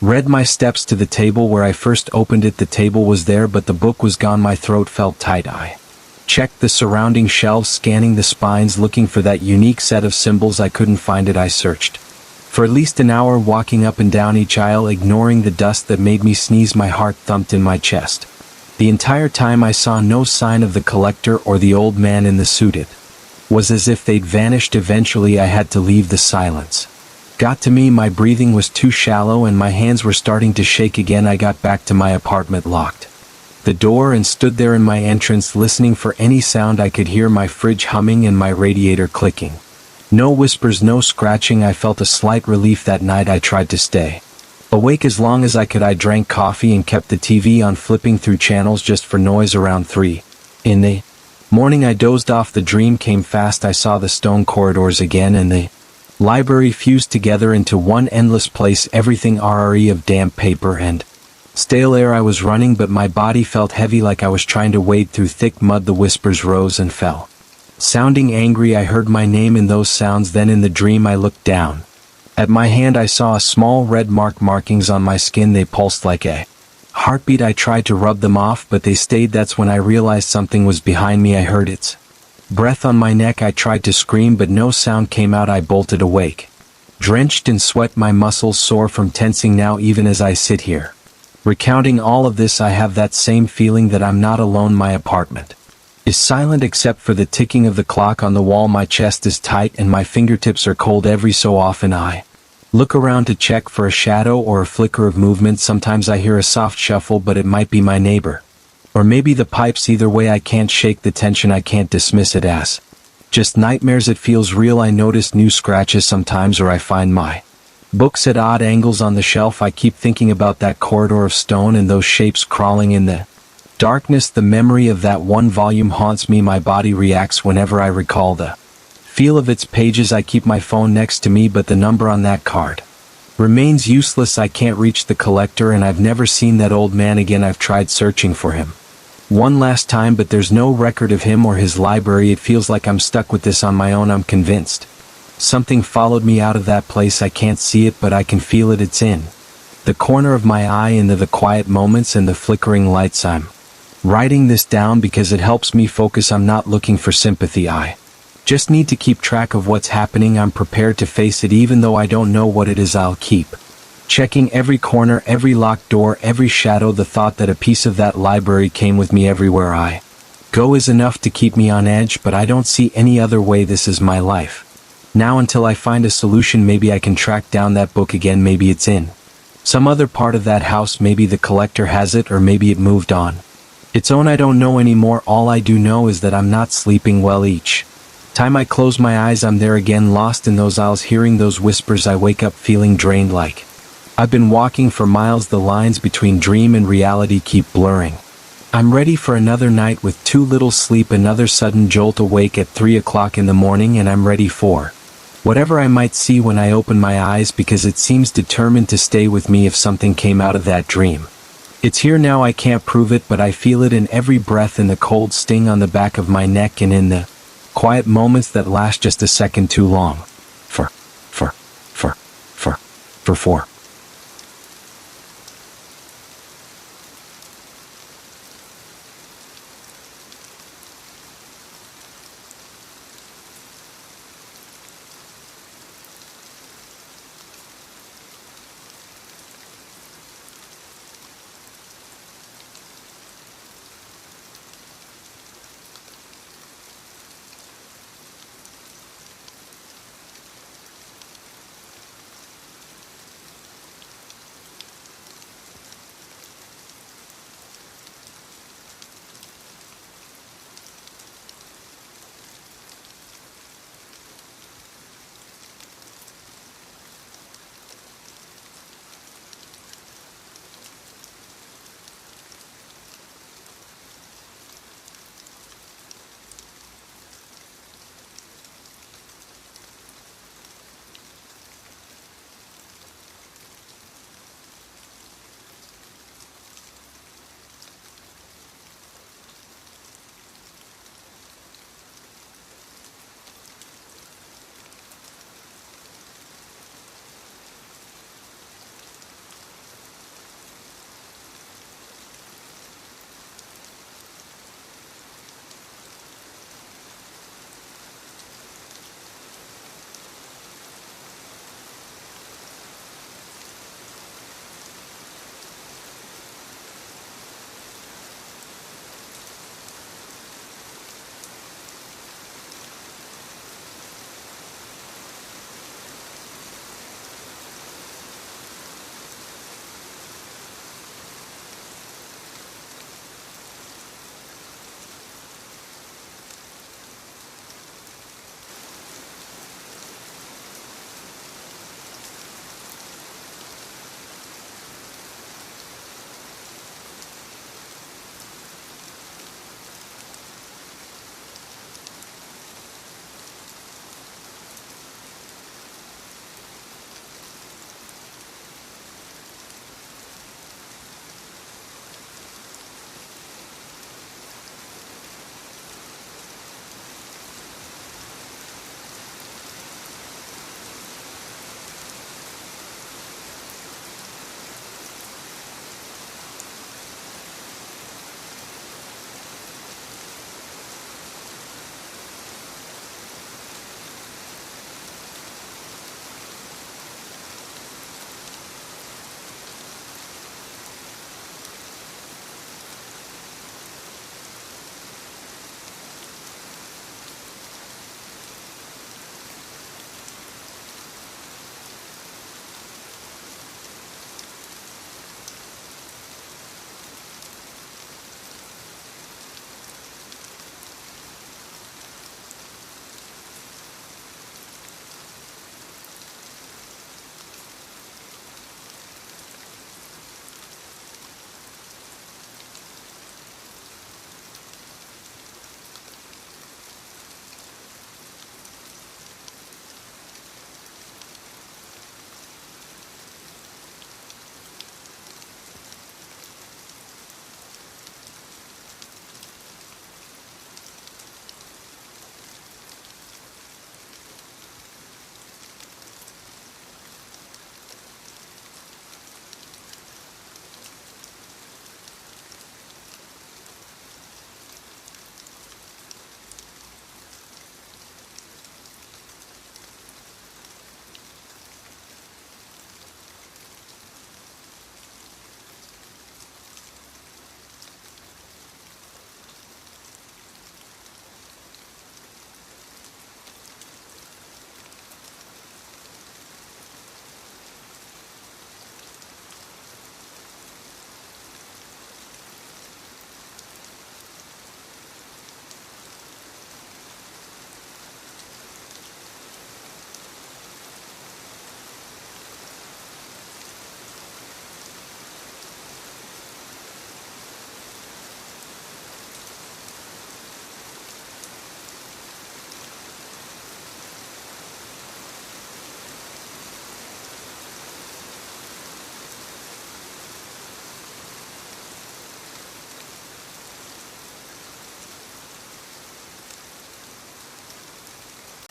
read my steps to the table where I first opened it. The table was there, but the book was gone. My throat felt tight. I checked the surrounding shelves, scanning the spines, looking for that unique set of symbols. I couldn't find it. I searched for at least an hour, walking up and down each aisle, ignoring the dust that made me sneeze. My heart thumped in my chest. The entire time I saw no sign of the collector or the old man in the suit. It was as if they'd vanished. Eventually I had to leave. The silence got to me. My breathing was too shallow and my hands were starting to shake again. I got back to my apartment, locked the door and stood there in my entrance, listening for any sound. I could hear my fridge humming and my radiator clicking. No whispers, no scratching. I felt a slight relief. That night I tried to stay awake as long as I could. I drank coffee and kept the TV on, flipping through channels just for noise. Around 3 in the morning I dozed off. The dream came fast. I saw the stone corridors again and the library fused together into one endless place. Everything of damp paper and stale air. I was running, but my body felt heavy, like I was trying to wade through thick mud. The whispers rose and fell, sounding angry. I heard my name in those sounds. Then in the dream I looked down at my hand. I saw a small red markings on my skin. They pulsed like a heartbeat. I tried to rub them off, but they stayed. That's when I realized something was behind me. I heard its breath on my neck. I tried to scream, but no sound came out. I bolted awake, drenched in sweat, my muscles sore from tensing. Now, even as I sit here recounting all of this, I have that same feeling that I'm not alone. My apartment is silent except for the ticking of the clock on the wall. My chest is tight and my fingertips are cold. Every so often I look around to check for a shadow or a flicker of movement. Sometimes I hear a soft shuffle, but it might be my neighbor. Or maybe the pipes. Either way, I can't shake the tension. I can't dismiss it as just nightmares. It feels real. I notice new scratches sometimes, or I find my Books at odd angles on the shelf. I keep thinking about that corridor of stone and those shapes crawling in the darkness. The memory of that one volume haunts me. My body reacts whenever I recall the feel of its pages. I keep my phone next to me, but the number on that card remains useless. I can't reach the collector, and I've never seen that old man again. I've tried searching for him one last time, but there's no record of him or his library. It feels like I'm stuck with this on my own. I'm convinced something followed me out of that place. I can't see it, but I can feel it. It's in the corner of my eye, into the quiet moments and the flickering lights. I'm writing this down because it helps me focus. I'm not looking for sympathy. I just need to keep track of what's happening. I'm prepared to face it, even though I don't know what it is. I'll keep checking every corner, every locked door, every shadow. The thought that a piece of that library came with me everywhere I go is enough to keep me on edge, but I don't see any other way. This is my life now until I find a solution. Maybe I can track down that book again. Maybe it's in some other part of that house. Maybe the collector has it, or maybe it moved on its own. I don't know anymore. All I do know is that I'm not sleeping well. Each time I close my eyes, I'm there again, lost in those aisles, hearing those whispers. I wake up feeling drained, like I've been walking for miles. The lines between dream and reality keep blurring. I'm ready for another night with too little sleep, another sudden jolt awake at 3 o'clock in the morning, and I'm ready for whatever I might see when I open my eyes, because it seems determined to stay with me if something came out of that dream. It's here now. I can't prove it, but I feel it in every breath, in the cold sting on the back of my neck, and in the quiet moments that last just a second too long. For 4.